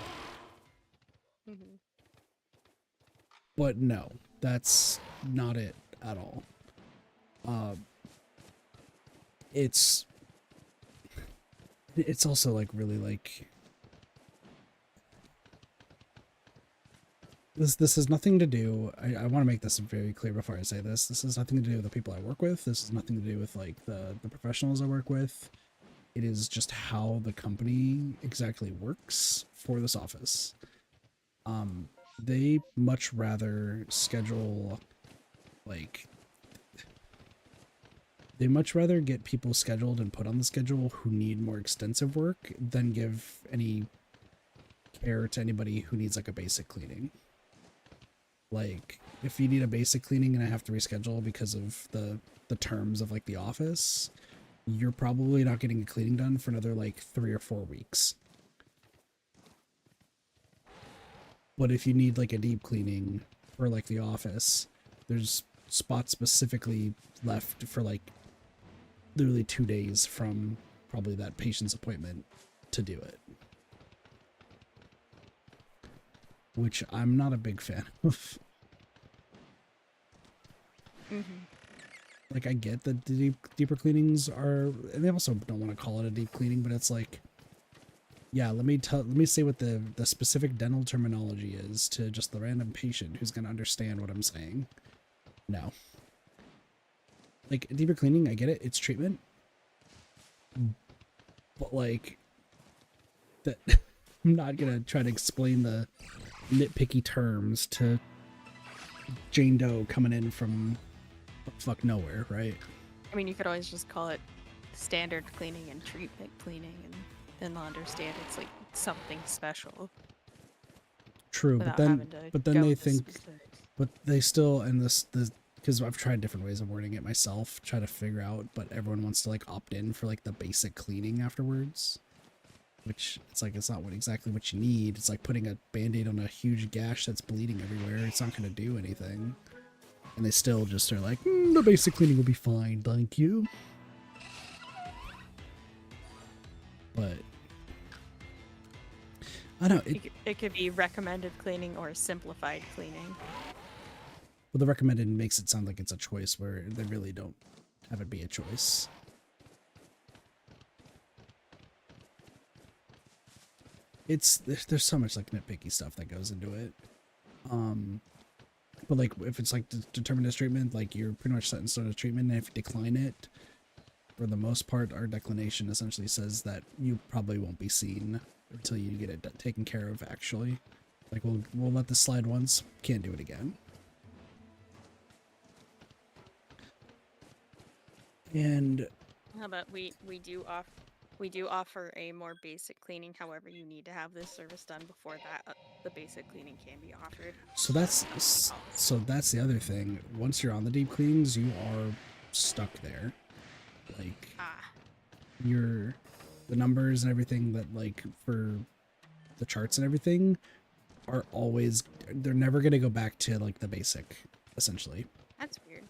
Speaker 1: Mm-hmm.
Speaker 2: But no, that's not it at all. It's also like really like this has nothing to do. I want to make this very clear before I say this. This has nothing to do with the people I work with. This has nothing to do with like the professionals I work with. It is just how the company exactly works for this office. They much rather schedule like they much rather get people scheduled and put on the schedule who need more extensive work than give any care to anybody who needs like a basic cleaning. Like if you need a basic cleaning and I have to reschedule because of the terms of like the office, you're probably not getting a cleaning done for another like 3 or 4 weeks. But if you need like a deep cleaning for like the office, there's spots specifically left for like literally 2 days from probably that patient's appointment to do it. Which I'm not a big fan of.
Speaker 1: Mm-hmm.
Speaker 2: Like I get that the deeper cleanings are, and they also don't want to call it a deep cleaning, but it's like, yeah, let me say what the specific dental terminology is to just the random patient who's gonna understand what I'm saying. No. Like deeper cleaning, I get it, it's treatment. But like that I'm not gonna try to explain the nitpicky terms to Jane Doe coming in from fuck nowhere, right?
Speaker 1: I mean, you could always just call it standard cleaning and treatment cleaning, and then they'll understand it's like something special.
Speaker 2: True, but then they think,
Speaker 1: specifics.
Speaker 2: but they still, and this because I've tried different ways of wording it myself, try to figure out, but everyone wants to like opt in for like the basic cleaning afterwards, which it's like it's not exactly what you need. It's like putting a band-aid on a huge gash that's bleeding everywhere. It's not going to do anything. And they still just are like, the basic cleaning will be fine, thank you. But I don't know.
Speaker 1: It could be recommended cleaning or simplified cleaning.
Speaker 2: Well, the recommended makes it sound like it's a choice where they really don't have it be a choice. There's so much like nitpicky stuff that goes into it. But like if it's like determined as treatment, like you're pretty much set in stone as treatment, and if you decline it, for the most part, our declination essentially says that you probably won't be seen until you get it taken care of. Actually, like we'll let this slide once, can't do it again. And
Speaker 1: how about we do offer a more basic cleaning. However, you need to have this service done before that the basic cleaning can be offered.
Speaker 2: So that's the other thing. Once you're on the deep cleanings, you are stuck there. Like
Speaker 1: Ah.
Speaker 2: the numbers and everything that like for the charts and everything are always, they're never going to go back to like the basic, essentially.
Speaker 1: That's weird.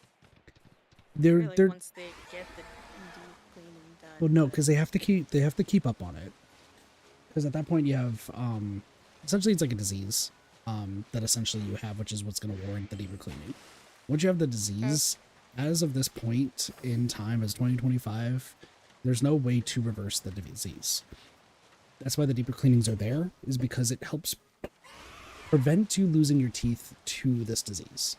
Speaker 2: They're
Speaker 1: Like
Speaker 2: they're
Speaker 1: once they get the deep cleaning done.
Speaker 2: well, no,
Speaker 1: but-
Speaker 2: because they have to keep up on it. Because at that point you have essentially it's like a disease that essentially you have, which is what's going to warrant the deeper cleaning. Once you have the disease, as of this point in time, as 2025, there's no way to reverse the disease. That's why the deeper cleanings are there, is because it helps prevent you losing your teeth to this disease.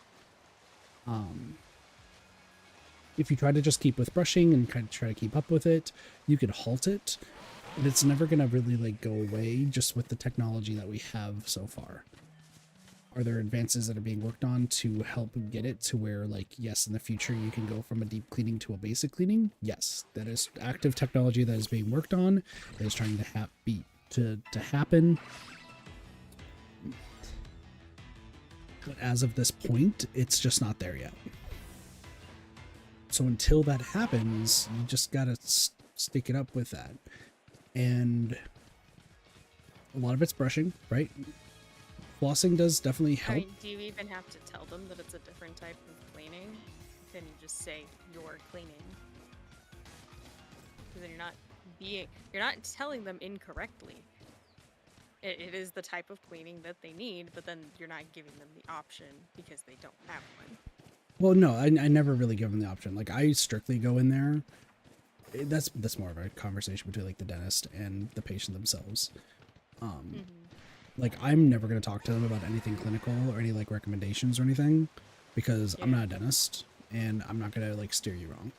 Speaker 2: If you try to just keep with brushing and kind of try to keep up with it, you could halt it, but it's never going to really like go away just with the technology that we have so far. Are there advances that are being worked on to help get it to where, like, yes, in the future you can go from a deep cleaning to a basic cleaning? Yes, that is active technology that is being worked on. That is trying to happen. But as of this point, it's just not there yet. So until that happens, you just gotta stick it up with that. And a lot of it's brushing, right? Flossing does definitely
Speaker 1: I
Speaker 2: help.
Speaker 1: mean, do you even have to tell them that it's a different type of cleaning? Can you just say you're cleaning? Because then you're not telling them incorrectly. It is the type of cleaning that they need, but then you're not giving them the option because they don't have one.
Speaker 2: Well, no, I never really give them the option. Like, I strictly go in there. That's more of a conversation between like the dentist and the patient themselves. Like, I'm never going to talk to them about anything clinical or any like recommendations or anything, because I'm not a dentist and I'm not going to like steer you wrong.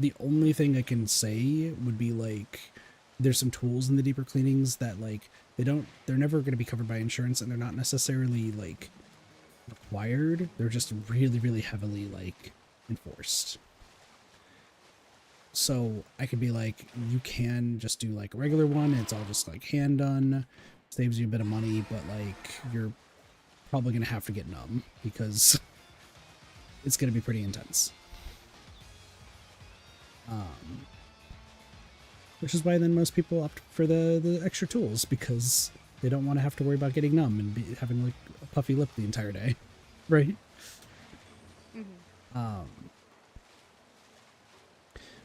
Speaker 2: The only thing I can say would be like, there's some tools in the deeper cleanings that like they're never going to be covered by insurance, and they're not necessarily like required. They're just really, really heavily like enforced. So I could be like, you can just do like a regular one. It's all just like hand done, saves you a bit of money, but like you're probably going to have to get numb because it's going to be pretty intense. Which is why then most people opt for the extra tools, because they don't want to have to worry about getting numb and having like a puffy lip the entire day, right?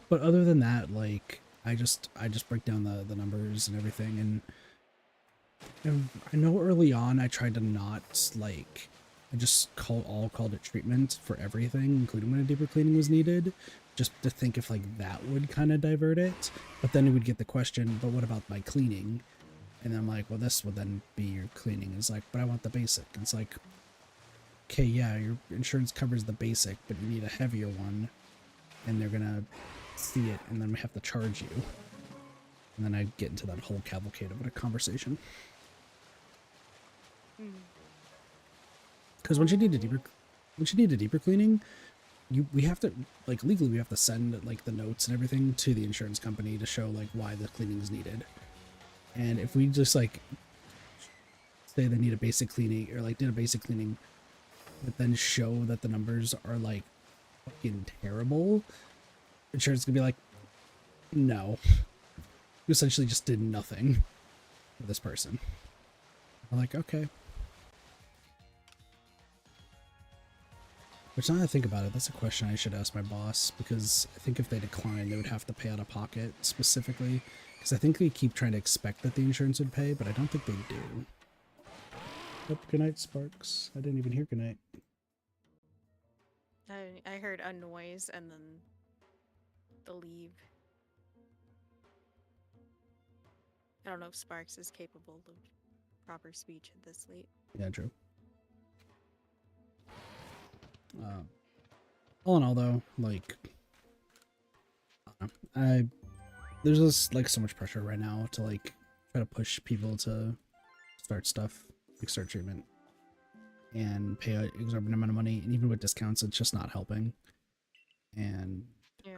Speaker 2: But other than that, like I just break down the numbers and everything, and I know early on I tried to not like, I just called it treatment for everything, including when a deeper cleaning was needed, just to think if like that would kind of divert it. But then it would get the question, but what about my cleaning? And I'm like, well, this would then be your cleaning. It's like, but I want the basic. And it's like, okay, yeah, your insurance covers the basic, but you need a heavier one, and they're gonna see it, and then we have to charge you. And then I get into that whole cavalcade of a conversation. Because once you need a deeper cleaning, we have to, like, legally we have to send like the notes and everything to the insurance company to show like why the cleaning is needed. And if we just like say they need a basic cleaning, or like did a basic cleaning, but then show that the numbers are like fucking terrible, insurance gonna be like, no, you essentially just did nothing for this person. I'm like, okay. Which, now that I think about it, that's a question I should ask my boss, because I think if they decline, they would have to pay out of pocket specifically, because I think they keep trying to expect that the insurance would pay, but I don't think they do. Oh, good night, Sparks. I didn't even hear good night.
Speaker 1: I heard a noise and then the leave. I don't know if Sparks is capable of proper speech at this late.
Speaker 2: Yeah, true. All in all, though, like, there's just like so much pressure right now to like try to push people to start stuff, like start treatment, and pay an exorbitant amount of money, and even with discounts, it's just not helping. And
Speaker 1: Yeah.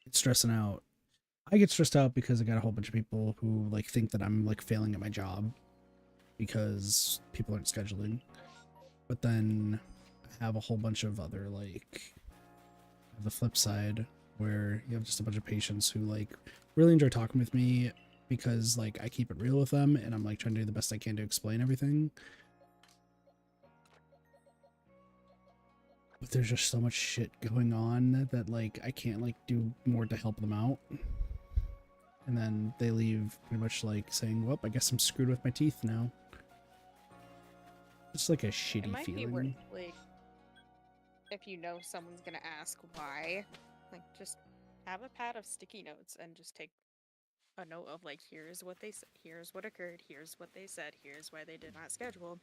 Speaker 2: it's stressing out. I get stressed out because I got a whole bunch of people who like think that I'm like failing at my job because people aren't scheduling. But then I have a whole bunch of other like the flip side where you have just a bunch of patients who like really enjoy talking with me because like I keep it real with them and I'm like trying to do the best I can to explain everything. But there's just so much shit going on that like I can't like do more to help them out. And then they leave pretty much like saying, well, I guess I'm screwed with my teeth now. It's like a shitty
Speaker 1: It might
Speaker 2: feeling.
Speaker 1: be worth, like, if you know someone's gonna ask why, like, just have a pad of sticky notes and just take a note of, like, here's what they said, here's what occurred, here's what they said, here's why they did not schedule.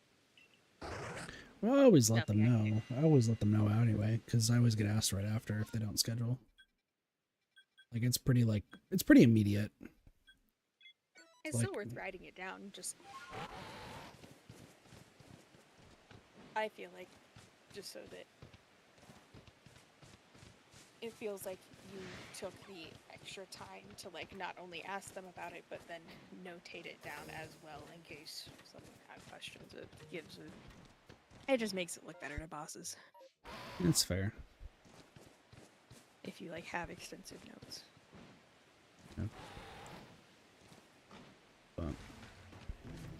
Speaker 2: Well, I always let them
Speaker 1: Nothing I can do.
Speaker 2: know. I always let them know anyway, because I always get asked right after if they don't schedule. Like, it's pretty immediate.
Speaker 1: It's
Speaker 2: Like,
Speaker 1: still worth writing it down, just... I feel like, just so that it feels like you took the extra time to, like, not only ask them about it, but then notate it down as well in case someone had questions. It just makes it look better to bosses
Speaker 2: that's fair.
Speaker 1: if you, like, have extensive notes.
Speaker 2: Yeah. But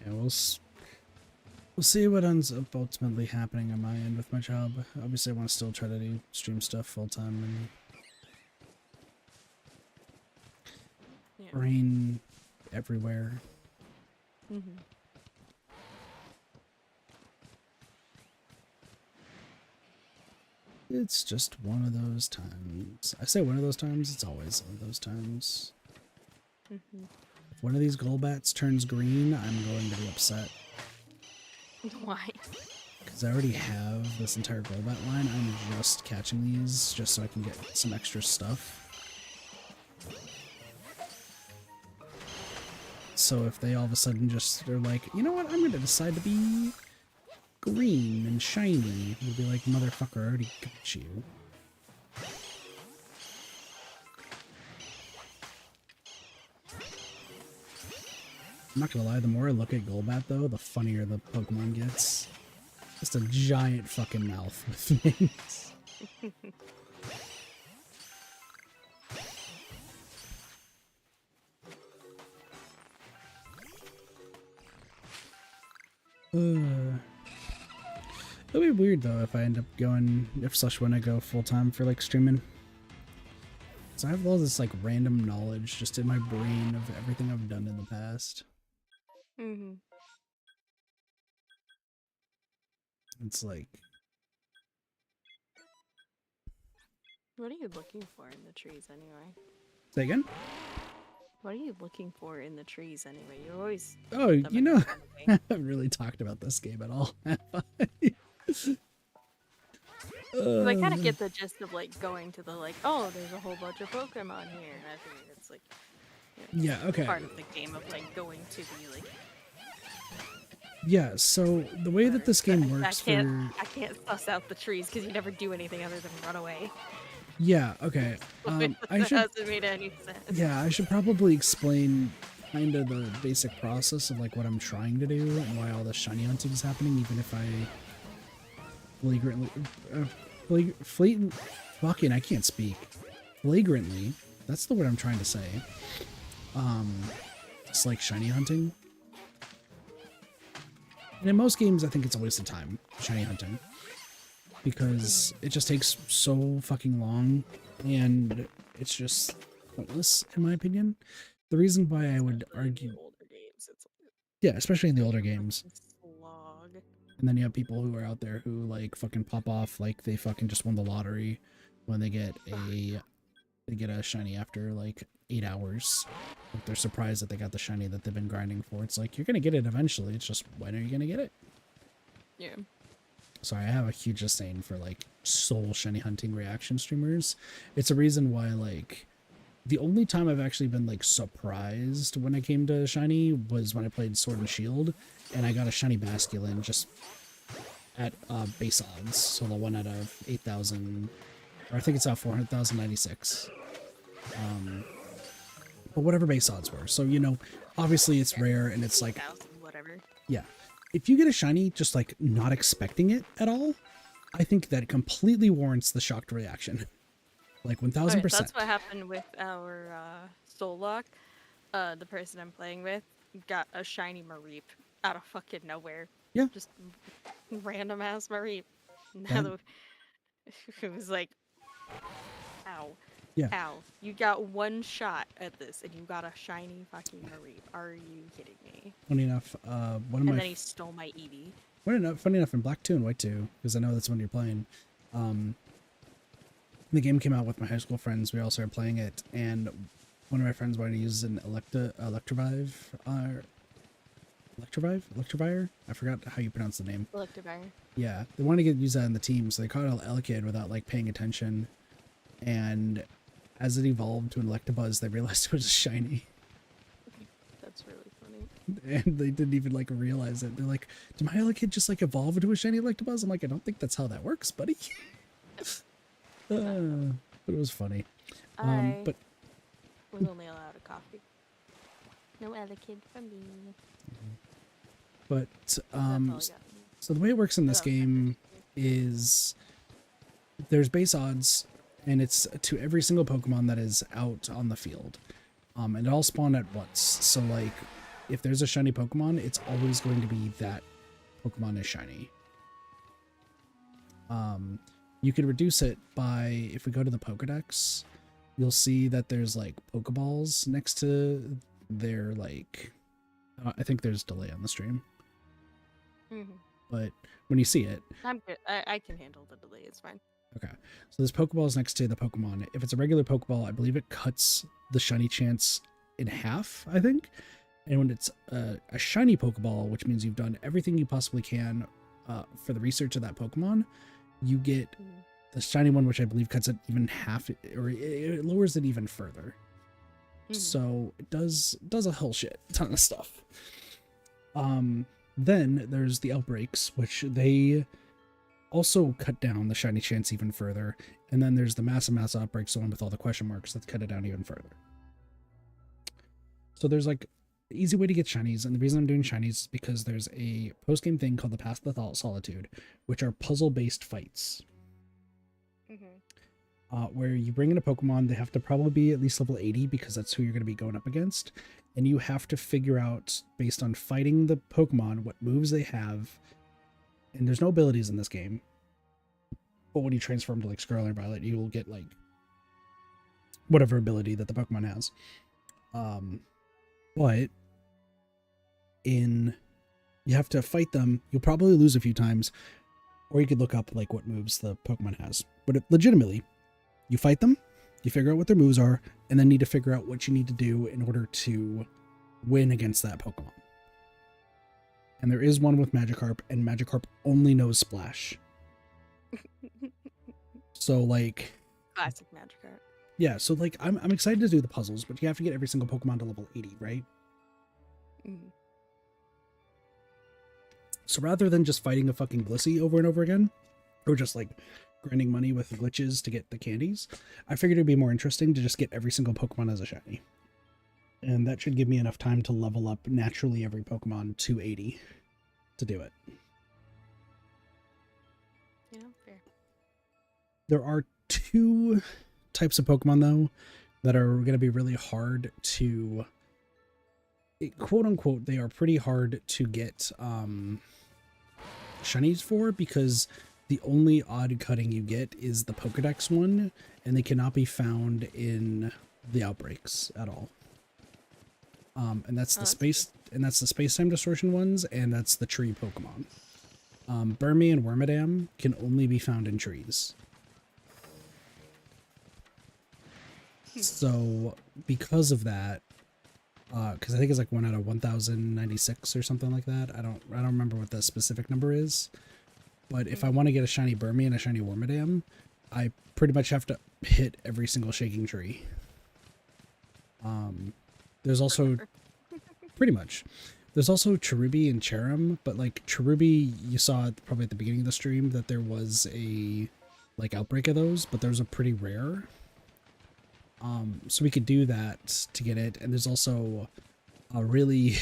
Speaker 2: yeah, we'll see what ends up ultimately happening on my end with my job. Obviously, I want to still try to do stream stuff full time and brain everywhere.
Speaker 1: Mm-hmm.
Speaker 2: It's just one of those times. I say one of those times, it's always one of those times.
Speaker 1: Mm-hmm.
Speaker 2: If one of these Golbats turns green, I'm going to be upset.
Speaker 1: Why?
Speaker 2: Because I already have this entire Golbat line. I'm just catching these just so I can get some extra stuff. So if they all of a sudden just are like, you know what, I'm going to decide to be green and shiny, we'll be like, motherfucker, I already got you. I'm not gonna lie, the more I look at Golbat though, the funnier the Pokemon gets. Just a giant fucking mouth with wings. It'll be weird though if I end up going, when I go full time for like streaming. So I have all this like random knowledge just in my brain of everything I've done in the past.
Speaker 1: Mm-hmm.
Speaker 2: It's like...
Speaker 1: What are you looking for in the trees anyway?
Speaker 2: Say again?
Speaker 1: What are you looking for in the trees anyway? You're always...
Speaker 2: Oh, you know, I haven't really talked about this game at all.
Speaker 1: I kind of get the gist of, like, going to the, like, oh, there's a whole bunch of Pokemon here. And I think it's, like, you know,
Speaker 2: yeah, okay.
Speaker 1: part of the game of, like, going to the, like...
Speaker 2: Yeah, so the way that this game works
Speaker 1: I can't suss out the trees because you never do anything other than run away.
Speaker 2: Yeah, okay. I should...
Speaker 1: hasn't made any sense.
Speaker 2: Yeah, I should probably explain kind of the basic process of, like, what I'm trying to do and why all this shiny hunting is happening, even if I fucking, I can't speak. Flagrantly, that's the word I'm trying to say. It's like shiny hunting. And in most games, I think it's a waste of time, shiny hunting. Because it just takes so fucking long, and it's just pointless, in my opinion. The reason why I would argue... Yeah, especially in the older games. And then you have people who are out there who, like, fucking pop off like they fucking just won the lottery when they get a shiny after, like, 8 hours. Like, they're surprised that they got the shiny that they've been grinding for. It's like, you're gonna get it eventually, it's just, when are you gonna get it?
Speaker 1: Yeah.
Speaker 2: Sorry, I have a huge disdain for, like, soul shiny hunting reaction streamers. It's a reason why, like, the only time I've actually been, like, surprised when I came to shiny was when I played Sword and Shield, and I got a shiny Basculin just at base odds. So the 1 out of 8,000, or I think it's 400,096. But whatever base odds were. So, you know, obviously it's rare, and it's like...
Speaker 1: Whatever.
Speaker 2: Yeah. If you get a shiny just, like, not expecting it at all, I think that completely warrants the shocked reaction. Like
Speaker 1: Okay,
Speaker 2: 1000%.
Speaker 1: that's what happened with our soul lock. The person I'm playing with got a shiny Mareep out of fucking nowhere.
Speaker 2: Yeah.
Speaker 1: Just random ass Mareep. Now
Speaker 2: That
Speaker 1: the it was like, ow,
Speaker 2: yeah.
Speaker 1: ow. You got one shot at this and you got a shiny fucking Mareep. Are you kidding me?
Speaker 2: Funny enough, one of
Speaker 1: And
Speaker 2: my
Speaker 1: then he stole my Eevee.
Speaker 2: funny enough in Black 2 and White 2, because I know that's when you're playing. The game came out with my high school friends. We all started playing it, and one of my friends wanted to use an Electivire. I forgot how you pronounce the name.
Speaker 1: Electivire.
Speaker 2: Yeah, they wanted to use that in the team, so they caught an Elekid without like paying attention, and as it evolved to an Electabuzz, they realized it was shiny,
Speaker 1: That's really funny.
Speaker 2: and they didn't even like realize it. They're like, "Did my Elekid just like evolve into a shiny Electabuzz?" I'm like, "I don't think that's how that works, buddy." But it was funny.
Speaker 1: I
Speaker 2: But
Speaker 1: was only allowed a coffee. No other kid for me.
Speaker 2: but
Speaker 1: That's all I got.
Speaker 2: so the way it works in
Speaker 1: Oh,
Speaker 2: this
Speaker 1: that was my
Speaker 2: game
Speaker 1: first
Speaker 2: is there's base odds, and it's to every single Pokemon that is out on the field. And it all spawn at once. So like, if there's a shiny Pokemon, it's always going to be that Pokemon is shiny. You can reduce it by, if we go to the Pokedex, you'll see that there's like Pokeballs next to their like, I think there's delay on the stream, but when you see it,
Speaker 1: I'm good. I can handle the delay. It's fine.
Speaker 2: okay. So there's Pokeballs next to the Pokemon. If it's a regular Pokeball, I believe it cuts the shiny chance in half, I think. And when it's a shiny Pokeball, which means you've done everything you possibly can for the research of that Pokemon, you get the shiny one, which I believe cuts it even half, or it lowers it even further. So it does a whole shit ton of stuff. Then there's the outbreaks, which they also cut down the shiny chance even further. And then there's the massive outbreaks, the one with all the question marks, that cut it down even further. So there's like an easy way to get shinies, and the reason I'm doing shinies is because there's a post-game thing called the Path of the Solitude, which are puzzle-based fights. Where you bring in a Pokemon, they have to probably be at least level 80 because that's who you're going to be going up against. And you have to figure out, based on fighting the Pokemon, what moves they have. And there's no abilities in this game. But when you transform to like Scarlet or Violet, you will get like whatever ability that the Pokemon has. But you have to fight them. You'll probably lose a few times, or you could look up like what moves the Pokemon has. But legitimately, you fight them, you figure out what their moves are, and then need to figure out what you need to do in order to win against that Pokemon. And there is one with Magikarp, and Magikarp only knows Splash. So like,
Speaker 1: Classic Magikarp.
Speaker 2: yeah, so like I'm excited to do the puzzles, but you have to get every single Pokemon to level 80, right? So rather than just fighting a fucking Blissey over and over again, or just like grinding money with glitches to get the candies, I figured it'd be more interesting to just get every single Pokemon as a shiny. And that should give me enough time to level up naturally every Pokemon to 80 to do it.
Speaker 1: Yeah, fair.
Speaker 2: There are two types of Pokemon, though, that are going to be really hard to, quote unquote, they are pretty hard to get shinies for, because the only odd cutting you get is the Pokedex one, and they cannot be found in the outbreaks at all. And that's the space-time distortion ones, and that's the tree Pokemon. Burmy and Wormadam can only be found in trees. So because of that, because I think it's like 1 out of 1096 or something like that. I don't remember what the specific number is. But if I want to get a shiny Burmy and a shiny Wormadam, I pretty much have to hit every single shaking tree. There's also pretty much. There's also Cherubi and Cherim, but like Cherubi, you saw probably at the beginning of the stream that there was a like outbreak of those, but those are pretty rare. So we could do that to get it, and there's also a really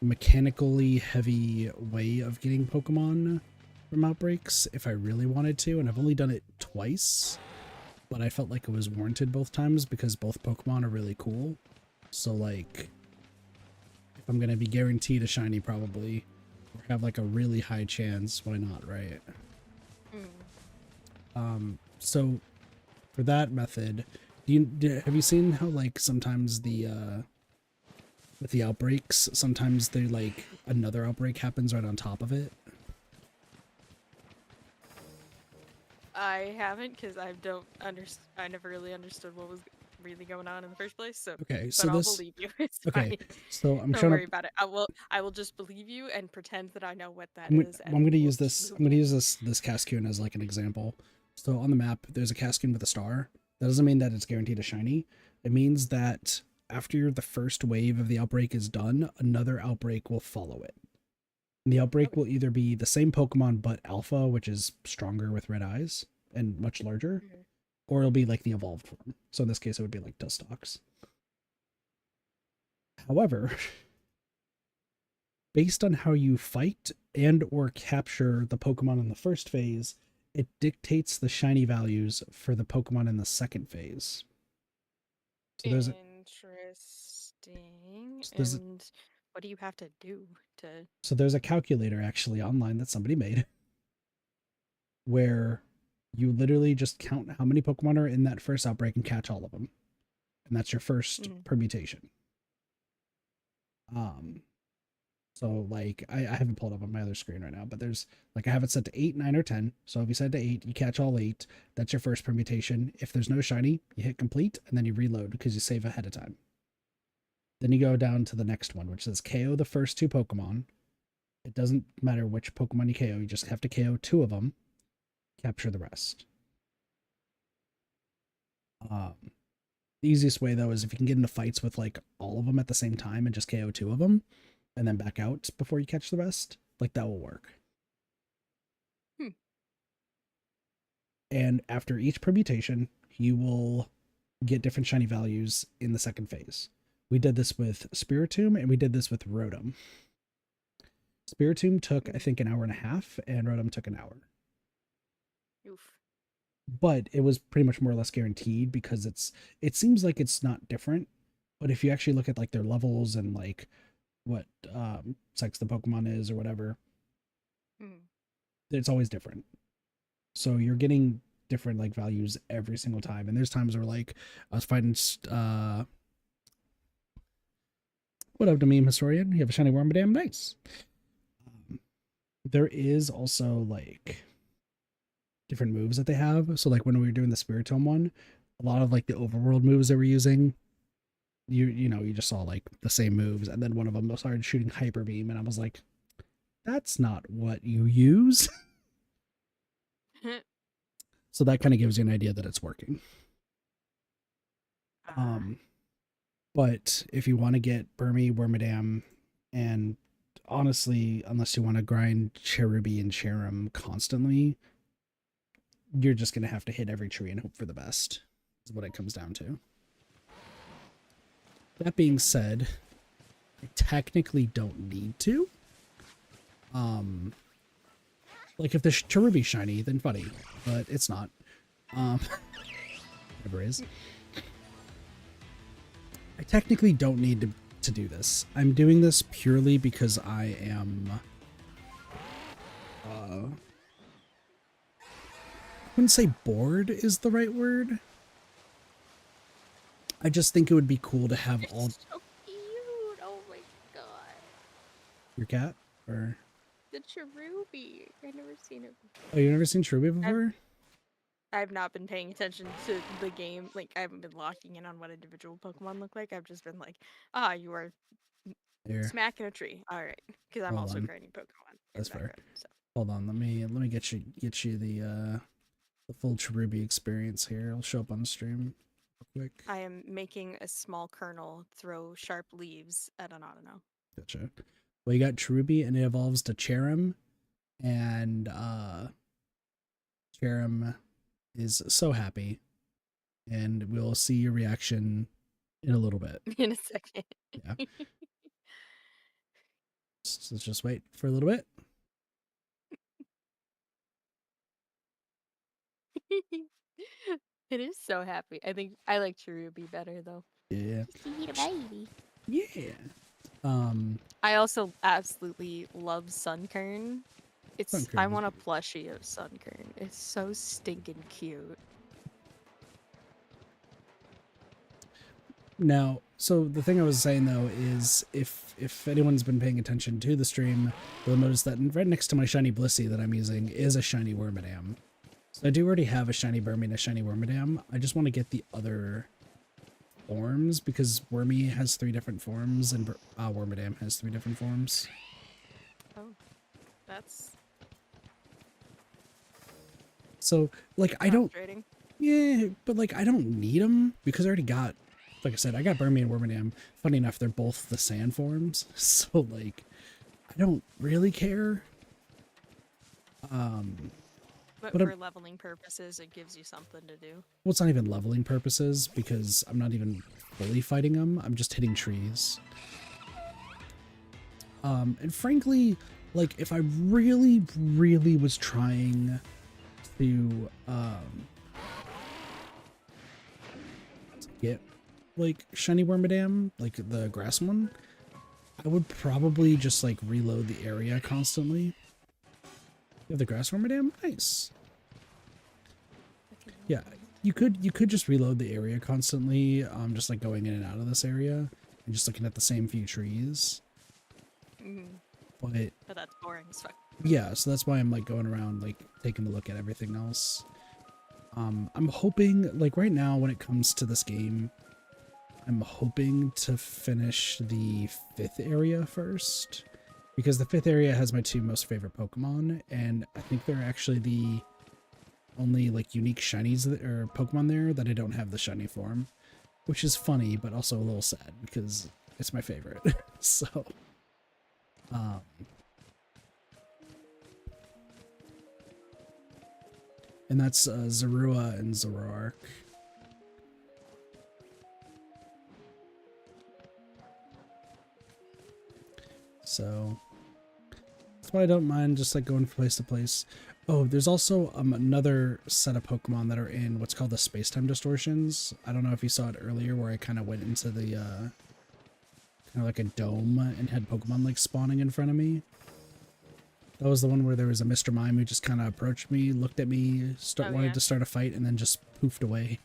Speaker 2: mechanically heavy way of getting Pokemon from outbreaks if I really wanted to, and I've only done it twice. but I felt like it was warranted both times because both Pokemon are really cool. So like, if I'm gonna be guaranteed a shiny, probably, or have like a really high chance, why not, right? So for that method, have you seen how like sometimes the with the outbreaks, sometimes they like another outbreak happens right on top of it?
Speaker 1: I haven't because I don't I never really understood what was really going on in the first place. So,
Speaker 2: Okay,
Speaker 1: but
Speaker 2: so
Speaker 1: I'll
Speaker 2: this
Speaker 1: believe you. It's
Speaker 2: okay,
Speaker 1: fine.
Speaker 2: so I'm
Speaker 1: Don't
Speaker 2: trying to
Speaker 1: worry about it. I will just believe you and pretend that I know what that
Speaker 2: I'm,
Speaker 1: is,
Speaker 2: I'm
Speaker 1: and
Speaker 2: gonna
Speaker 1: we'll
Speaker 2: use
Speaker 1: just
Speaker 2: this.
Speaker 1: move
Speaker 2: I'm gonna
Speaker 1: on.
Speaker 2: use this Cascoon as like an example. So on the map, there's a Cascoon with a star. That doesn't mean that it's guaranteed a shiny. It means that after the first wave of the outbreak is done, another outbreak will follow it. And the outbreak
Speaker 1: Okay.
Speaker 2: will either be the same Pokemon but Alpha, which is stronger with red eyes and much larger,
Speaker 1: Mhm.
Speaker 2: or it'll be like the evolved form. So in this case, it would be like Dustox. However, based on how you fight and or capture the Pokemon in the first phase, it dictates the shiny values for the Pokemon in the second phase. So there's a
Speaker 1: Interesting.
Speaker 2: so there's a,
Speaker 1: And what do you have to do to?
Speaker 2: so there's a calculator actually online that somebody made where you literally just count how many Pokemon are in that first outbreak and catch all of them. And that's your first
Speaker 1: Mhm.
Speaker 2: permutation. Um So like I haven't pulled up on my other screen right now, but there's like I have it set to 8, 9, or 10. So if you set to 8, you catch all 8. That's your first permutation. If there's no shiny, you hit complete and then you reload because you save ahead of time. Then you go down to the next one, which says KO the first two Pokemon. It doesn't matter which Pokemon you KO, you just have to KO two of them, capture the rest. Um, the easiest way though is if you can get into fights with like all of them at the same time and just KO two of them and then back out before you catch the rest, like that will work.
Speaker 1: Hmm.
Speaker 2: And after each permutation, you will get different shiny values in the second phase. We did this with Spiritomb and we did this with Rotom. Spiritomb took, I
Speaker 1: Mhm.
Speaker 2: think, an hour and a half, and Rotom took an hour.
Speaker 1: Oof.
Speaker 2: But it was pretty much more or less guaranteed because it seems like it's not different. But if you actually look at like their levels and like what sex the Pokemon is or whatever,
Speaker 1: Mhm.
Speaker 2: it's always different. So you're getting different like values every single time. And there's times where like I was fighting what up to meme historian? You have a shiny Wormadam? Nice. Um, there is also like different moves that they have. So like when we were doing the Spiritomb one, a lot of like the overworld moves they were using, you just saw like the same moves, and then one of them started shooting Hyper Beam, and I was like, that's not what you use. So that kind of gives you an idea that it's working.
Speaker 1: Ah.
Speaker 2: Um, but if you want to get Burmy, Wormadam, and honestly, unless you want to grind Cherubi and Cherim constantly, you're just gonna have to hit every tree and hope for the best. Is what it comes down to. That being
Speaker 1: Damn.
Speaker 2: said, I technically don't need to. Um, like if the Cherubi shiny, then funny, but it's not. Um, whatever it is. I technically don't need to do this. I'm doing this purely because I am. I wouldn't say bored is the right word. I just think it would be cool to have all
Speaker 1: It's so cute. Oh my god.
Speaker 2: your cat or.
Speaker 1: The cherubi. I've never seen it
Speaker 2: Oh, you've
Speaker 1: before.
Speaker 2: never seen Cherubi
Speaker 1: I've
Speaker 2: before?
Speaker 1: I've not been paying attention to the game. Like I haven't been locking in on what individual Pokemon look like. I've just been like, ah, you are
Speaker 2: Here,
Speaker 1: smacking a tree. All right, because I'm
Speaker 2: hold
Speaker 1: also
Speaker 2: on.
Speaker 1: grinding Pokemon in
Speaker 2: That's
Speaker 1: the
Speaker 2: fair.
Speaker 1: background. So
Speaker 2: Hold on. Let me get you the full Cherubi experience here. I'll show up on the stream real quick.
Speaker 1: I am making a small kernel throw sharp leaves at an Autono.
Speaker 2: Gotcha. Well, you got Cherubi, and it evolves to Cherim, and Cherim is so happy, and we'll see your reaction in a little bit.
Speaker 1: In a second.
Speaker 2: Yeah, let's just wait for a little bit.
Speaker 1: It is so happy. I think I like Cherubi better though.
Speaker 2: Yeah.
Speaker 1: Just to eat a baby.
Speaker 2: Yeah.
Speaker 1: I also absolutely love Sunkern. I
Speaker 2: Sunkern is
Speaker 1: want a
Speaker 2: cute.
Speaker 1: plushie of Sunkern. It's so stinking cute.
Speaker 2: Now, so the thing I was saying though is if anyone's been paying attention to the stream, they'll notice that right next to my shiny Blissey that I'm using is a shiny Wormadam. So I do already have a shiny Burmy and a shiny Wormadam. I just want to get the other forms because Wormy has 3 different forms and Wormadam has 3 different forms.
Speaker 1: Oh, that's
Speaker 2: So like I don't,
Speaker 1: frustrating.
Speaker 2: yeah, but like I don't need them because I already got, like I said, I got Burmy and Wormadam. Funny enough, they're both the sand forms, so like I don't really care.
Speaker 1: But
Speaker 2: But
Speaker 1: for leveling purposes, it gives you something to do.
Speaker 2: well, it's not even leveling purposes because I'm not even fully fighting them. I'm just hitting trees. And frankly, like if I really, really was trying to get like shiny Wormadam, like the grass one, I would probably just like reload the area constantly. You have the grass Wormadam? Nice. Yeah, you could just reload the area constantly, just like going in and out of this area and just looking at the same few trees. But
Speaker 1: that's boring as fuck.
Speaker 2: yeah, so that's why I'm like going around like taking a look at everything else. I'm hoping like right now when it comes to this game, I'm hoping to finish the 5th area first because the 5th area has my 2 most favorite Pokemon and I think they're actually the only like unique shinies or Pokemon there that I don't have the shiny form, which is funny but also a little sad because it's my favorite. So and that's Zorua and Zoroark. So that's why I don't mind just like going from place to place. Oh, there's also another set of Pokemon that are in what's called the Space-Time Distortions. I don't know if you saw it earlier where I kind of went into the kind of like a dome and had Pokemon like spawning in front of me. That was the one where there was a Mr. Mime who just kind of approached me, looked at me, wanted to start a fight, and then just poofed away.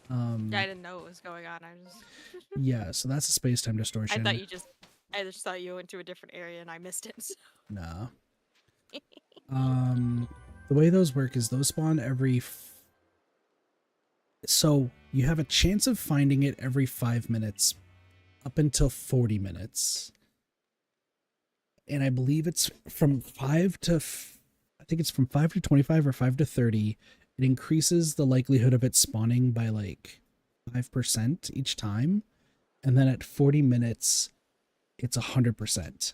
Speaker 1: Yeah, I didn't know what was going on. I just
Speaker 2: yeah, so that's a Space-Time Distortion.
Speaker 1: I just thought you went to a different area and I missed it. So.
Speaker 2: No. The way those work is those spawn every so you have a chance of finding it every 5 minutes up until 40 minutes. And I believe it's from 5 to I think it's from 5 to 25 or 5 to 30. It increases the likelihood of it spawning by like 5% each time. And then at 40 minutes it's 100%.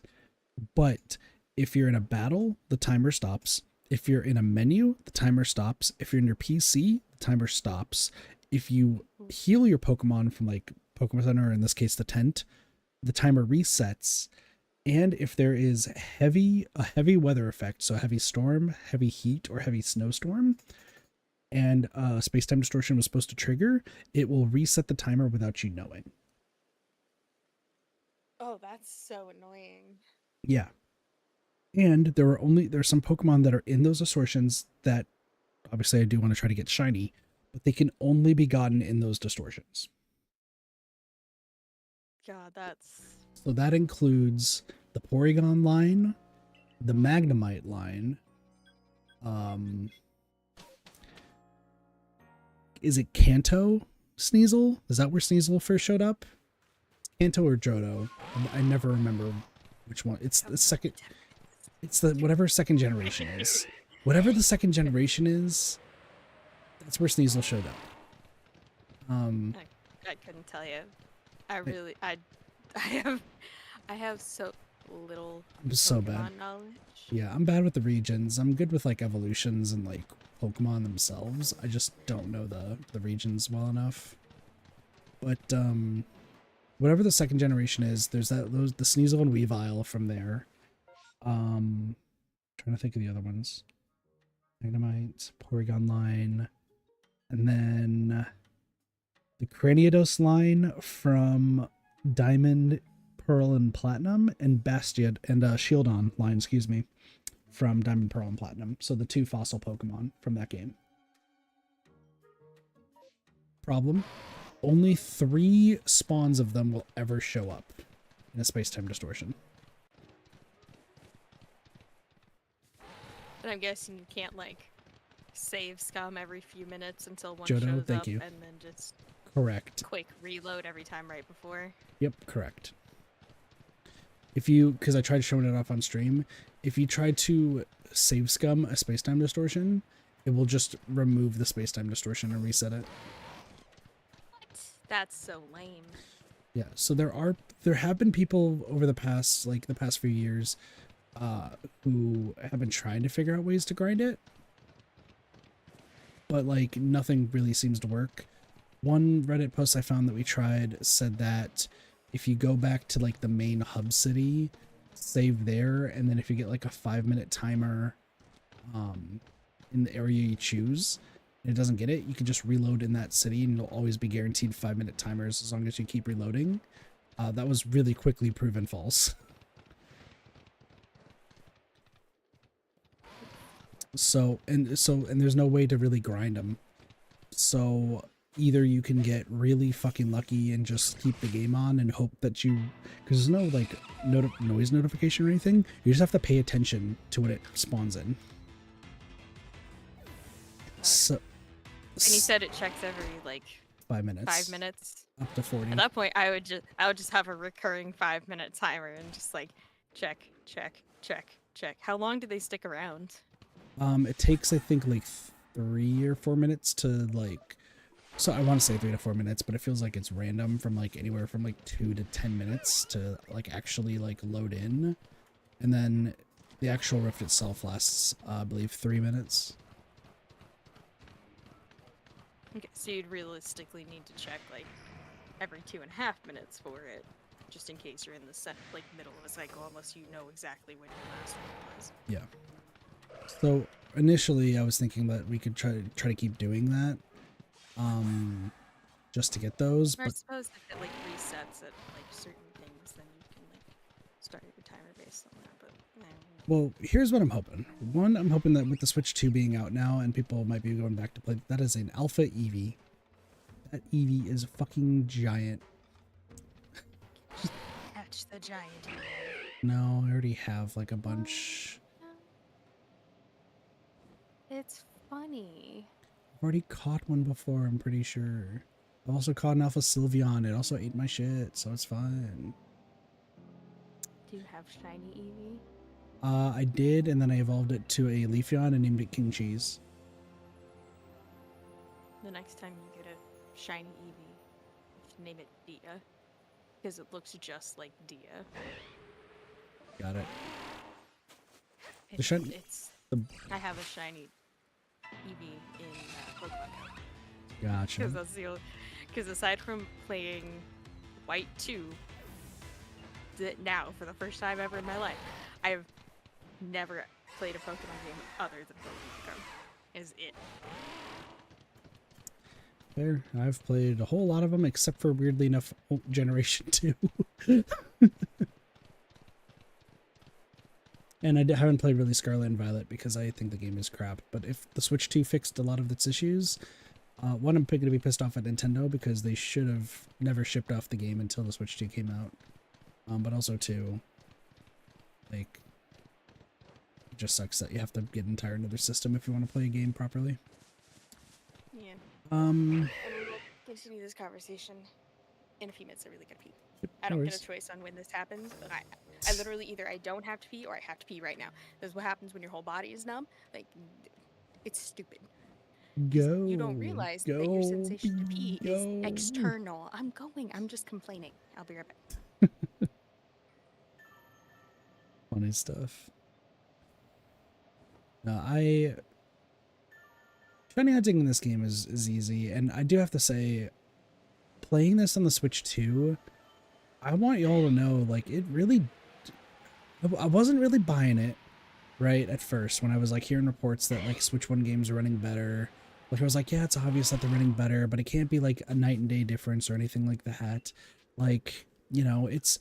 Speaker 2: But if you're in a battle, the timer stops. If you're in a menu, the timer stops. If you're in your PC, the timer stops. If you heal your Pokemon from like Pokemon Center, or in this case the tent, the timer resets. And if there is a heavy weather effect, so heavy storm, heavy heat, or heavy snowstorm, and space-time distortion was supposed to trigger, it will reset the timer without you knowing.
Speaker 1: Oh, that's so annoying.
Speaker 2: Yeah. And there's some Pokemon that are in those distortions that obviously I do want to try to get shiny, but they can only be gotten in those distortions.
Speaker 1: God, that's...
Speaker 2: So that includes the Porygon line, the Magnemite line, is it Kanto Sneasel? Is that where Sneasel first showed up? Kanto or Johto? I never remember which one. It's the second... It's the whatever second generation is. Whatever the second generation is, that's where Sneasel showed up.
Speaker 1: I couldn't tell you. I have so little
Speaker 2: I'm so
Speaker 1: Pokemon
Speaker 2: bad.
Speaker 1: knowledge.
Speaker 2: Yeah, I'm bad with the regions. I'm good with like evolutions and like Pokemon themselves. I just don't know the regions well enough. But whatever the second generation is, there's the Sneasel and Weavile from there. Trying to think of the other ones. Magnemite, Porygon line. And then the Cranidos line from Diamond, Pearl, and Platinum, and Bastion and Shieldon line, excuse me, from Diamond, Pearl, and Platinum. So the 2 fossil Pokemon from that game. Problem: only 3 spawns of them will ever show up in a space-time distortion.
Speaker 1: And I'm guessing you can't like save scum every few minutes until one
Speaker 2: Jodo,
Speaker 1: shows
Speaker 2: thank
Speaker 1: up,
Speaker 2: you.
Speaker 1: and then just
Speaker 2: Correct.
Speaker 1: quick reload every time right before.
Speaker 2: Yep, correct. If you, because I tried showing it off on stream, if you try to save scum a space-time distortion, it will just remove the space-time distortion and reset it.
Speaker 1: What? That's so lame.
Speaker 2: Yeah, so there have been people over the past few years who have been trying to figure out ways to grind it, but like nothing really seems to work. One Reddit post I found that we tried said that if you go back to like the main hub city, save there, and then if you get like a 5-minute timer in the area you choose and it doesn't get it, you can just reload in that city and you'll always be guaranteed 5-minute timers as long as you keep reloading. That was really quickly proven false. So there's no way to really grind them. So either you can get really fucking lucky and just keep the game on and hope that you, because there's no like noise notification or anything. You just have to pay attention to when it spawns in. So,
Speaker 1: And you said it checks every like
Speaker 2: 5 minutes.
Speaker 1: 5 minutes.
Speaker 2: Up to 40.
Speaker 1: At that point, I would just have a recurring 5-minute timer and just like check, check, check, check. How long do they stick around?
Speaker 2: It takes, I think, like 3 or 4 minutes to like. So I want to say 3 to 4 minutes, but it feels like it's random from like anywhere from like 2 to 10 minutes to like actually like load in, and then the actual rift itself lasts, I believe, 3 minutes.
Speaker 1: Okay, so you'd realistically need to check like every 2.5 minutes for it, just in case you're in the like middle of a cycle, unless you know exactly when your last one was.
Speaker 2: Yeah. So initially, I was thinking that we could try to keep doing that, just to get those.
Speaker 1: Or I
Speaker 2: But
Speaker 1: suppose if it like resets at like certain things, then you can like start your timer based on that. But
Speaker 2: well, here's what I'm hoping. One, I'm hoping that with the Switch 2 being out now and people might be going back to play, that is an alpha Eevee. That Eevee is fucking giant.
Speaker 1: catch the giant.
Speaker 2: No, I already have like a bunch.
Speaker 1: It's funny.
Speaker 2: I've already caught one before, I'm pretty sure. I've also caught an Alpha Sylveon. It also ate my shit, so it's fine.
Speaker 1: Do you have shiny Eevee?
Speaker 2: I did, and then I evolved it to a Leafeon and named it King Cheese.
Speaker 1: The next time you get a shiny Eevee, you should name it Dia, because it looks just like Dia.
Speaker 2: Got it.
Speaker 1: I have a shiny Eevee in Pokemon Go.
Speaker 2: Gotcha.
Speaker 1: Because aside from playing White 2, now for the first time ever in my life, I've never played a Pokemon game other than Pokemon Go. Is it?
Speaker 2: Fair. I've played a whole lot of them, except for weirdly enough, Generation 2. And I haven't played really Scarlet and Violet because I think the game is crap. But if the Switch 2 fixed a lot of its issues, one, I'm going to be pissed off at Nintendo because they should have never shipped off the game until the Switch 2 came out. But also, too, like, it just sucks that you have to get an entire another system if you want to play a game properly.
Speaker 1: Yeah.
Speaker 2: Um,
Speaker 1: And we will continue this conversation in a few minutes. I really gotta pee. I
Speaker 2: no
Speaker 1: don't get
Speaker 2: worries.
Speaker 1: a choice on when this happens, but I literally either I don't have to pee or I have to pee right now. This is what happens when your whole body is numb. Like, it's stupid.
Speaker 2: Go.
Speaker 1: You don't realize that your sensation to pee is external. I'm going. I'm just complaining. I'll be right back.
Speaker 2: Funny stuff. No, shiny hunting in this game is easy, and I do have to say, playing this on the Switch 2, I want y'all to know, like, it really, I wasn't really buying it, right, at first, when I was, like, hearing reports that, like, Switch 1 games are running better, But I was like, yeah, it's obvious that they're running better, but it can't be like a night and day difference or anything like that. Like, you know, it's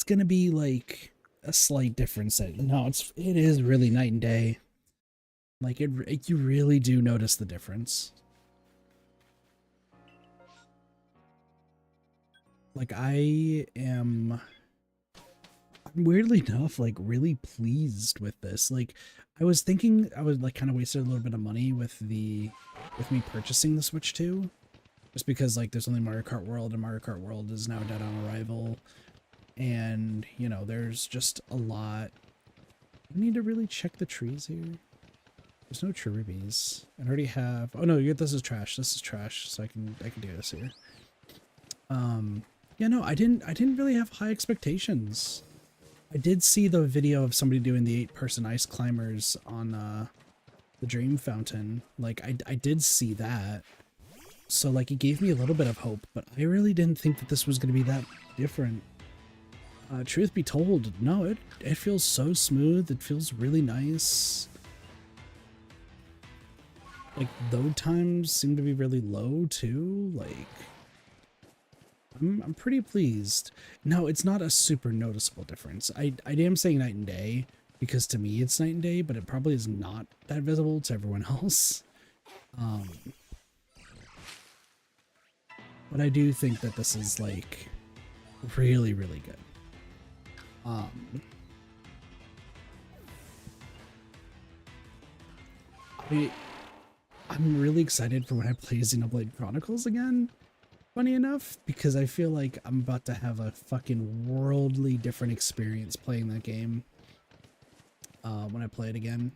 Speaker 2: gonna be like a slight difference. That no, it is really night and day. Like you really do notice the difference. Like I'm weirdly enough like really pleased with this. Like I was thinking I would like kind of wasted a little bit of money with me purchasing the Switch 2, just because like there's only Mario Kart World and Mario Kart World is now dead on arrival, and you know there's just a lot. I need to really check the trees here. There's no Cherubies. I already have. Oh no, this is trash. This is trash. So I can do this here. Yeah, no, I didn't really have high expectations. I did see the video of somebody doing the 8-person ice climbers on the Dream Fountain. Like I did see that. So like it gave me a little bit of hope, but I really didn't think that this was going to be that different. Truth be told, no, it feels so smooth. It feels really nice. Like load times seem to be really low too. Like I'm pretty pleased. No, it's not a super noticeable difference. I am saying night and day because to me it's night and day, but it probably is not that visible to everyone else. But I do think that this is like really, really good. I'm really excited for when I play Xenoblade Chronicles again. Funny enough, because I feel like I'm about to have a fucking worldly different experience playing that game when I play it again.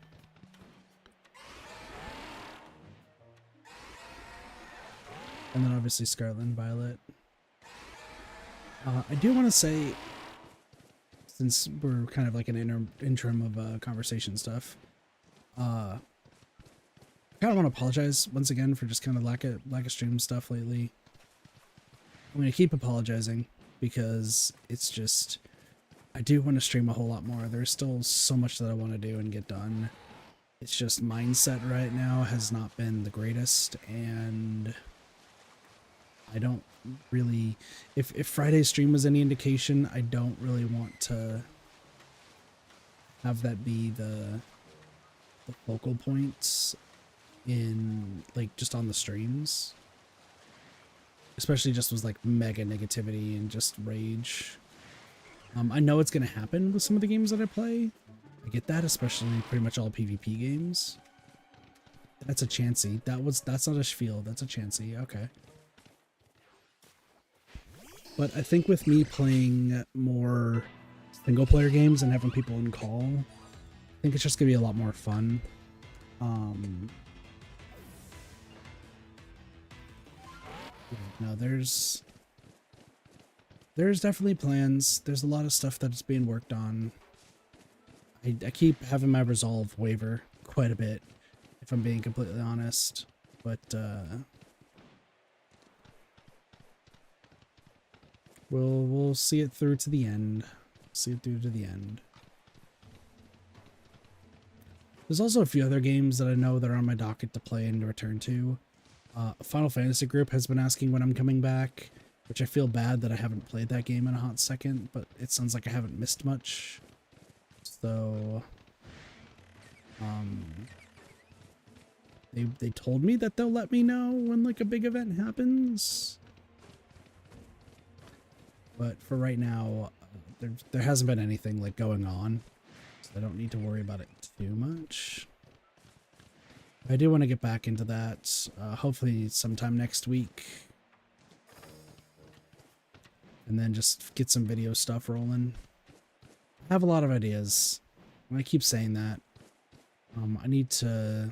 Speaker 2: And then obviously Scarlet and Violet. I do want to say, since we're kind of like an interim of conversation stuff, I kind of want to apologize once again for just kind of lack of stream stuff lately. I'm going to keep apologizing because it's just, I do want to stream a whole lot more. There's still so much that I want to do and get done. It's just mindset right now has not been the greatest, and I don't really, if Friday's stream was any indication, I don't really want to have that be the focal points in like just on the streams. Especially just was like mega negativity and just rage. I know it's gonna happen with some of the games that I play. I get that, especially pretty much all PvP games. That's a chancy. That's not a spiel. That's a chancy. Okay. But I think with me playing more single player games and having people in call, I think it's just gonna be a lot more fun. No, there's definitely plans. There's a lot of stuff that's being worked on. I keep having my resolve waver quite a bit, if I'm being completely honest. But we'll see it through to the end. See it through to the end. There's also a few other games that I know that are on my docket to play and to return to. A Final Fantasy group has been asking when I'm coming back, which I feel bad that I haven't played that game in a hot second, but it sounds like I haven't missed much. So, they told me that they'll let me know when like a big event happens. But for right now, there hasn't been anything like going on, so I don't need to worry about it too much. I do want to get back into that, hopefully sometime next week. And then just get some video stuff rolling. I have a lot of ideas, and I keep saying that. I need to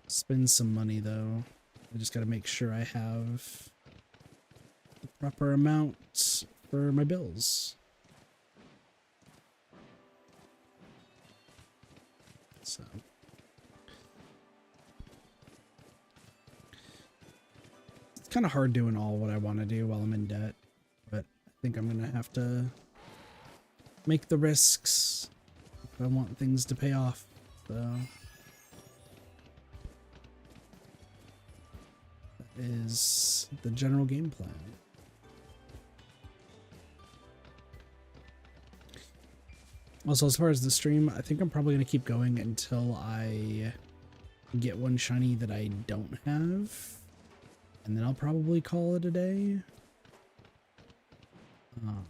Speaker 2: spend some money though. I just gotta make sure I have the proper amount for my bills. So. Kind of hard doing all what I want to do while I'm in debt, but I think I'm gonna have to make the risks if I want things to pay off. So is the general game plan. Also, as far as the stream, I think I'm probably going to keep going until I get one shiny that I don't have. And then I'll probably call it a day. I'm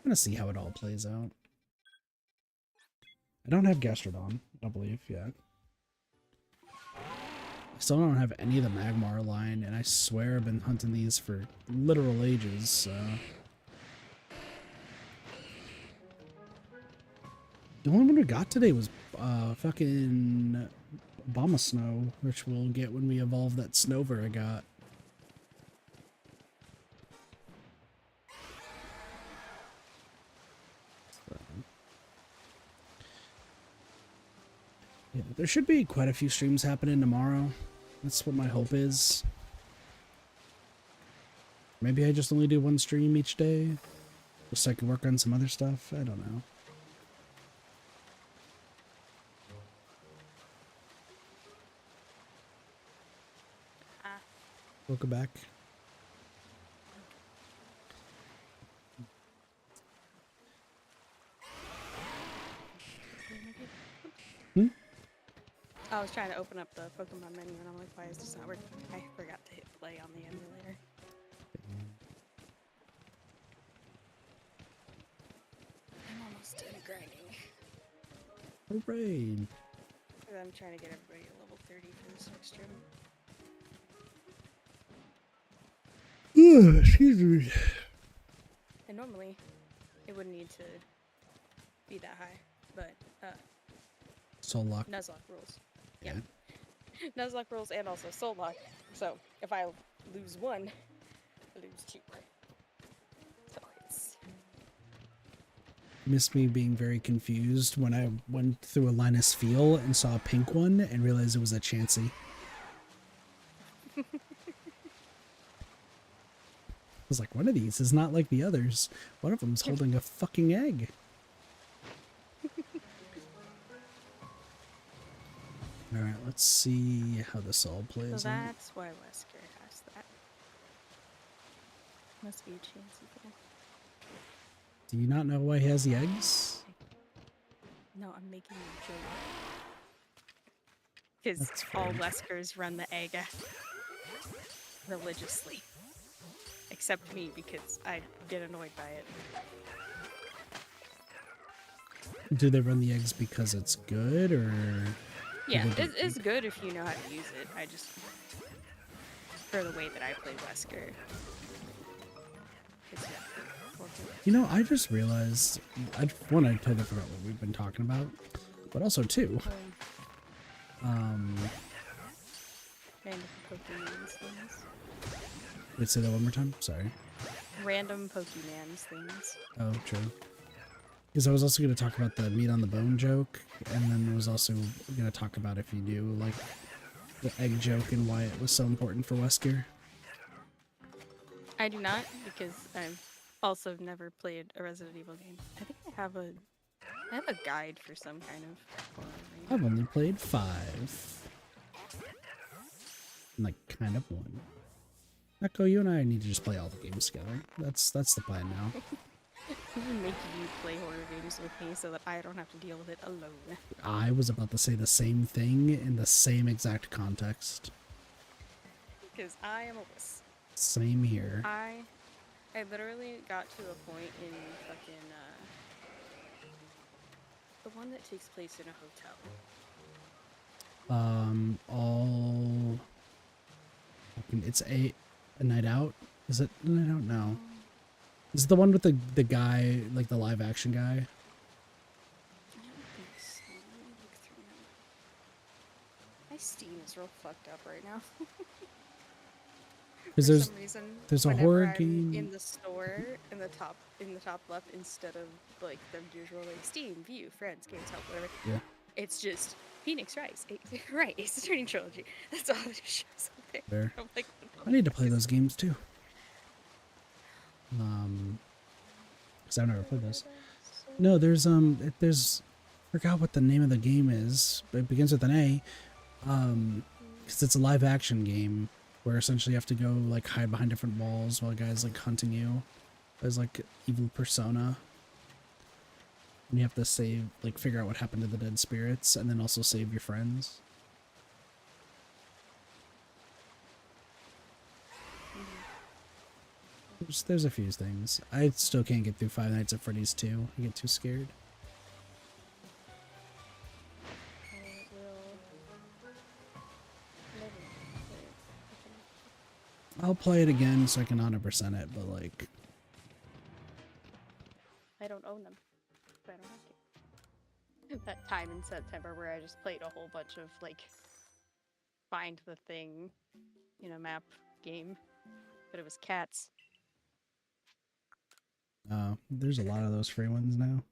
Speaker 2: going to see how it all plays out. I don't have Gastrodon, I don't believe, yet. I still don't have any of the Magmar line, and I swear I've been hunting these for literal ages, so... The only one we got today was fucking Abomasnow, which we'll get when we evolve that Snover I got. So. Yeah, there should be quite a few streams happening tomorrow. That's what my hope is. Maybe I just only do one stream each day, just so I can work on some other stuff. I don't know. Welcome back.
Speaker 4: I was trying to open up the Pokemon menu and I'm like, why is this not working? I forgot to hit play on the emulator. I'm almost done grinding.
Speaker 2: Hooray!
Speaker 4: I'm trying to get everybody to level 30 for this next stream.
Speaker 2: Excuse me.
Speaker 4: And normally, it wouldn't need to be that high, but
Speaker 2: Soul Lock.
Speaker 4: Nuzlocke rules.
Speaker 2: Yeah.
Speaker 4: Nuzlocke rules and also Soul Lock. So if I lose one, I lose two. So it's...
Speaker 2: Missed me being very confused when I went through a Linus Fiel and saw a pink one and realized it was a Chansey. I was like, one of these is not like the others. One of them's holding a fucking egg. Alright, let's see how this all plays
Speaker 4: So
Speaker 2: out.
Speaker 4: that's why Wesker has that. Must be a chance again.
Speaker 2: Do you not know why he has the eggs?
Speaker 4: No, I'm making a joke. Because
Speaker 2: That's
Speaker 4: all
Speaker 2: fair.
Speaker 4: Weskers run the egg religiously. Except me, because I get annoyed by it.
Speaker 2: Do they run the eggs because it's good, or...
Speaker 4: Yeah,
Speaker 2: they do-
Speaker 4: it's good if you know how to use it. I just... For the way that I play Wesker. It's
Speaker 2: You know, I just realized, one, I totally forgot what we've been talking about, but also two,
Speaker 4: random Pokemons things.
Speaker 2: wait, say that one more time? Sorry.
Speaker 4: Random Pokemans things.
Speaker 2: Oh, true. Because I was also going to talk about the meat on the bone joke, and then I was also going to talk about if you knew, like, the egg joke and why it was so important for Wesker.
Speaker 4: I do not, because I've also never played a Resident Evil game. I think I have a guide for some kind of horror game.
Speaker 2: I've only played 5. And, like, kind of 1. Neko, you and I need to just play all the games together. That's the plan now.
Speaker 4: I'm making you play horror games with me so that I don't have to deal with it alone.
Speaker 2: I was about to say the same thing in the same exact context.
Speaker 4: Because I am a wuss.
Speaker 2: Same here.
Speaker 4: I literally got to a point in fucking, the one that takes place in a hotel.
Speaker 2: All... It's a night out? Is it? I don't know. Is it the one with the guy, like the live action guy?
Speaker 4: I don't think so. Let me look through now. My Steam is real fucked up right now.
Speaker 2: Because
Speaker 4: For some reason,
Speaker 2: there's a
Speaker 4: whenever
Speaker 2: horror
Speaker 4: I'm
Speaker 2: game-
Speaker 4: in the store in the top left instead of like the usual like Steam, View, Friends, Games Help, whatever.
Speaker 2: Yeah.
Speaker 4: It's just Phoenix Rise, right? It's Turning Trilogy. That's all it shows up there.
Speaker 2: Fair.
Speaker 4: I'm like,
Speaker 2: I need to play those games too. Because I've never played those. No, there's forgot what the name of the game is, but it begins with an A. because it's a live action game where essentially you have to go like hide behind different walls while guys like hunting you. There's like evil persona. And you have to save, like figure out what happened to the dead spirits and then also save your friends. There's a few things. I still can't get through Five Nights at Freddy's 2. I get too scared.
Speaker 4: I will never play it.
Speaker 2: I'll play it again so I can 100% it, but like...
Speaker 4: I don't own them, but I don't have to. That time in September where I just played a whole bunch of like find the thing, map game, but it was cats.
Speaker 2: There's a lot of those free ones now.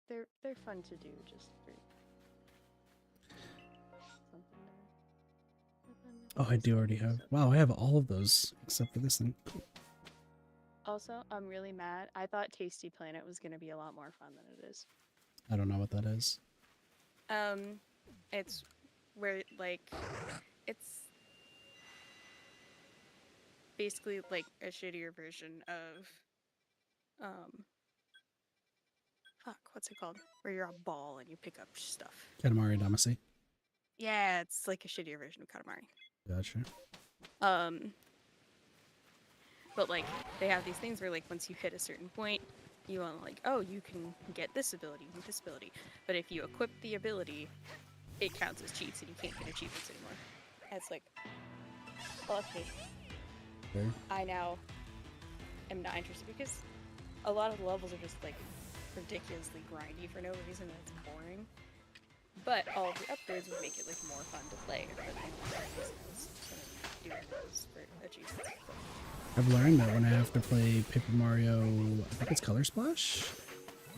Speaker 4: They're fun to do just for something.
Speaker 2: Oh, I do already have... Wow, I have all of those except for this thing.
Speaker 4: Also, I'm really mad. I thought Tasty Planet was gonna be a lot more fun than it is.
Speaker 2: I don't know what that is.
Speaker 4: It's where like it's basically like a shittier version of fuck, what's it called? Where you're a ball and you pick up stuff.
Speaker 2: Katamari Damacy.
Speaker 4: Yeah, it's like a shittier version of Katamari.
Speaker 2: Gotcha.
Speaker 4: But like they have these things where like once you hit a certain point, you want like, oh, you can get this ability and this ability. But if you equip the ability, it counts as cheats and you can't get achievements anymore. And it's like, okay.
Speaker 2: Okay.
Speaker 4: I now am not interested because a lot of the levels are just like ridiculously grindy for no reason and it's boring. But all of the upgrades would make it like more fun to play rather than doing those for achievements.
Speaker 2: I've learned that when I have to play Paper Mario, I think it's Color Splash,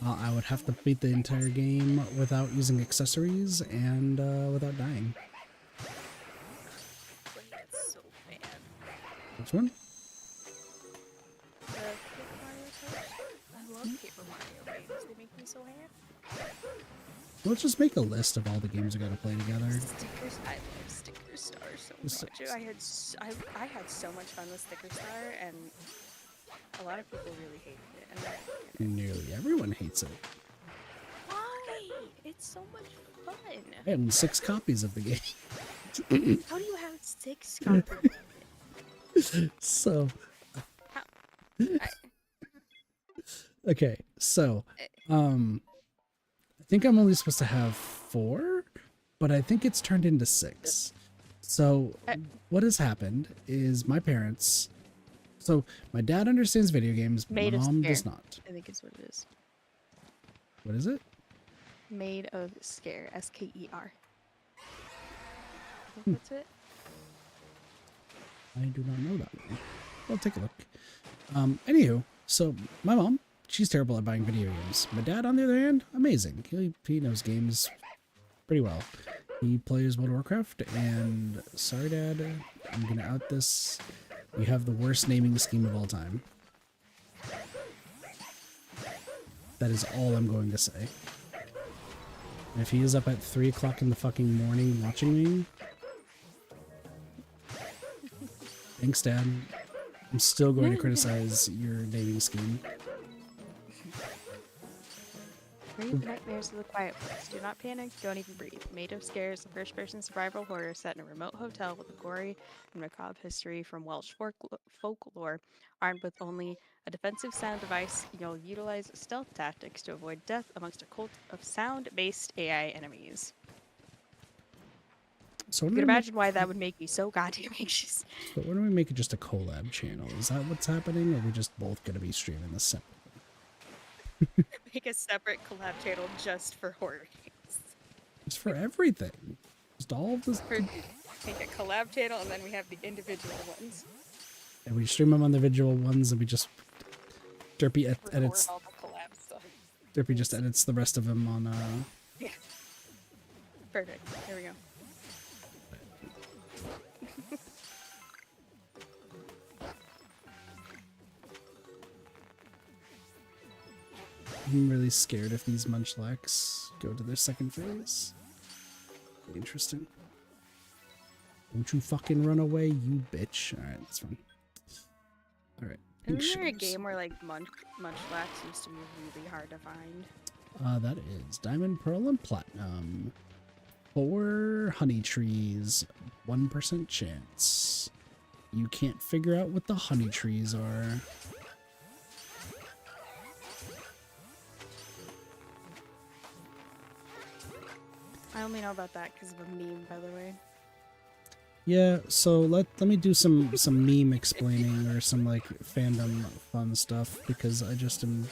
Speaker 2: I would have to beat the entire game without using accessories and without dying.
Speaker 4: That's so bad.
Speaker 2: Which one?
Speaker 4: The Paper Mario types? I love Paper Mario games. They make me so happy.
Speaker 2: Let's just make a list of all the games we gotta play together.
Speaker 4: Stickers, I love Sticker Star so much. I had so much fun with Sticker Star, and a lot of people really hated it. And I didn't get it.
Speaker 2: Nearly everyone hates it.
Speaker 4: Why? It's so much fun.
Speaker 2: I own 6 copies of the game.
Speaker 4: How do you have 6 copies?
Speaker 2: So...
Speaker 4: How?
Speaker 2: Okay, so... I think I'm only supposed to have 4, but I think it's turned into 6. So what has happened is my parents... So my dad understands video games, but my mom does not.
Speaker 4: I think is what it is.
Speaker 2: What is it?
Speaker 4: Made of Scare. S-K-E-R. I think that's it.
Speaker 2: I do not know that one. I'll take a look. Anywho, so my mom, she's terrible at buying video games. My dad, on the other hand, amazing. He knows games pretty well. He plays World of Warcraft, and sorry, Dad, I'm gonna out this. You have the worst naming scheme of all time. That is all I'm going to say. And if he is up at 3 o'clock in the fucking morning watching me, thanks, Dad. I'm still going to criticize your naming scheme.
Speaker 4: Brave Nightmares of the Quiet Place. Do not panic, don't even breathe. Made of Scares, a first-person survival horror set in a remote hotel with a gory and macabre history from Welsh folklore. Armed with only a defensive sound device, you'll utilize stealth tactics to avoid death amongst a cult of sound-based AI enemies.
Speaker 2: So
Speaker 4: You can imagine why that would make me so goddamn anxious.
Speaker 2: But when do we make it just a collab channel? Is that what's happening, or are we just both going to be streaming this separately?
Speaker 4: Make a separate collab channel just for horror games.
Speaker 2: It's for everything. Just all of this.
Speaker 4: Make a collab channel and then we have the individual ones.
Speaker 2: And we stream them on the individual ones, and we just Derpy edits.
Speaker 4: All the collab stuff.
Speaker 2: Derpy just edits the rest of them on.
Speaker 4: Yeah. Perfect. Here we go.
Speaker 2: I'm really scared if these munchlax go to their second phase. interesting. Don't you fucking run away, you bitch. Alright, that's fine. Alright.
Speaker 4: Isn't there a game where like munchlax used to be really hard to find?
Speaker 2: That is Diamond, Pearl, and Platinum. 4 honey trees, 1% chance. You can't figure out what the honey trees are.
Speaker 4: I only know about that because of a meme, by the way.
Speaker 2: Yeah, so let me do some meme explaining or some like fandom fun stuff because I just am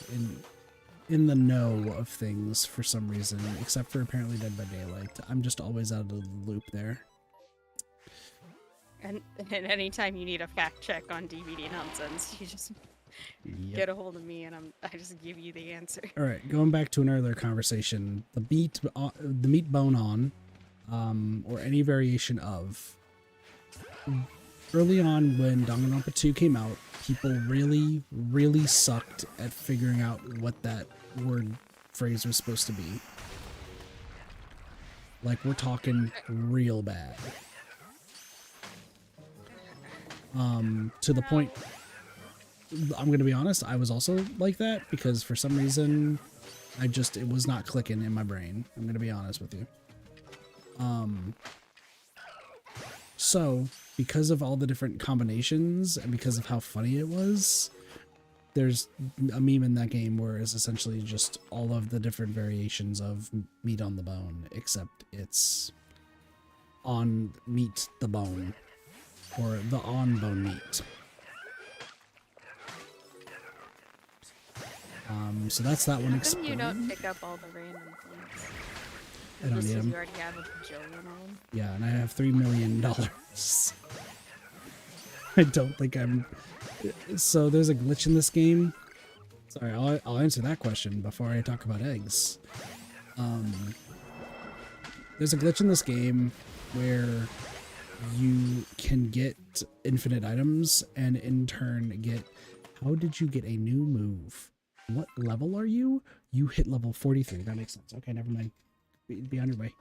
Speaker 2: in the know of things for some reason, except for apparently Dead by Daylight. I'm just always out of the loop there.
Speaker 4: And anytime you need a fact check on DVD nonsense, you just get a hold of me and I just give you the answer.
Speaker 2: All right, going back to an earlier conversation, the meat bone on, or any variation of. Early on, when Danganronpa 2 came out, people really, really sucked at figuring out what that word phrase was supposed to be. Like, we're talking real bad. To the point, I'm gonna be honest, I was also like that, because for some reason, it was not clicking in my brain. I'm gonna be honest with you. So, because of all the different combinations, and because of how funny it was, there's a meme in that game where it's essentially just all of the different variations of meat on the bone, except it's on meat the bone, or the on bone meat. So that's that one.
Speaker 4: How come you don't pick up all the random things?
Speaker 2: I don't need them.
Speaker 4: You already have a bajillion of them.
Speaker 2: Yeah, and I have $3 million. I don't think I'm... So there's a glitch in this game. Sorry, I'll answer that question before I talk about eggs. There's a glitch in this game where you can get infinite items and in turn get... How did you get a new move? What level are you? You hit level 43. That makes sense. Okay, never mind. Be on your way.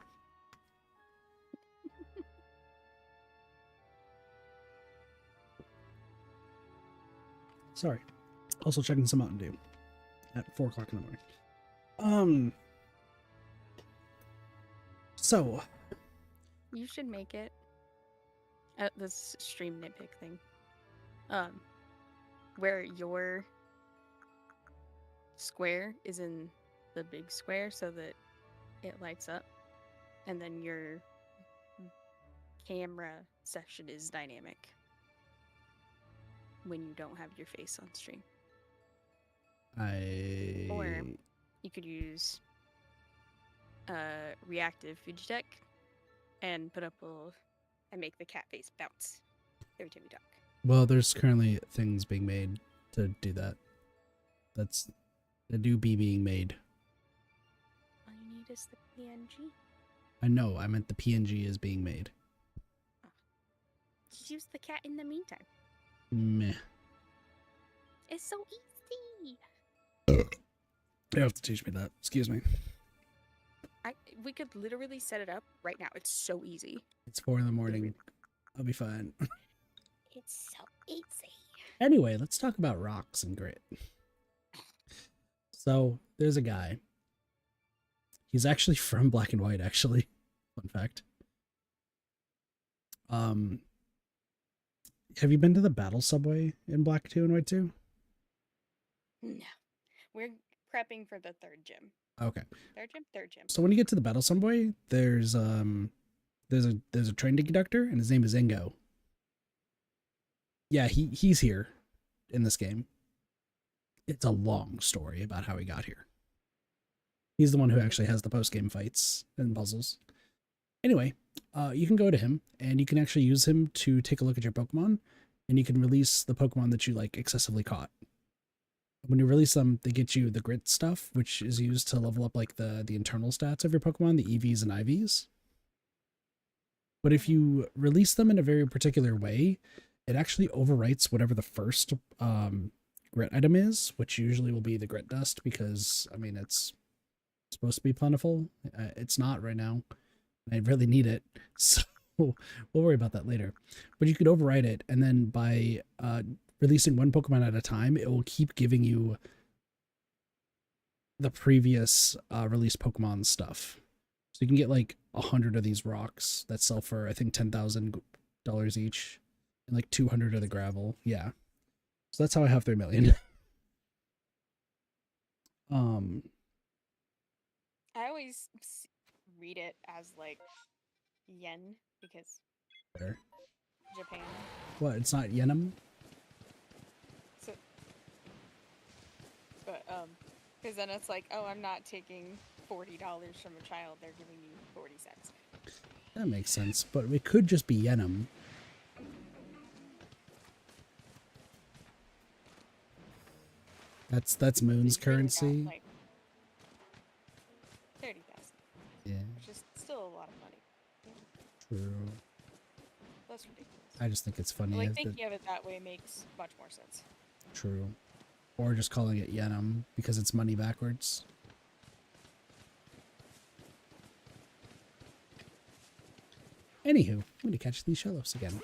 Speaker 2: Sorry. Also checking some Mountain Dew at 4 o'clock in the morning. So.
Speaker 4: You should make it. This stream nitpick thing. Where your square is in the big square so that it lights up, and then your camera session is dynamic when you don't have your face on stream. Or you could use reactive Fujitech and put up and make the cat face bounce every time you talk.
Speaker 2: Well, there's currently things being made to do that. They do be being made.
Speaker 4: All you need is the PNG.
Speaker 2: I know, I meant the PNG is being made.
Speaker 4: Oh. Just use the cat in the meantime.
Speaker 2: Meh.
Speaker 4: It's so easy.
Speaker 2: You have to teach me that. Excuse me.
Speaker 4: We could literally set it up right now. It's so easy.
Speaker 2: It's 4 in the morning. I'll be fine.
Speaker 4: It's so easy.
Speaker 2: Anyway, let's talk about rocks and grit. So, there's a guy. He's actually from Black and White, actually. Fun fact. Have you been to the Battle Subway in Black 2 and White 2?
Speaker 4: No. We're prepping for the third gym.
Speaker 2: Okay.
Speaker 4: Third gym.
Speaker 2: So when you get to the Battle Subway, there's a train conductor, and his name is Ingo. Yeah, he's here in this game. It's a long story about how he got here. He's the one who actually has the post-game fights and puzzles. Anyway, you can go to him, and you can actually use him to take a look at your Pokemon, and you can release the Pokemon that you, like, excessively caught. When you release them, they get you the grit stuff, which is used to level up, like, the internal stats of your Pokemon, the EVs and IVs. But if you release them in a very particular way, it actually overwrites whatever the first grit item is, which usually will be the grit dust, because, I mean, it's supposed to be plentiful. It's not right now. I really need it, so we'll worry about that later. But you could override it, and then by releasing one Pokemon at a time, it will keep giving you the previous released Pokemon stuff. So you can get like 100 of these rocks that sell for I think $10,000 each, and like 200 of the gravel. Yeah, so that's how I have 3 million.
Speaker 4: I always read it as like yen because
Speaker 2: Better.
Speaker 4: Japan.
Speaker 2: What? It's not yenim?
Speaker 4: So, but because then it's like, oh, I'm not taking $40 from a child; they're giving you 40 cents.
Speaker 2: That makes sense, but it could just be yenim. That's Moon's
Speaker 4: You really got,
Speaker 2: currency.
Speaker 4: like 30,000,
Speaker 2: Yeah,
Speaker 4: which is still a lot of money.
Speaker 2: true.
Speaker 4: That's ridiculous.
Speaker 2: I just think it's funny.
Speaker 4: Like
Speaker 2: that-
Speaker 4: thinking of it that way makes much more sense.
Speaker 2: True. Or just calling it yenim because it's money backwards. Anywho, I'm going to catch these shellos again.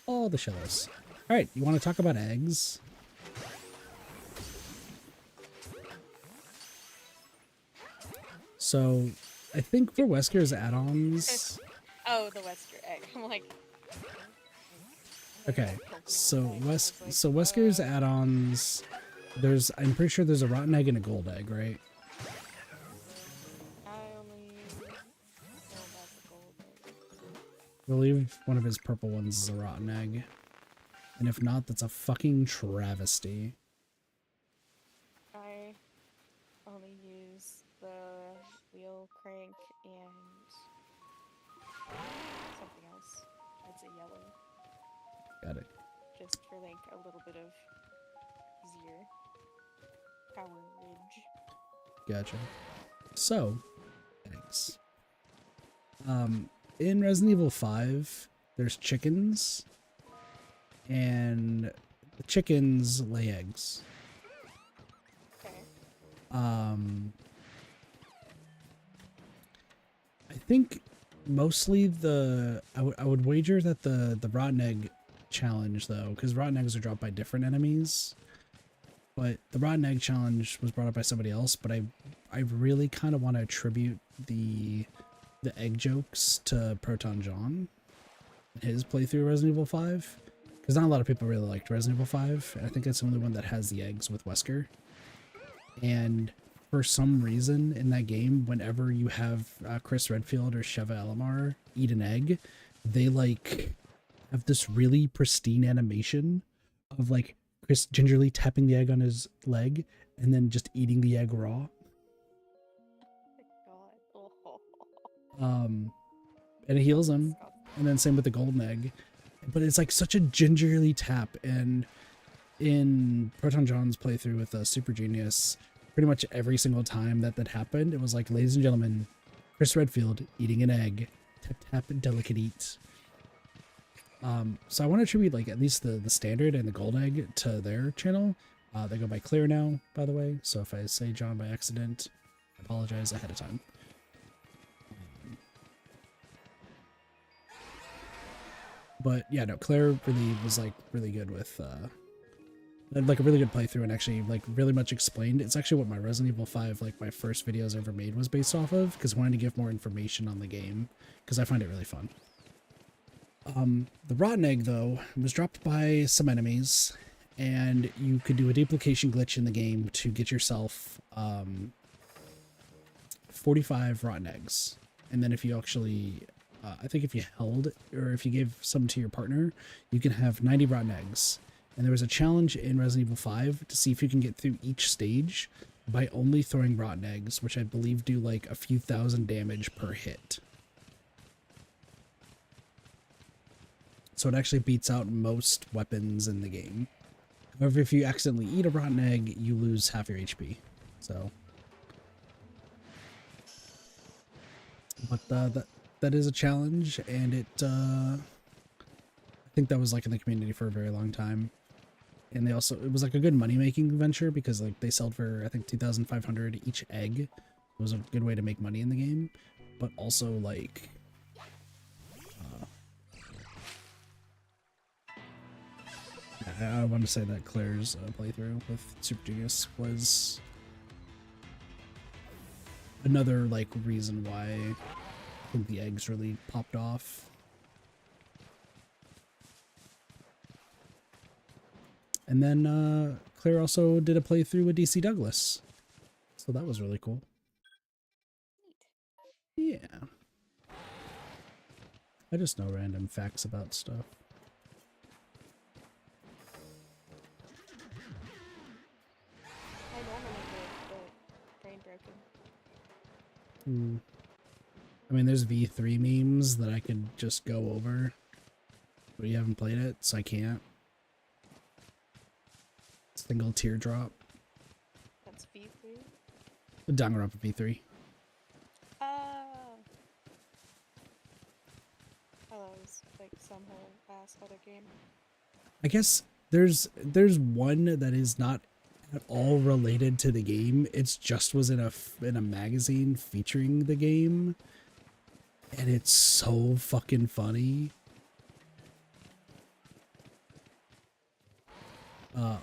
Speaker 2: All the shellos. Alright, you want to talk about eggs? So, I think for Wesker's add-ons...
Speaker 4: Oh, the Wesker egg. I'm like,
Speaker 2: Okay, so Wesker's add-ons... I'm pretty sure there's a rotten egg and a gold egg, right?
Speaker 4: I only know about the gold egg.
Speaker 2: I believe one of his purple ones is a rotten egg. And if not, that's a fucking travesty.
Speaker 4: I only use the wheel crank and something else. It's a yellow,
Speaker 2: Got it.
Speaker 4: just for like a little bit of easier powerage.
Speaker 2: Gotcha. So, eggs. In Resident Evil 5, there's chickens, and the chickens lay eggs.
Speaker 4: Okay.
Speaker 2: I think mostly I would wager that the rotten egg challenge though, because rotten eggs are dropped by different enemies. But the rotten egg challenge was brought up by somebody else, but I really kind of want to attribute the egg jokes to Proton John and his playthrough of Resident Evil 5, because not a lot of people really liked Resident Evil 5, and I think it's the only one that has the eggs with Wesker. And for some reason in that game, whenever you have Chris Redfield or Sheva Elamar eat an egg, they like have this really pristine animation of like Chris gingerly tapping the egg on his leg and then just eating the egg raw.
Speaker 4: God.
Speaker 2: And it heals him. And then same with the golden egg. But it's like such a gingerly tap. And in Proton John's playthrough with Super Genius, pretty much every single time that happened, it was like, ladies and gentlemen, Chris Redfield eating an egg. Tap tap delicate eat. So I want to attribute like at least the standard and the gold egg to their channel. They go by Clear now, by the way. So if I say John by accident, I apologize ahead of time. But yeah, no, Claire really was like really good with had like a really good playthrough and actually like really much explained. It's actually what my Resident Evil 5, like my first videos I ever made, was based off of, because I wanted to give more information on the game because I find it really fun. The rotten egg though was dropped by some enemies, and you could do a duplication glitch in the game to get yourself 45 rotten eggs. And then if you actually I think if you held, or if you gave some to your partner, you can have 90 rotten eggs. And there was a challenge in Resident Evil 5 to see if you can get through each stage by only throwing rotten eggs, which I believe do like a few thousand damage per hit. So it actually beats out most weapons in the game. However, if you accidentally eat a rotten egg, you lose half your HP. So, but that is a challenge, and it I think that was like in the community for a very long time. And they also, it was like a good money making venture because like they sold for I think 2,500 each egg. It was a good way to make money in the game. but also like I want to say that Claire's playthrough with Super Genius was another like reason why I think the eggs really popped off. And then Claire also did a playthrough with DC Douglas, so that was really cool. Yeah, I just know random facts about stuff.
Speaker 4: I normally get the brain broken.
Speaker 2: I mean, there's V3 memes that I could just go over, but you haven't played it, so I can't. Single teardrop.
Speaker 4: That's V3.
Speaker 2: Danganronpa V3.
Speaker 4: Oh. Oh, that was like some whole ass other game.
Speaker 2: I guess there's one that is not at all related to the game. It's just was in a magazine featuring the game, and it's so fucking funny.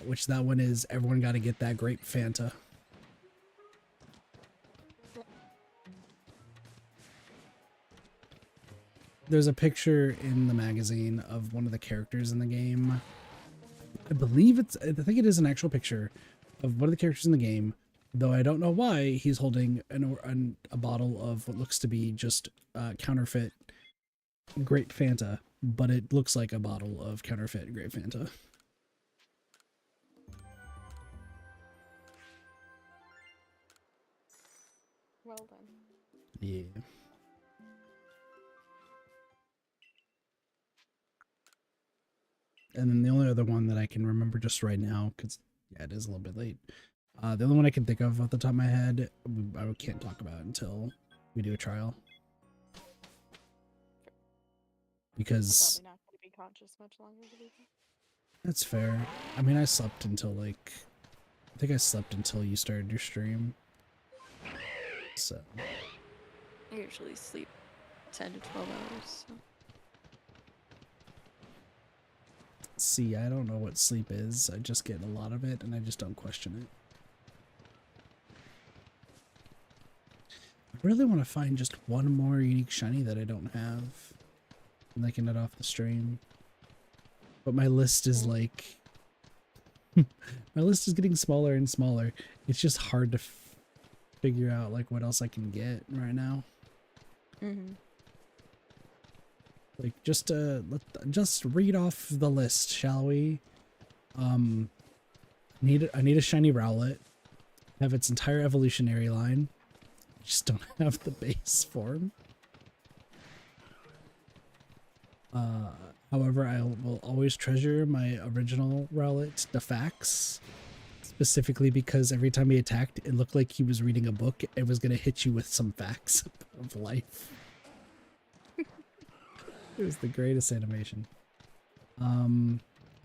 Speaker 2: Which that one is everyone got to get that grape Fanta. There's a picture in the magazine of one of the characters in the game. I think it is an actual picture of one of the characters in the game, though I don't know why he's holding a bottle of what looks to be just counterfeit grape Fanta, but it looks like a bottle of counterfeit grape Fanta.
Speaker 4: Well done.
Speaker 2: Yeah. And then the only other one that I can remember just right now, because yeah, it is a little bit late. The only one I can think of off the top of my head, I can't talk about until we do a trial. Because
Speaker 4: I'm probably not going to be conscious much longer.
Speaker 2: that's fair. I mean, I slept until like, I think I slept until you started your stream. So.
Speaker 1: I usually sleep 10 to 12 hours. So.
Speaker 2: See, I don't know what sleep is. I just get a lot of it, and I just don't question it. I really want to find just one more unique shiny that I don't have, and I can get off the stream. But my list is like... my list is getting smaller and smaller. It's just hard to figure out like what else I can get right now. Like just read off the list, shall we? I need a shiny Rowlet. Have its entire evolutionary line. Just don't have the base form. However, I will always treasure my original Rowlet, Defax. Specifically because every time he attacked, it looked like he was reading a book. It was gonna hit you with some facts of life. It was the greatest animation. I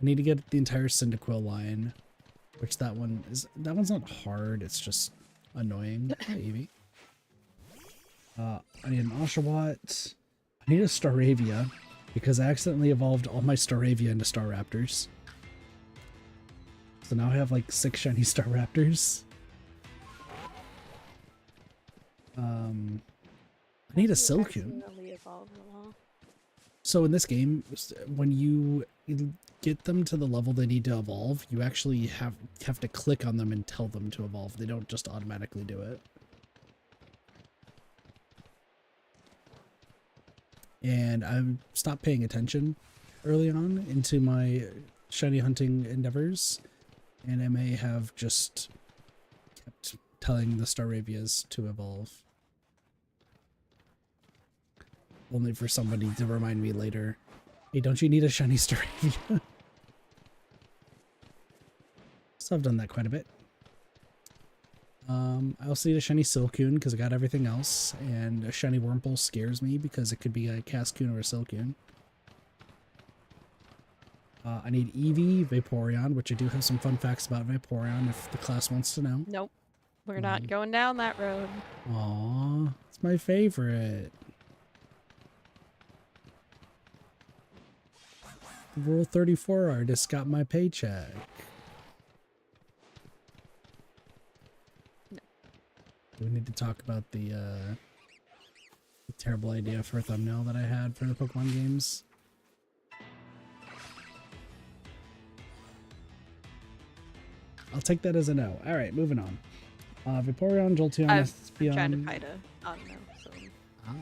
Speaker 2: need to get the entire Cyndaquil line, which that one's not hard. It's just annoying. Hi, Evie. I need an Oshawott. I need a Staravia because I accidentally evolved all my Staravia into Staraptors. So now I have like 6 shiny Staraptors. I need a Silcoon. So in this game, when you get them to the level they need to evolve, you actually have to click on them and tell them to evolve. They don't just automatically do it. And I stopped paying attention early on into my shiny hunting endeavors, and I may have just kept telling the Staravias to evolve. Only for somebody to remind me later, hey, don't you need a shiny Staravia? So I've done that quite a bit. I also need a shiny Silcoon because I got everything else, and a shiny Wurmple scares me because it could be a Cascoon or a Silcoon. I need Eevee, Vaporeon, which I do have some fun facts about Vaporeon if the class wants to know.
Speaker 4: Nope.
Speaker 1: We're not going down that road.
Speaker 2: Aw, it's my favorite. The Rule 34 artist got my paycheck.
Speaker 1: No.
Speaker 2: Do we need to talk about the terrible idea for a thumbnail that I had for the Pokemon games? I'll take that as a no. Alright, moving on. Vaporeon, Jolteon,
Speaker 1: I'm
Speaker 2: Espeon...
Speaker 1: trying to find a audio, so
Speaker 2: Ah.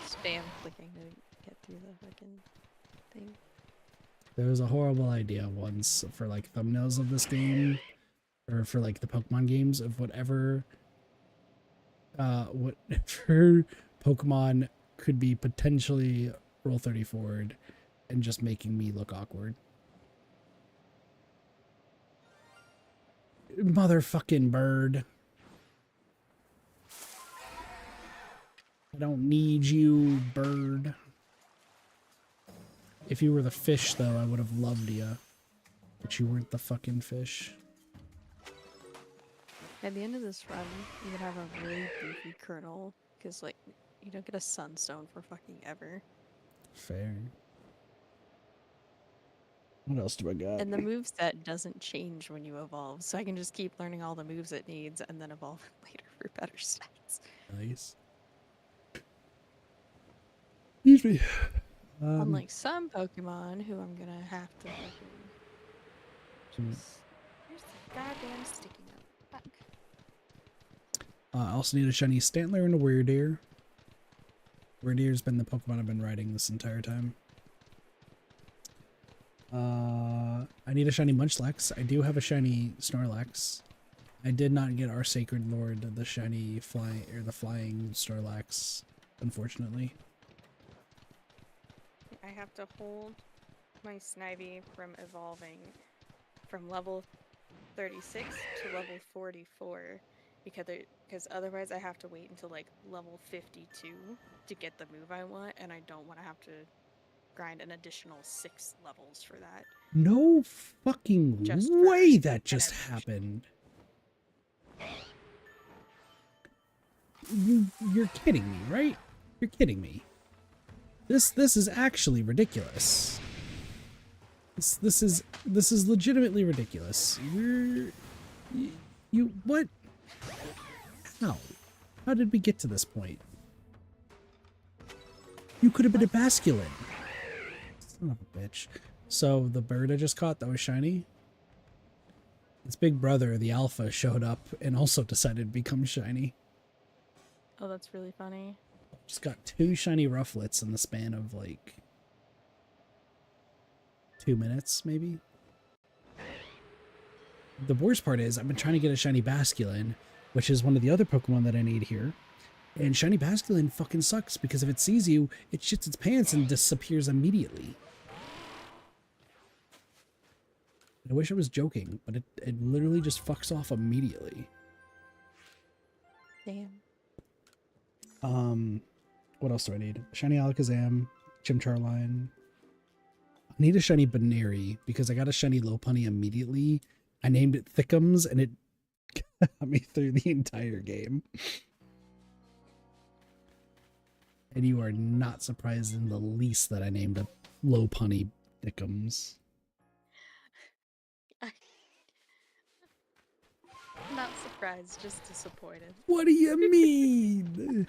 Speaker 1: spam clicking to get through the fucking thing.
Speaker 2: There was a horrible idea once for like thumbnails of this game, or for like the Pokemon games of whatever Pokemon could be potentially Rule 34'd and just making me look awkward. Motherfucking bird. I don't need you, bird. If you were the fish, though, I would have loved you. But you weren't the fucking fish.
Speaker 1: At the end of this run, you can have a really beefy kernel, because, like, you don't get a sunstone for fucking ever.
Speaker 2: Fair. What else do I got?
Speaker 1: And the moveset doesn't change when you evolve, so I can just keep learning all the moves it needs and then evolve it later for better stats.
Speaker 2: Nice. Excuse me.
Speaker 1: Unlike some Pokemon who I'm gonna have to fucking... Where's the goddamn sticky note? Fuck.
Speaker 2: I also need a shiny Stantler and a Weirdeer. Weirdeer's been the Pokemon I've been riding this entire time. I need a shiny Munchlax. I do have a shiny Snorlax. I did not get our Sacred Lord, the shiny flying Snorlax, unfortunately.
Speaker 1: I have to hold my Snivy from evolving from level 36 to level 44 because otherwise I have to wait until like level 52 to get the move I want, and I don't want to have to grind an additional 6 levels for that.
Speaker 2: No fucking
Speaker 1: Just
Speaker 2: way
Speaker 1: for
Speaker 2: that just happened. You're kidding me, right? You're kidding me. This is actually ridiculous. This is legitimately ridiculous. You what? How did we get to this point? You could have been a Basculin. Son of a bitch. So the bird I just caught that was shiny, its big brother, the alpha, showed up and also decided to become shiny.
Speaker 1: Oh, that's really funny.
Speaker 2: Just got 2 shiny Rufflets in the span of like 2 minutes, maybe. The worst part is I've been trying to get a shiny Basculin, which is one of the other Pokemon that I need here. And shiny Basculin fucking sucks because if it sees you, it shits its pants and disappears immediately. I wish I was joking, but it literally just fucks off immediately.
Speaker 1: Damn.
Speaker 2: What else do I need? Shiny Alakazam, Chimcharline. I need a shiny Baneri because I got a shiny Lopunny immediately. I named it Thickums and it got me through the entire game. And you are not surprised in the least that I named a Lopunny Thickums.
Speaker 1: Not surprised, just disappointed.
Speaker 2: What do you mean?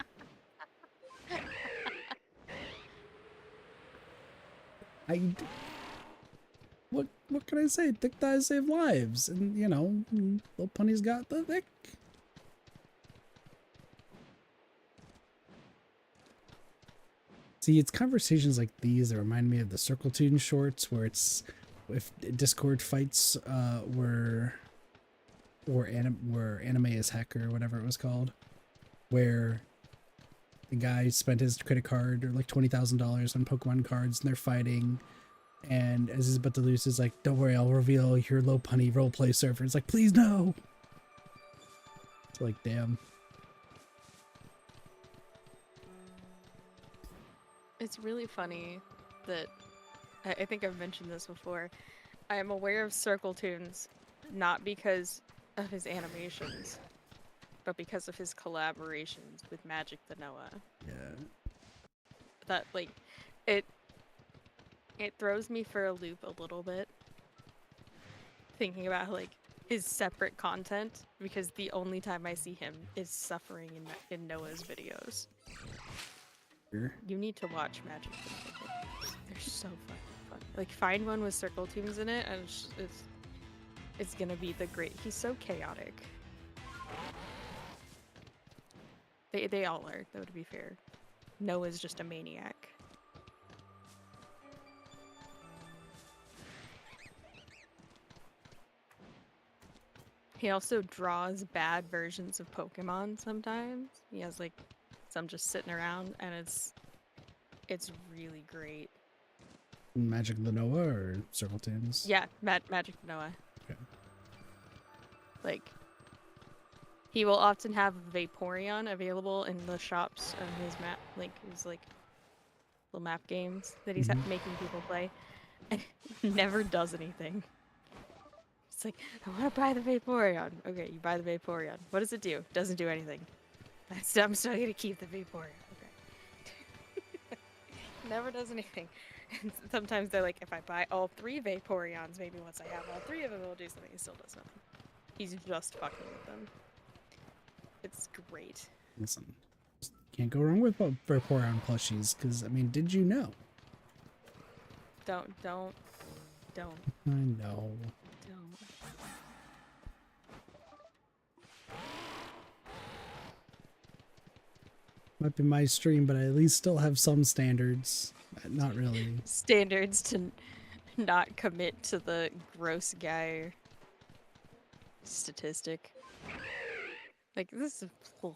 Speaker 2: What can I say? Thick thighs save lives, and you know, Lopunny's got the thick. See, it's conversations like these that remind me of the Circle Tune shorts, where it's if Discord fights were anime as heck or whatever it was called, where the guy spent his credit card or like $20,000 on Pokemon cards and they're fighting, and as he's about to lose, he's like, "Don't worry, I'll reveal your Lopunny roleplay server." It's like, please no. It's like, damn.
Speaker 1: It's really funny that I think I've mentioned this before. I am aware of Circle Tunes not because of his animations, but because of his collaborations with Magic the Noah,
Speaker 2: Yeah.
Speaker 1: that like it throws me for a loop a little bit thinking about like his separate content, because the only time I see him is suffering in Noah's videos.
Speaker 2: Sure.
Speaker 1: You need to watch Magic the Noah videos. They're so fucking fun. Like, find one with circle teams in it, and it's gonna be the great. He's so chaotic. They all are, though, to be fair. Noah's just a maniac. He also draws bad versions of Pokemon sometimes. He has like some just sitting around, and it's really great.
Speaker 2: Magic the Noah or Circle Teams?
Speaker 1: Yeah, Magic Noah.
Speaker 2: Okay.
Speaker 1: Like, he will often have Vaporeon available in the shops of his map, like his like little map games that he's making people play, and never does anything. It's like, I want to buy the Vaporeon. Okay, you buy the Vaporeon. What does it do? Doesn't do anything. I'm still gonna keep the Vaporeon. Okay. Never does anything. And sometimes they're like, if I buy all 3 Vaporeons, maybe once I have all 3 of them, it'll do something. He still does nothing. He's just fucking with them. It's great.
Speaker 2: Listen, can't go wrong with Vaporeon plushies, because, I mean, did you know?
Speaker 1: Don't.
Speaker 2: I know.
Speaker 1: Don't.
Speaker 2: Might be my stream, but I at least still have some standards. Not really.
Speaker 1: Standards to not commit to the gross guy statistic. Like, this is... ugh.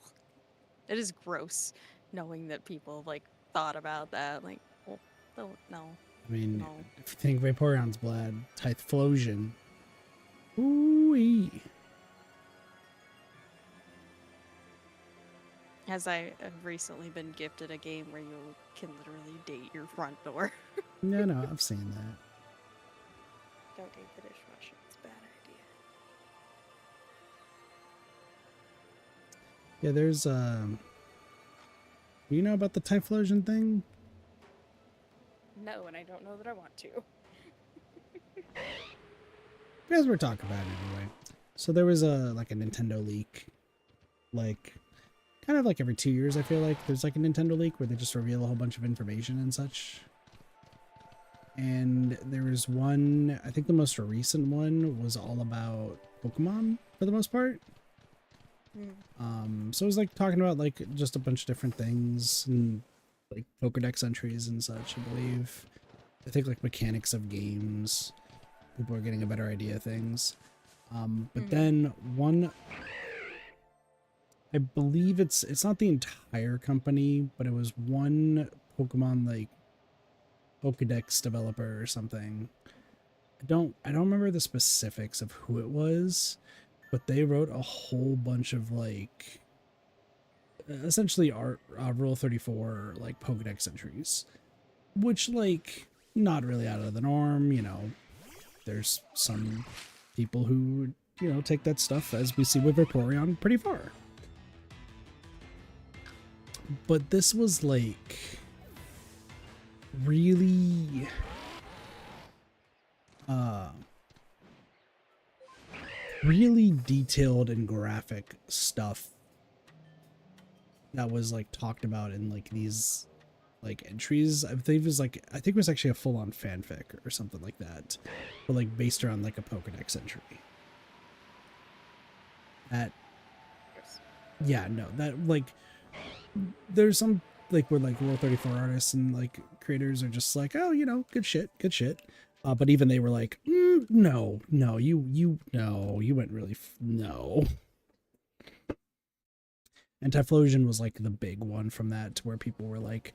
Speaker 1: It is gross knowing that people, like, thought about that. Like, well, no.
Speaker 2: I mean,
Speaker 1: No.
Speaker 2: if you think Vaporeon's bad, Typhlosion. Ooh-wee.
Speaker 1: As I have recently been gifted a game where you can literally date your front door.
Speaker 2: No, I've seen that.
Speaker 1: Don't date the dishwasher. It's a bad idea.
Speaker 2: Yeah, there's, you know about the Typhlosion thing?
Speaker 1: No, and I don't know that I want to.
Speaker 2: As we're talking about it anyway. So there was a Nintendo leak, like kind of like every 2 years. I feel like there's like a Nintendo leak where they just reveal a whole bunch of information and such. And there was one, I think the most recent one was all about Pokemon for the most part. So it was like talking about like just a bunch of different things and like Pokedex entries and such, I believe. I think like mechanics of games. People are getting a better idea of things. But then one, I believe it's not the entire company, but it was one Pokemon like Pokedex developer or something. I don't remember the specifics of who it was, but they wrote a whole bunch of like essentially Rule 34 like Pokedex entries, which like not really out of the norm, you know. There's some people who, you know, take that stuff, as we see with Vaporeon, pretty far. But this was like really really detailed and graphic stuff that was like talked about in like these like entries. I think it was actually a full-on fanfic or something like that, but like based around like a Pokedex entry. That, yeah, no, that like there's some like where like Rule 34 artists and like creators are just like, oh, you know, good shit. But even they were like, no, you went really no. And Typhlosion was like the big one from that, to where people were like,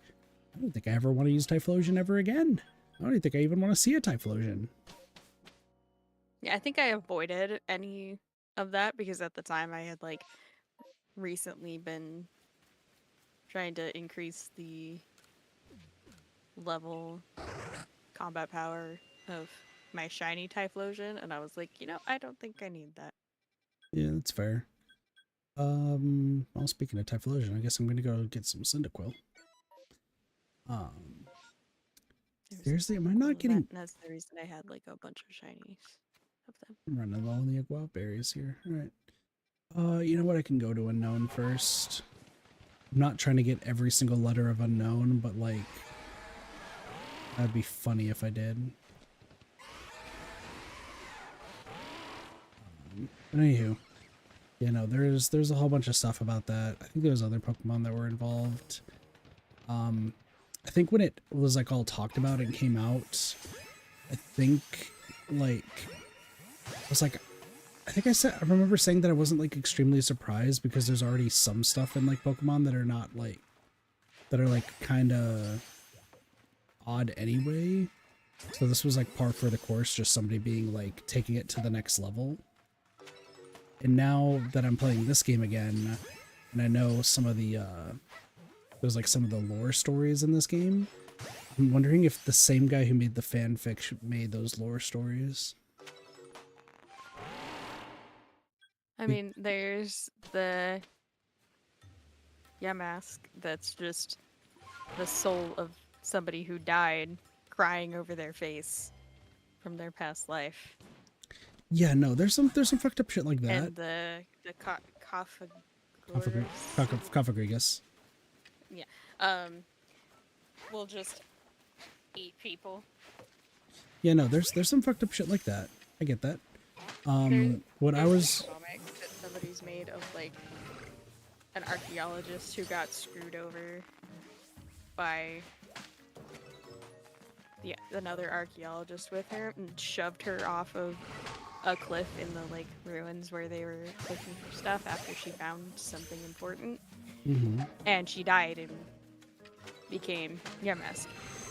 Speaker 2: I don't think I ever want to use Typhlosion ever again. I don't even think I even want to see a Typhlosion.
Speaker 1: Yeah, I think I avoided any of that because at the time I had like recently been trying to increase the level combat power of my shiny Typhlosion, and I was like, you know, I don't think I need that.
Speaker 2: Yeah, that's fair. Well, speaking of Typhlosion, I guess I'm gonna go get some Cyndaquil.
Speaker 4: There's
Speaker 2: Seriously, am I
Speaker 4: all
Speaker 2: not
Speaker 4: of that,
Speaker 2: getting...
Speaker 4: and that's the reason I had like a bunch of shinies of them.
Speaker 2: I'm running low on the guava berries here. Alright. You know what? I can go to Unknown first. I'm not trying to get every single letter of Unknown, but like... That'd be funny if I did. But anywho. Yeah, no, there's a whole bunch of stuff about that. I think there's other Pokemon that were involved. I think when it was like all talked about and came out, I think like I was like I remember saying that I wasn't like extremely surprised because there's already some stuff in like Pokemon that are not like that are like kind of odd anyway. So this was like par for the course, just somebody being like taking it to the next level. And now that I'm playing this game again, and I know some of the there's like some of the lore stories in this game, I'm wondering if the same guy who made the fanfic made those lore stories.
Speaker 4: I mean, there's the Yamask that's just the soul of somebody who died crying over their face from their past life.
Speaker 2: Yeah, no, there's some fucked up shit like that.
Speaker 4: And the Cophagorus.
Speaker 2: Cofagrigus.
Speaker 4: Yeah. Will just eat people.
Speaker 2: Yeah, no, there's some fucked up shit like that. I get that. What I was
Speaker 4: Comic that somebody's made of like an archaeologist who got screwed over by another archaeologist with her and shoved her off of a cliff in the like ruins where they were looking for stuff after she found something important. And she died and became Yamask.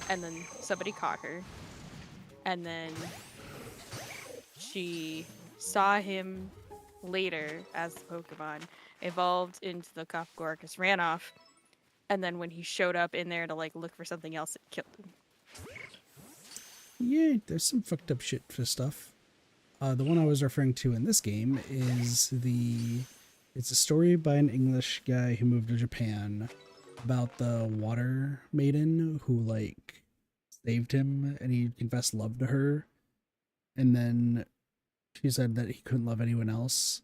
Speaker 4: And then somebody caught her. And then she saw him later as the Pokemon, evolved into the Cofagoricus, ran off, and then when he showed up in there to like look for something else, it killed him.
Speaker 2: Yeah, there's some fucked up shit for stuff. The one I was referring to in this game is it's a story by an English guy who moved to Japan about the water maiden who like saved him and he confessed love to her. And then she said that he couldn't love anyone else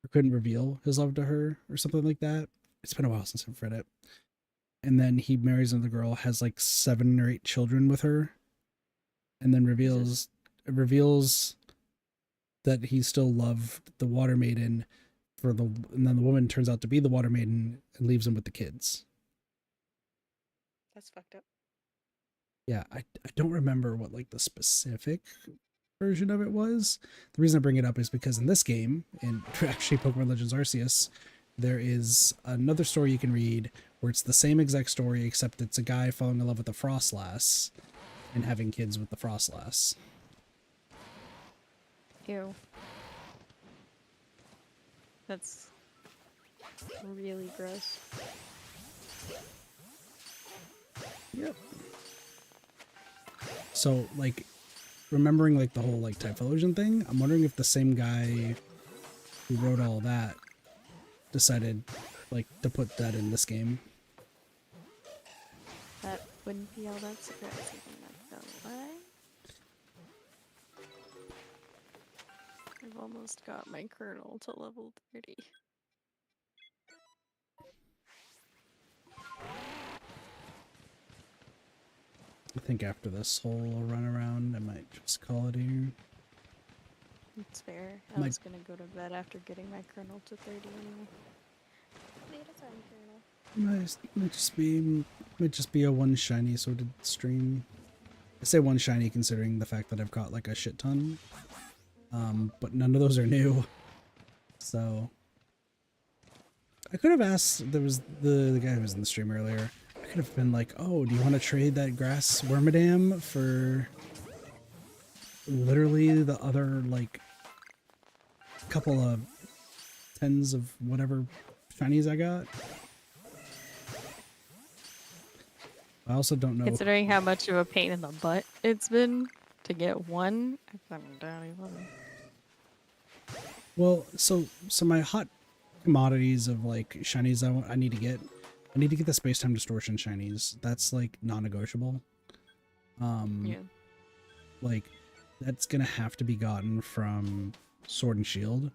Speaker 2: or couldn't reveal his love to her or something like that. It's been a while since I've read it. And then he marries another girl, has like 7 or 8 children with her, and then reveals that he still loved the water maiden and then the woman turns out to be the water maiden and leaves him with the kids.
Speaker 4: That's fucked up.
Speaker 2: Yeah, I don't remember what like the specific version of it was. The reason I bring it up is because in this game, in actually Pokemon Legends Arceus, there is another story you can read where it's the same exact story except it's a guy falling in love with a Frostlass and having kids with the Frostlass.
Speaker 4: Ew. That's really gross.
Speaker 2: Yep. So, like, remembering, like, the whole, like, Typhlosion thing, I'm wondering if the same guy who wrote all that decided, like, to put that in this game.
Speaker 4: That wouldn't be all that surprising, not gonna lie. I've almost got my kernel to level 30.
Speaker 2: I think after this whole run around, I might just call it here.
Speaker 4: It's fair. I was gonna go to bed after getting my kernel to 30 anyway.
Speaker 2: Might just be a one shiny sorted stream. I say one shiny considering the fact that I've got like a shit ton. But none of those are new. So I could have asked, there was the guy who was in the stream earlier. I could have been like, oh, do you want to trade that grass Wormadam for literally the other like couple of tens of whatever shinies I got? I also don't know.
Speaker 4: Considering how much of a pain in the butt it's been to get one, I'm down 11.
Speaker 2: Well, so my hot commodities of like shinies I need to get. I need to get the space-time distortion shinies. That's like non-negotiable.
Speaker 1: Yeah.
Speaker 2: Like that's gonna have to be gotten from Sword and Shield,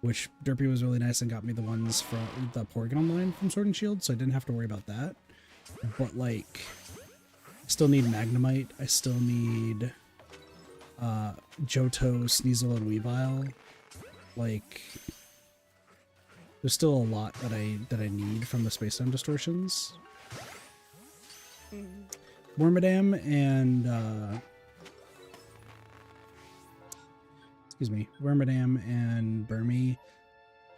Speaker 2: which Derpy was really nice and got me the ones from the Porygon line from Sword and Shield, so I didn't have to worry about that. But like, I still need Magnemite. I still need Johto, Sneasel, and Weavile. Like, there's still a lot that I need from the Space-Time Distortions. Wormadam and excuse me, Wormadam and Burmy.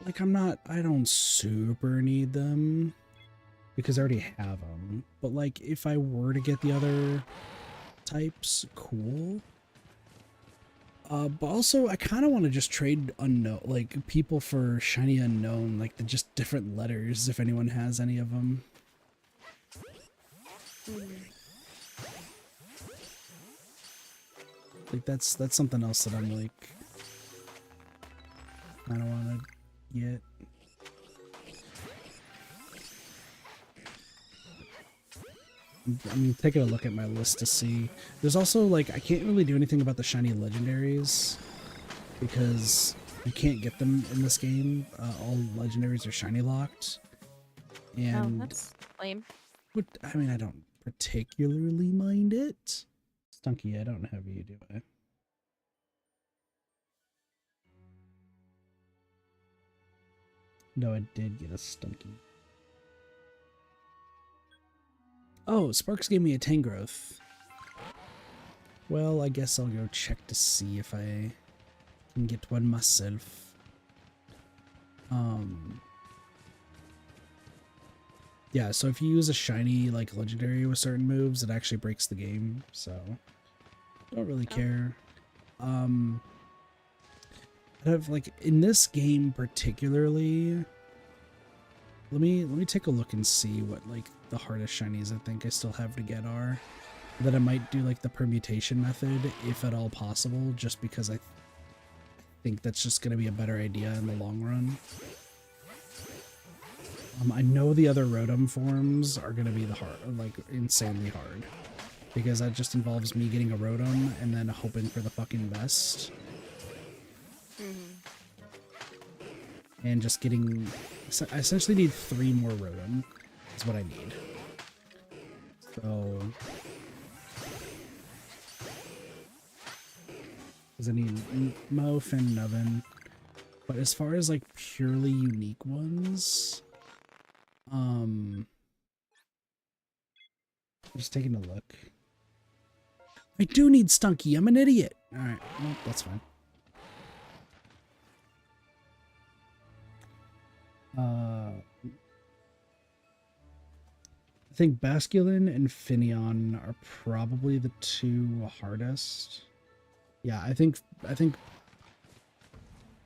Speaker 2: Like, I don't super need them because I already have them. But like, if I were to get the other types, cool. But also, I kind of want to just trade unknown, like people for shiny unknown, like the just different letters. If anyone has any of them. Like that's something else that I'm like, I don't want to get. I'm taking a look at my list to see. There's also like, I can't really do anything about the shiny legendaries because you can't get them in this game. All legendaries are shiny locked. And
Speaker 4: that's lame.
Speaker 2: But I mean, I don't particularly mind it. Stunky, I don't have you, do I? No, I did get a Stunky. Oh, Sparks gave me a Tangrowth. Well, I guess I'll go check to see if I can get one myself. Yeah, so if you use a shiny, like, legendary with certain moves, it actually breaks the game, so don't really care. I have, like, in this game particularly, let me take a look and see what, like, the hardest shinies I think I still have to get are. That I might do, like, the permutation method, if at all possible, just because I think that's just going to be a better idea in the long run. I know the other Rotom forms are going to be insanely hard. Because that just involves me getting a Rotom and then hoping for the fucking best. And just getting... I essentially need 3 more Rotom. Is what I need. So... Because I need Mof and Nubbin. But as far as, like, purely unique ones... I'm just taking a look. I do need Stunky. I'm an idiot. Alright, well, that's fine. I think Basculin and Finneon are probably the 2 hardest. Yeah, I think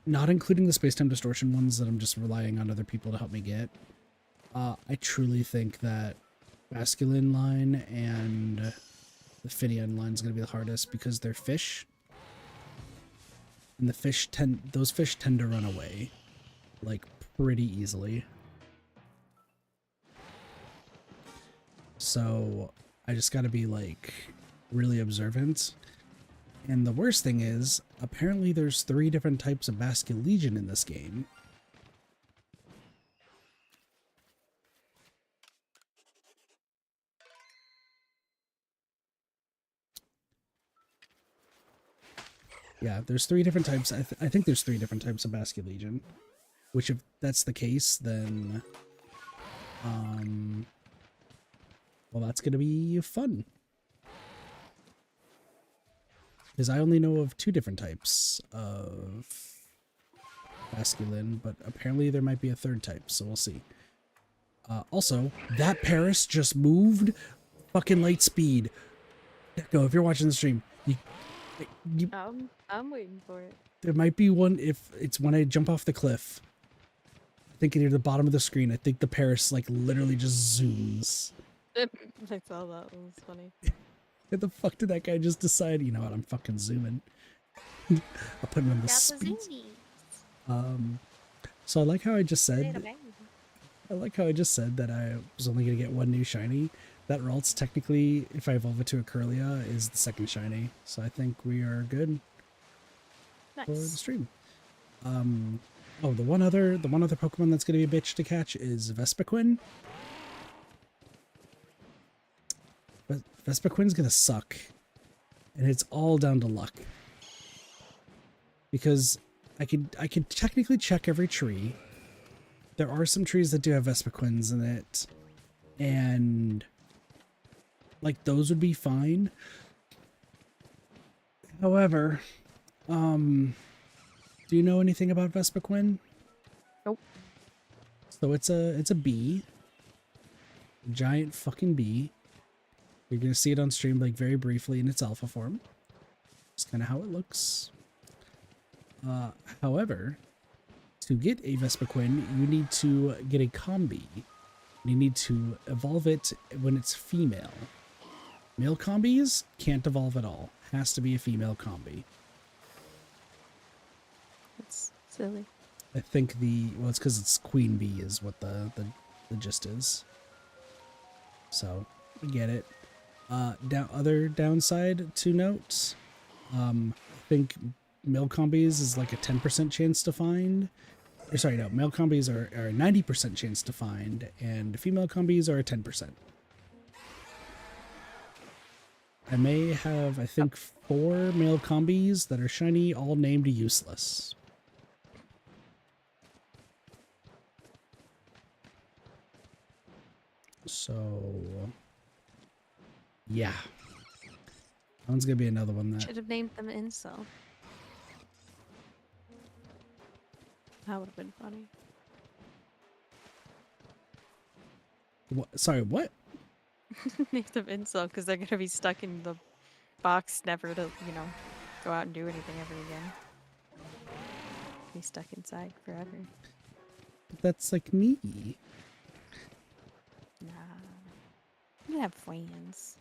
Speaker 2: not including the space-time distortion ones that I'm just relying on other people to help me get. I truly think that Basculin line and the Finneon line is going to be the hardest because they're fish. And those fish tend to run away, like, pretty easily. So, I just gotta be, like, really observant. And the worst thing is, apparently there's 3 different types of Basculegion in this game. Yeah, there's 3 different types. I think there's 3 different types of Basculegion. Which, if that's the case, then... well, that's gonna be fun. Because I only know of 2 different types of Basculin, but apparently there might be a 3rd type, so we'll see. Also, that Paris just moved fucking light speed. Go, if you're watching the stream,
Speaker 4: I'm waiting for it.
Speaker 2: there might be one if it's when I jump off the cliff. I think near the bottom of the screen, I think the Paris, like, literally just zooms.
Speaker 4: I saw that. It was funny.
Speaker 2: What the fuck did that guy just decide? You know what? I'm fucking zooming. I'll put him in the speed. So I like how I just
Speaker 4: Little
Speaker 2: said
Speaker 4: baby.
Speaker 2: I like how I just said that I was only gonna get one new shiny. That Ralts technically, if I evolve it to a Curlia, is the second shiny. So I think we are good for the
Speaker 4: Nice.
Speaker 2: stream. Oh, the one other Pokemon that's gonna be a bitch to catch is Vespiquen. But Vespiquen's gonna suck. And it's all down to luck. Because I could technically check every tree. There are some trees that do have Vespiquens in it. And like those would be fine. However, do you know anything about Vespiquen?
Speaker 4: Nope.
Speaker 2: So it's a bee. A giant fucking bee. You're gonna see it on stream like very briefly in its alpha form. It's kind of how it looks. However, to get a Vespiquen, you need to get a combi. You need to evolve it when it's female. Male combis can't evolve at all. Has to be a female combi.
Speaker 4: That's silly.
Speaker 2: I think well, it's because it's queen bee is what the gist is. So I get it. Other downside to note, I think male combis is like a 10% chance to find. Or sorry, no, male combis are a 90% chance to find, and female combis are a 10%. I may have, I think, 4 male combis that are shiny, all named useless. So, yeah. That one's gonna be another one that...
Speaker 1: Should have named them Incel.
Speaker 4: That would have been funny.
Speaker 2: Sorry, what?
Speaker 1: Name them Incel because they're gonna be stuck in the box, never to, go out and do anything ever again. Be stuck inside forever.
Speaker 2: That's like me.
Speaker 1: Nah. You have friends.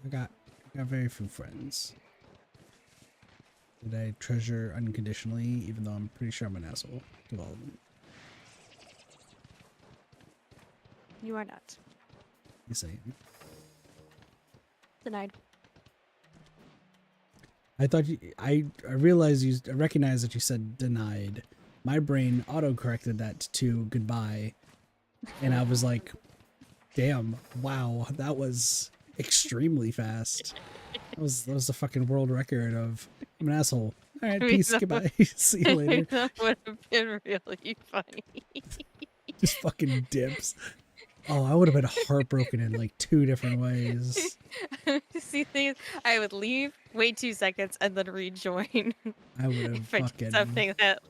Speaker 2: I got very few friends that I treasure unconditionally, even though I'm pretty sure I'm an asshole to all of them.
Speaker 4: You are not.
Speaker 2: Yes, I am.
Speaker 4: Denied.
Speaker 2: I thought I realized I recognized that you said denied. My brain auto-corrected that to goodbye. And I was like, damn, wow, that was extremely fast. That was the fucking world record of I'm an asshole. All right, peace, goodbye. See you later.
Speaker 1: That would have been really funny.
Speaker 2: Just fucking dips. Oh, I would have been heartbroken in like 2 different ways.
Speaker 1: See, things I would leave, wait 2 seconds, and then rejoin.
Speaker 2: I would have
Speaker 1: If I did
Speaker 2: fucking
Speaker 1: something that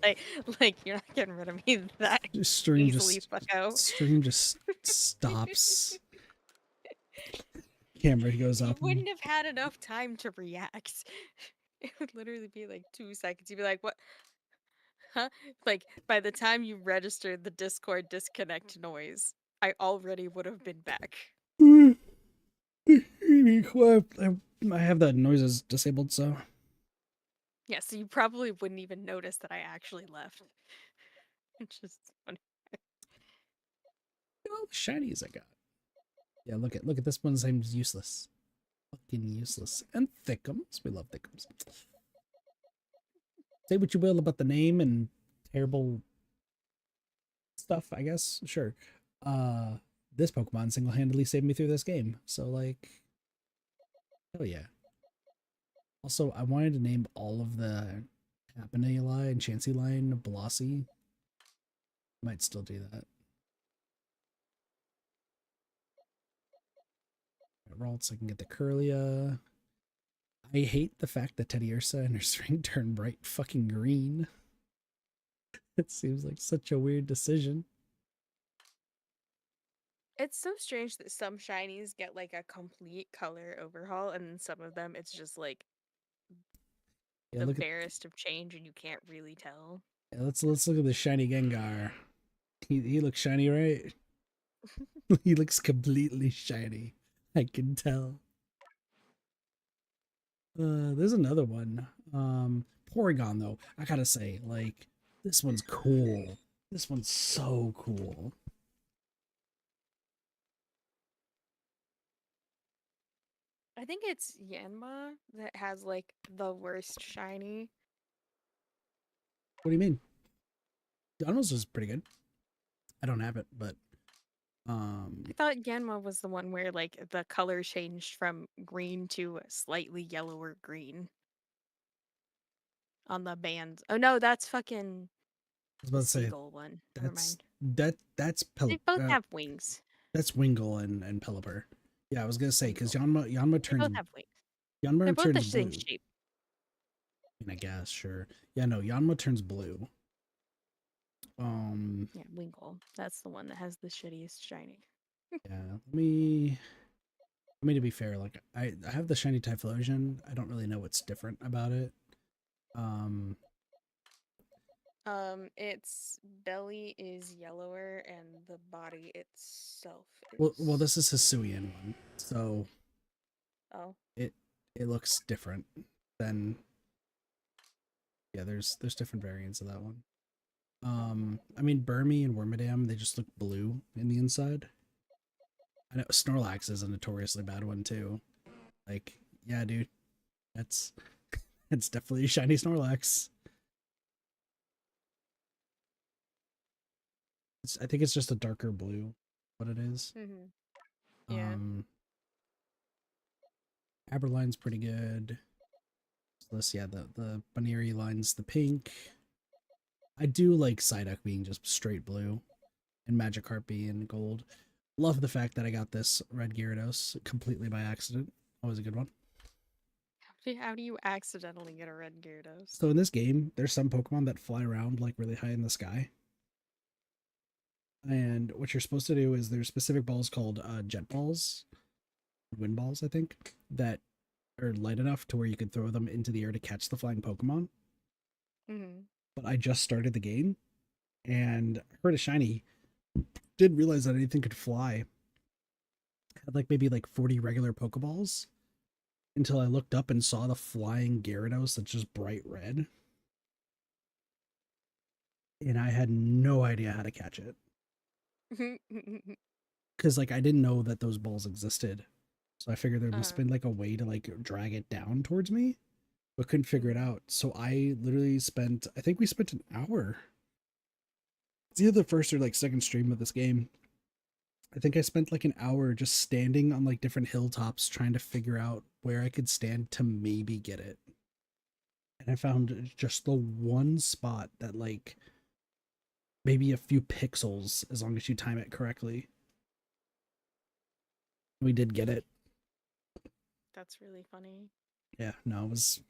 Speaker 1: like you're not getting rid of me that
Speaker 2: stream
Speaker 1: easily, fuck out.
Speaker 2: stream just stops. Camera goes
Speaker 1: You
Speaker 2: up.
Speaker 1: wouldn't have had enough time to react. It would literally be like 2 seconds. You'd be like, "What? Huh?" Like by the time you registered the Discord disconnect noise, I already would have been back.
Speaker 2: I have the noises disabled, so
Speaker 1: Yeah, so you probably wouldn't even notice that I actually left. It's just funny.
Speaker 2: look at all the shinies I got. Yeah, look at this one's name's useless. Fucking useless. And thickums. We love thickums. Say what you will about the name and terrible stuff, I guess. Sure. This Pokemon single-handedly saved me through this game. So like hell yeah. Also, I wanted to name all of the Hapaneli and Chansey line Blossie. Might still do that. Ralts, I can get the Curlia. I hate the fact that Teddy Ursa and her string turn bright fucking green. It seems like such a weird decision.
Speaker 1: It's so strange that some shinies get like a complete color overhaul, and then some of them it's just like
Speaker 2: Yeah,
Speaker 1: the
Speaker 2: look at
Speaker 1: barest of change, and you can't really tell.
Speaker 2: yeah, let's look at the shiny Gengar. He looks shiny, right? He looks completely shiny. I can tell. There's another one. Porygon, though, I gotta say, like, this one's cool. This one's so cool.
Speaker 1: I think it's Yanma that has like the worst shiny.
Speaker 2: What do you mean? Donald's is pretty good. I don't have it, but
Speaker 1: I thought Yanma was the one where like the color changed from green to a slightly yellower green on the bands. Oh no, that's fucking
Speaker 2: I was
Speaker 1: the
Speaker 2: about to say
Speaker 1: seagull one. Never mind.
Speaker 2: that's
Speaker 1: They both have wings.
Speaker 2: that's Wingull and Pelipper. Yeah, I was gonna say because
Speaker 1: Wingull.
Speaker 2: Yanma
Speaker 1: They
Speaker 2: turns
Speaker 1: both have wings. They're
Speaker 2: Yanma
Speaker 1: both the
Speaker 2: turns
Speaker 1: same
Speaker 2: blue.
Speaker 1: shape.
Speaker 2: I mean, I guess sure. Yeah, no, Yanma turns blue.
Speaker 1: Yeah, Wingull. That's the one that has the shittiest shiny.
Speaker 2: Yeah. To be fair, like I have the shiny Typhlosion. I don't really know what's different about it. Um,
Speaker 1: Its belly is yellower and the body itself
Speaker 2: well,
Speaker 1: is.
Speaker 2: this is Hisuian one, so
Speaker 1: Oh.
Speaker 2: it looks different than yeah. There's different variants of that one. I mean, Burmy and Wormadam, they just look blue in the inside. I know Snorlax is a notoriously bad one too. Like, yeah, dude, that's it's definitely a shiny Snorlax. I think it's just a darker blue, what it is.
Speaker 1: Mm-hmm. Yeah.
Speaker 2: Aberline's pretty good. So this, yeah, the Baneri line's the pink. I do like Psyduck being just straight blue, and Magikarp being gold. Love the fact that I got this red Gyarados completely by accident. Always a good one.
Speaker 1: How do you accidentally get a red Gyarados?
Speaker 2: So in this game, there's some Pokemon that fly around like really high in the sky. And what you're supposed to do is there's specific balls called jet balls, wind balls, I think, that are light enough to where you can throw them into the air to catch the flying Pokemon.
Speaker 1: Mm-hmm.
Speaker 2: But I just started the game and heard a shiny. Didn't realize that anything could fly. Had like maybe like 40 regular Pokeballs until I looked up and saw the flying Gyarados that's just bright red. And I had no idea how to catch it. Because like I didn't know that those balls existed. So I figured there must have been like a way to like drag it down towards me, but couldn't figure it out. So I literally spent, I think we spent an hour. It's either the first or like second stream of this game. I think I spent like an hour just standing on like different hilltops trying to figure out where I could stand to maybe get it. And I found just the one spot that like maybe a few pixels as long as you time it correctly. We did get it.
Speaker 1: That's really funny.
Speaker 2: Yeah, no, it was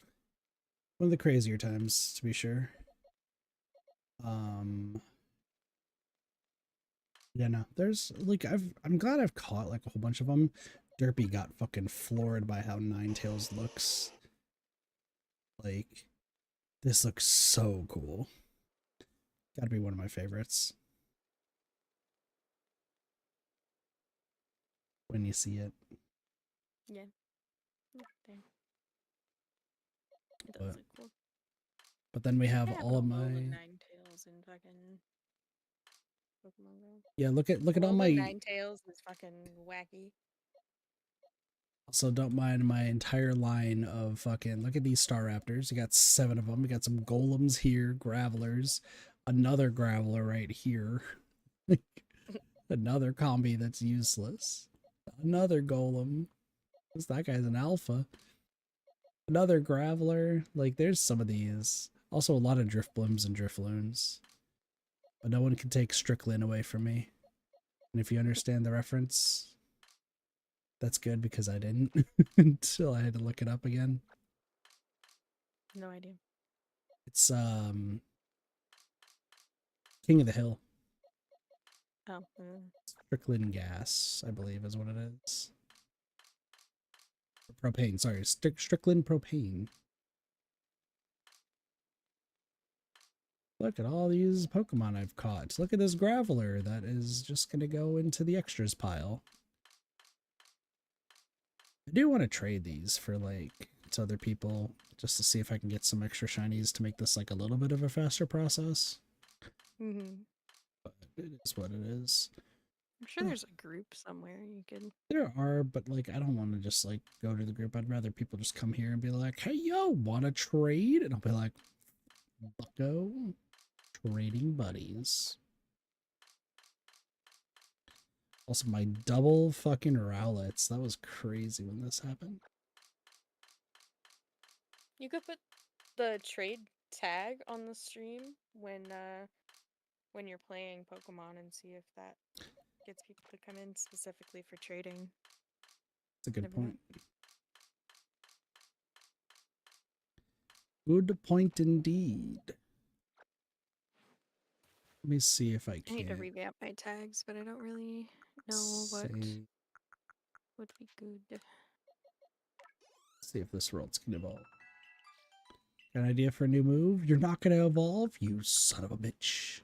Speaker 2: one of the crazier times to be sure. Yeah, no, there's like I'm glad I've caught like a whole bunch of them. Derpy got fucking floored by how Ninetales looks. Like, this looks so cool. Gotta be one of my favorites. When you see it.
Speaker 1: Yeah. There. It does
Speaker 2: But,
Speaker 1: look cool.
Speaker 2: but then we have
Speaker 1: I have
Speaker 2: all of
Speaker 1: all
Speaker 2: my
Speaker 1: the Ninetales in fucking Pokemon Go.
Speaker 2: yeah. Look at all
Speaker 1: the
Speaker 2: my.
Speaker 1: Ninetales is fucking wacky.
Speaker 2: Also, don't mind my entire line of fucking. Look at these Staraptors. You got 7 of them. You got some Golems here, Gravelers, another Graveler right here, another combi that's useless, another Golem. That guy's an alpha. Another Graveler. Like, there's some of these. Also, a lot of Driftblooms and Drifloons. But no one can take Strickland away from me. And if you understand the reference, that's good because I didn't until I had to look it up again.
Speaker 1: No idea.
Speaker 2: It's King of the Hill.
Speaker 1: Oh.
Speaker 2: Strickland gas, I believe is what it is. Propane, sorry, Strickland propane. Look at all these Pokemon I've caught. Look at this Graveler that is just gonna go into the extras pile. I do want to trade these for like to other people just to see if I can get some extra shinies to make this like a little bit of a faster process.
Speaker 4: Mm-hmm.
Speaker 2: But it is what it is.
Speaker 4: I'm sure there's a group somewhere you could.
Speaker 2: There are, but like I don't want to just like go to the group. I'd rather people just come here and be like, "Hey, yo, want to trade?" And I'll be like, "Bucko, trading buddies." Also, my double fucking Rowlets. That was crazy when this happened.
Speaker 1: You could put the trade tag on the stream when you're playing Pokemon and see if that gets people to come in specifically for trading.
Speaker 2: That's a good
Speaker 1: Never know.
Speaker 2: point. Good point indeed. Let me see if I
Speaker 1: I
Speaker 2: can.
Speaker 1: need to revamp my tags, but I don't really know what would be good.
Speaker 2: See if this world's can evolve. Got an idea for a new move? You're not gonna evolve, you son of a bitch.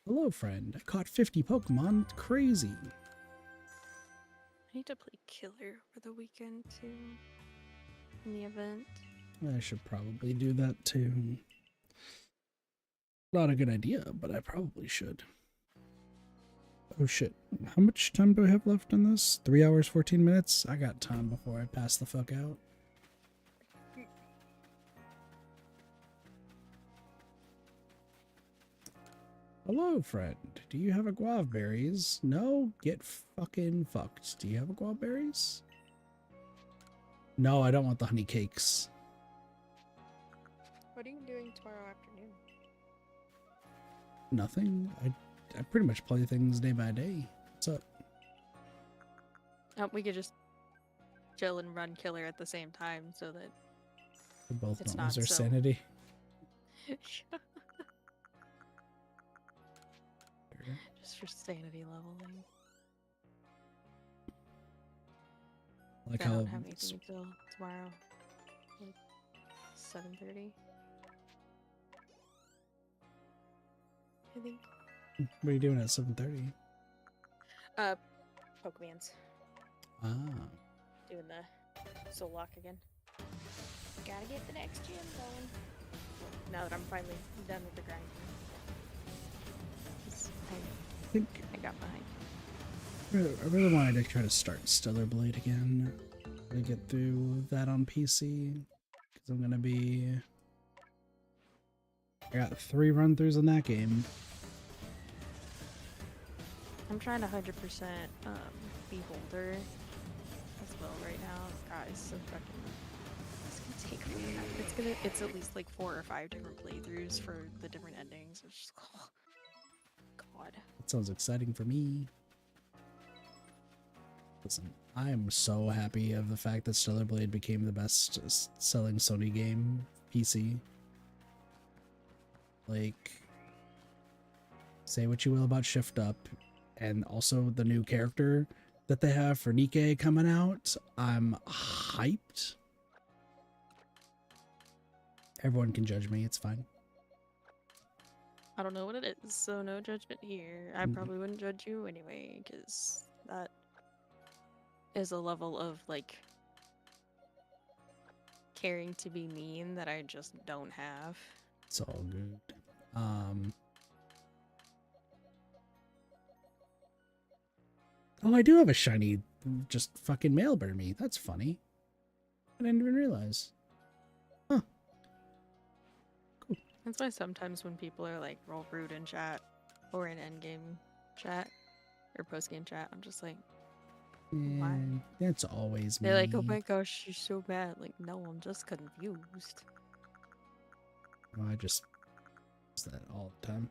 Speaker 2: Hello, friend. I caught 50 Pokemon. It's crazy.
Speaker 1: I need to play Killer over the weekend too. In the event.
Speaker 2: I should probably do that too. Not a good idea, but I probably should. Oh shit. How much time do I have left on this? 3 hours, 14 minutes? I got time before I pass the fuck out. Hello, friend. Do you have a guava berries? No? Get fucking fucked. Do you have a guava berries? No, I don't want the honey cakes.
Speaker 1: What are you doing tomorrow afternoon?
Speaker 2: Nothing. I pretty much play things day by day. What's up?
Speaker 1: We could just chill and run Killer at the same time so that
Speaker 2: We both
Speaker 1: It's
Speaker 2: don't lose
Speaker 1: not
Speaker 2: our
Speaker 1: so-
Speaker 2: sanity.
Speaker 1: just for sanity leveling.
Speaker 2: Like
Speaker 1: I
Speaker 2: how
Speaker 1: don't have anything until tomorrow, like 7:30. I think.
Speaker 2: what are you doing at 7:30?
Speaker 1: Pokemans.
Speaker 2: Ah.
Speaker 1: Doing the soul lock again. Gotta get the next gym going. Now that I'm finally done with the grind. 'Cause
Speaker 2: I think
Speaker 1: I got behind.
Speaker 2: I really wanted to try to start Stellar Blade again. To get through that on PC. Because I'm gonna be. I got 3 run-throughs in that game.
Speaker 1: I'm trying to 100% Beholder as well right now. God, it's so fucking. It's gonna take forever. It's at least like 4 or 5 different playthroughs for the different endings. It's just, oh, God.
Speaker 2: That sounds exciting for me. Listen, I am so happy of the fact that Stellar Blade became the best selling Sony game PC. Like, say what you will about Shift Up, and also the new character that they have for Nikke coming out. I'm hyped. Everyone can judge me, it's fine.
Speaker 1: I don't know what it is, so no judgment here. I probably wouldn't judge you anyway, because that is a level of, like, caring to be mean that I just don't have.
Speaker 2: It's all good. Oh, I do have a shiny just fucking male Burmy. That's funny. I didn't even realize. Huh. Cool.
Speaker 1: That's why sometimes when people are like roll rude in chat or in endgame chat or postgame chat, I'm just like, why?
Speaker 2: And that's always me.
Speaker 1: They're like, oh my gosh, you're so bad. Like, no, I'm just confused.
Speaker 2: Oh, I just use that all the time.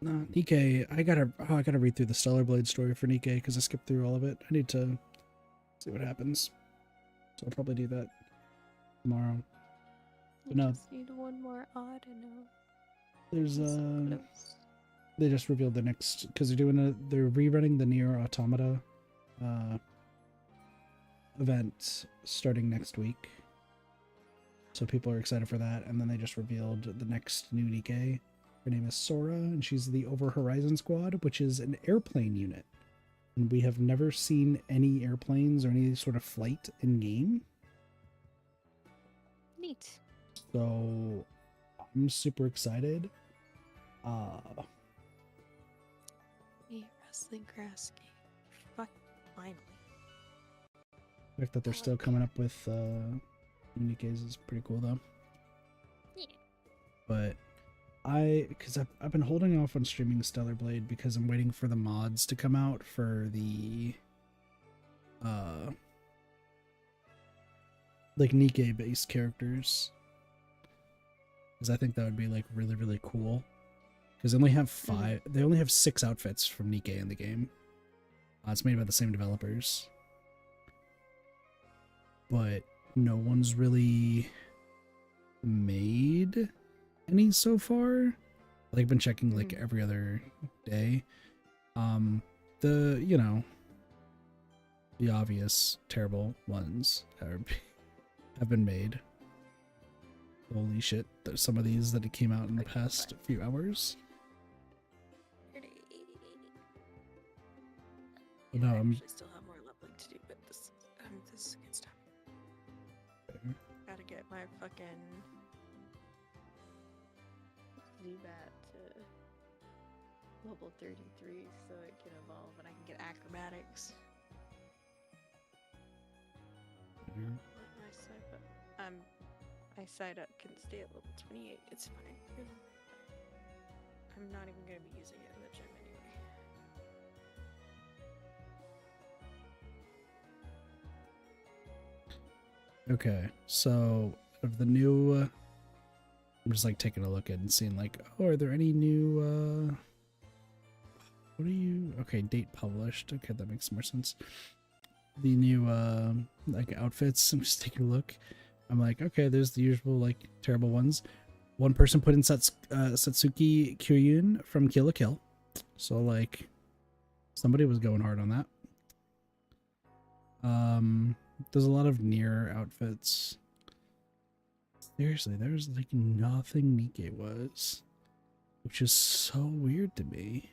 Speaker 2: No, Nikke, I gotta read through the Stellar Blade story for Nikke because I skipped through all of it. I need to see what happens. So I'll probably do that tomorrow. But
Speaker 1: You
Speaker 2: no,
Speaker 1: just need one more Audino.
Speaker 2: there's
Speaker 1: It's so close.
Speaker 2: they just revealed the next because they're rerunning the Nier Automata event starting next week. So people are excited for that, and then they just revealed the next new Nikke. Her name is Sora, and she's the Over Horizon Squad, which is an airplane unit. And we have never seen any airplanes or any sort of flight in game.
Speaker 1: Neat.
Speaker 2: So I'm super excited.
Speaker 1: Hey, wrestling grass game. Fuck, finally.
Speaker 2: The fact that they're still coming up with Nikkei's is pretty cool though.
Speaker 1: Yeah.
Speaker 2: But because I've been holding off on streaming Stellar Blade because I'm waiting for the mods to come out for the like Nikkei based characters, because I think that would be like really, really cool. Because they only have they only have 6 outfits from Nikkei in the game. It's made by the same developers, but no one's really made any so far. Like, I've been checking like every other day. The, you know, the obvious terrible ones have been made. Holy shit, there's some of these that came out in the past few hours. No,
Speaker 1: I actually still have more leveling to do, but this is good stuff.
Speaker 2: Okay.
Speaker 1: Gotta get my fucking Zubat to level 33 so it can evolve and I can get acrobatics. My side up can stay at level 28. It's fine. I'm not even gonna be using it in the gym anyway.
Speaker 2: Okay, so of the new, I'm just like taking a look at and seeing like, oh, are there any new, what are you, okay, date published, okay, that makes more sense. The new, like outfits, I'm just taking a look. I'm like, okay, there's the usual like terrible ones. One person put in Satsuki Kyuyun from Kill la Kill, so like, somebody was going hard on that. There's a lot of near outfits. Seriously, there's like nothing Nikkei was, which is so weird to me.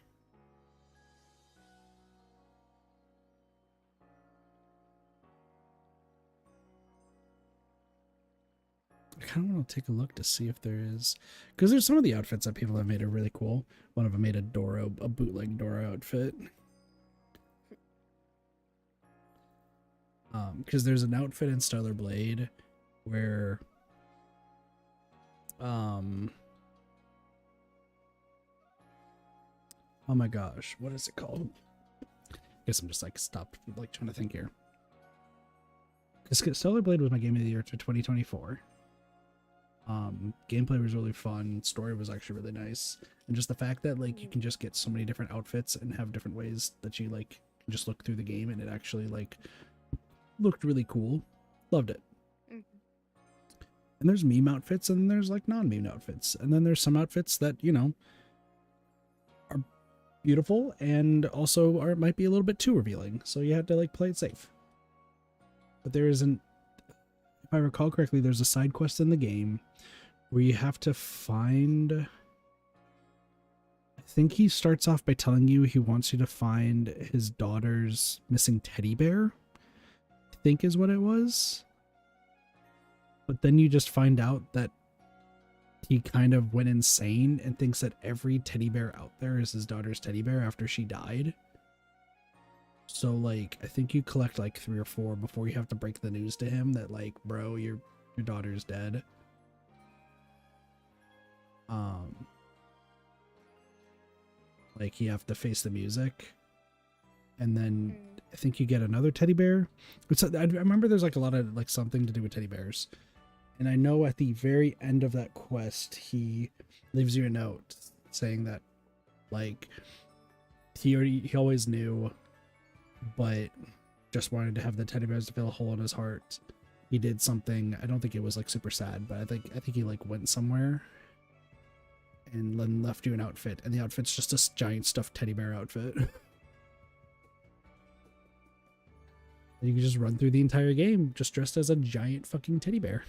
Speaker 2: I kind of want to take a look to see if there is, because there's some of the outfits that people have made are really cool. One of them made a bootleg Dora outfit. Because there's an outfit in Stellar Blade where oh my gosh, what is it called? I guess I'm just like stopped like trying to think here. Because Stellar Blade was my game of the year for 2024. Gameplay was really fun, story was actually really nice, and just the fact that like you can just get so many different outfits and have different ways that you like can just look through the game, and it actually like looked really cool. Loved it. And there's meme outfits and there's like non-meme outfits, and then there's some outfits that, you know, are beautiful and also might be a little bit too revealing, so you have to like play it safe. But there isn't, if I recall correctly, there's a side quest in the game where you have to find, I think he starts off by telling you he wants you to find his daughter's missing teddy bear, I think is what it was. But then you just find out that he kind of went insane and thinks that every teddy bear out there is his daughter's teddy bear after she died. So like, I think you collect like 3 or 4 before you have to break the news to him that like, bro, your daughter's dead. Like you have to face the music, and then I think you get another teddy bear. I remember there's like a lot of like something to do with teddy bears, and I know at the very end of that quest he leaves you a note saying that like he always knew, but just wanted to have the teddy bears to fill a hole in his heart. He did something, I don't think it was like super sad, but I think he like went somewhere and then left you an outfit, and the outfit's just a giant stuffed teddy bear outfit. You can just run through the entire game just dressed as a giant fucking teddy bear.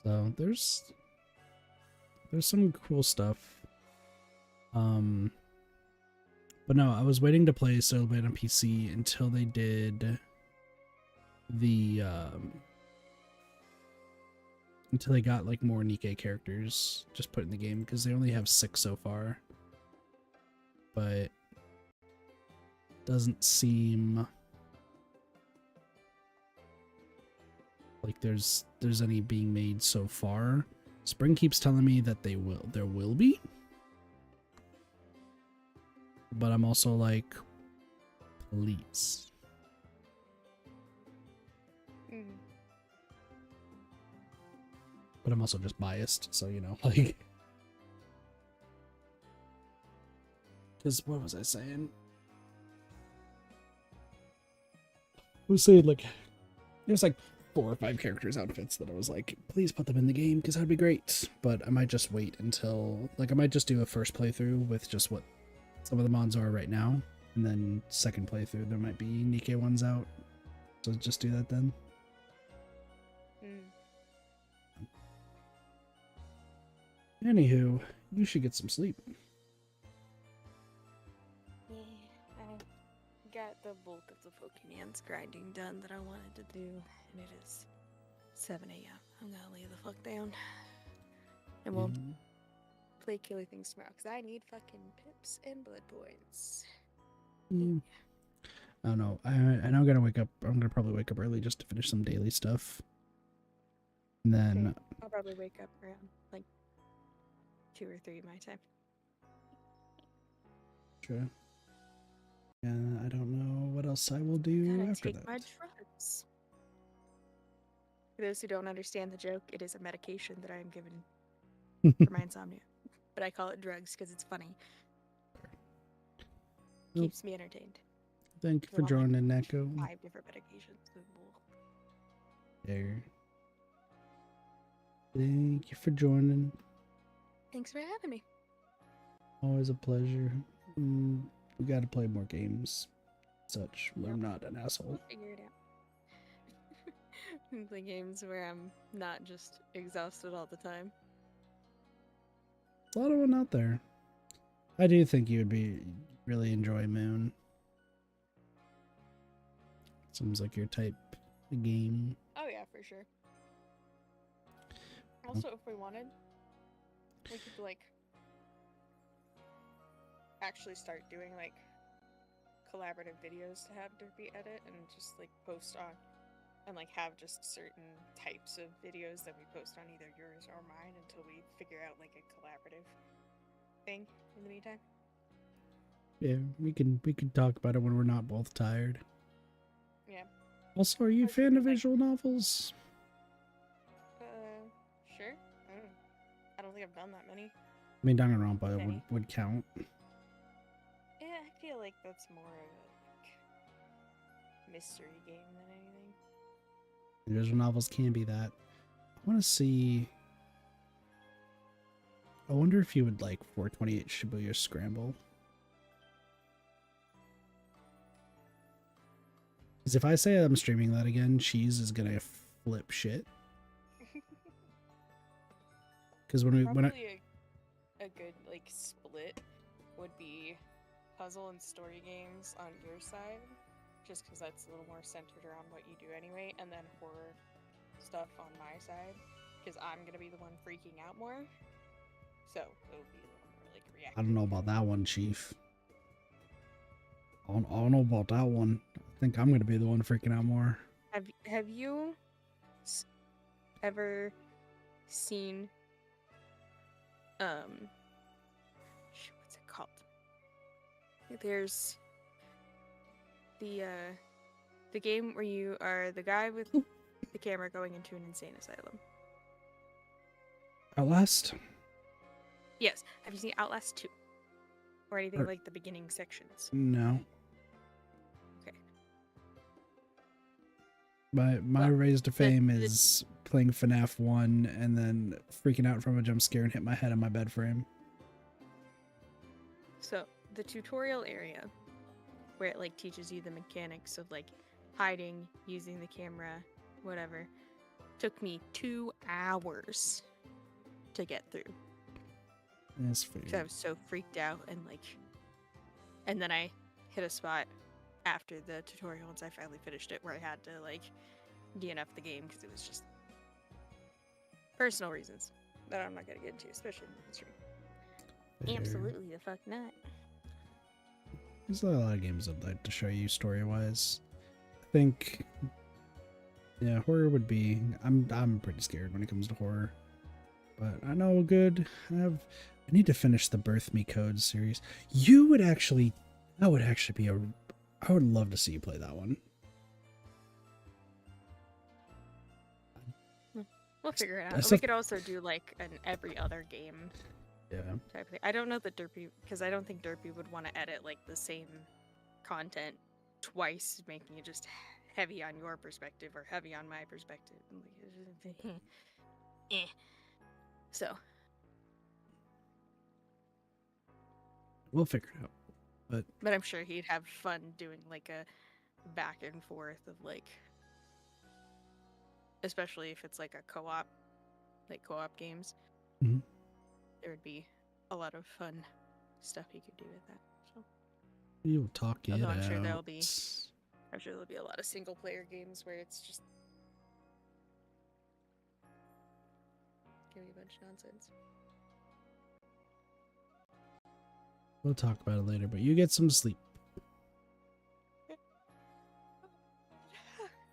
Speaker 2: So there's there's some cool stuff. But no, I was waiting to play Solo Blade on PC until they did the until they got like more Nikke characters just put in the game, because they only have 6 so far. But doesn't seem like there's any being made so far. Spring keeps telling me that there will be. But I'm also like, please. But I'm also just biased, so you know, like. Because what was I saying? I was saying like, there's like 4 or 5 characters outfits that I was like, please put them in the game because that'd be great. But I might just wait until, like, I might just do a first playthrough with just what some of the mods are right now, and then second playthrough there might be Nikke ones out. So just do that then. Anywho, you should get some sleep.
Speaker 1: Yeah, I got the bulk of the Pokemon's grinding done that I wanted to do, and it is 7 a.m. I'm gonna lay the fuck down. And we'll play Killer Things tomorrow, because I need fucking pips and blood points.
Speaker 2: I don't know. I know I'm gonna wake up. I'm gonna probably wake up early just to finish some daily stuff. And then
Speaker 1: Okay. I'll probably wake up around like 2 or 3 my time.
Speaker 2: sure. Yeah, I don't know what else I will do
Speaker 1: Gotta
Speaker 2: after
Speaker 1: take
Speaker 2: that.
Speaker 1: my drugs. For those who don't understand the joke, it is a medication that I am given for my insomnia. But I call it drugs because it's funny.
Speaker 2: Well,
Speaker 1: Keeps me entertained.
Speaker 2: Thank you
Speaker 1: I'm
Speaker 2: for
Speaker 1: on, like,
Speaker 2: joining, Neko.
Speaker 1: 5 different medications.
Speaker 2: There. Thank you for joining.
Speaker 1: Thanks for having me.
Speaker 2: Always a pleasure. We gotta play more games. Such where I'm not an asshole.
Speaker 1: We'll figure it out. Play games where I'm not just exhausted all the time.
Speaker 2: There's a lot of one out there. I do think you would really enjoy Moon. Seems like your type of game.
Speaker 1: Oh yeah, for sure. Also, if we wanted, we could like actually start doing like collaborative videos to have Derpy edit and just like post on, and like have just certain types of videos that we post on either yours or mine until we figure out like a collaborative thing in the meantime.
Speaker 2: Yeah, we can talk about it when we're not both tired.
Speaker 1: Yeah.
Speaker 2: Also, are you a
Speaker 1: Or
Speaker 2: fan of
Speaker 1: like-
Speaker 2: visual novels?
Speaker 1: Sure. I don't think I've done that many.
Speaker 2: I mean, Danganronpa
Speaker 1: Okay.
Speaker 2: would count.
Speaker 1: Yeah, I feel like that's more of a like, mystery game than anything.
Speaker 2: Visual novels can be that. I want to see. I wonder if you would like 428 Shibuya Scramble. Because if I say I'm streaming that again, Cheese is gonna flip shit. Because when
Speaker 1: Probably a good like split would be puzzle and story games on your side, just because that's a little more centered around what you do anyway, and then horror stuff on my side, because I'm gonna be the one freaking out more. So it'll be a little more like reactive.
Speaker 2: I don't know about that one, Chief. I don't know about that one. I think I'm gonna be the one freaking out more.
Speaker 1: Have you ever seen what's it called? There's the game where you are the guy with the camera going into an insane asylum.
Speaker 2: Outlast?
Speaker 1: Yes. Have you seen Outlast 2? Or anything
Speaker 2: Or-
Speaker 1: like the beginning sections?
Speaker 2: No.
Speaker 1: Okay.
Speaker 2: My
Speaker 1: Well,
Speaker 2: raise to fame
Speaker 1: the-
Speaker 2: is playing FNAF 1 and then freaking out from a jump scare and hit my head on my bed frame.
Speaker 1: So the tutorial area where it like teaches you the mechanics of like hiding, using the camera, whatever, took me 2 hours to get through.
Speaker 2: That's
Speaker 1: because I
Speaker 2: fair.
Speaker 1: was so freaked out and then I hit a spot after the tutorial once I finally finished it where I had to DNF the game because it was just personal reasons that I'm not gonna get into, especially in the stream.
Speaker 2: Fair.
Speaker 1: Absolutely the fuck not.
Speaker 2: There's a lot of games I'd like to show you story-wise. I think, yeah, horror would be. I'm pretty scared when it comes to horror, but I know good. I need to finish the Birth Me Code series. That would actually be a. I would love to see you play that one.
Speaker 1: We'll figure it
Speaker 2: I
Speaker 1: out.
Speaker 2: still-
Speaker 1: We could also do an every other game
Speaker 2: Yeah.
Speaker 1: type of thing. I don't know that Derpy, because I don't think Derpy would want to edit the same content twice, making it just heavy on your perspective or heavy on my perspective. Eh. So
Speaker 2: We'll figure it out.
Speaker 1: but I'm sure he'd have fun doing a back and forth of especially if it's a co-op, co-op games.
Speaker 2: Mhm.
Speaker 1: There would be a lot of fun stuff he could do with that. So
Speaker 2: You'll talk it
Speaker 1: although
Speaker 2: out.
Speaker 1: I'm sure there'll be a lot of single player games where it's just gonna be a bunch of nonsense.
Speaker 2: We'll talk about it later, but you get some sleep.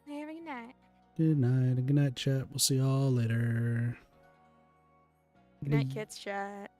Speaker 1: Have a good night.
Speaker 2: Good night and good night, chat. We'll see y'all later.
Speaker 1: Good night, kids chat.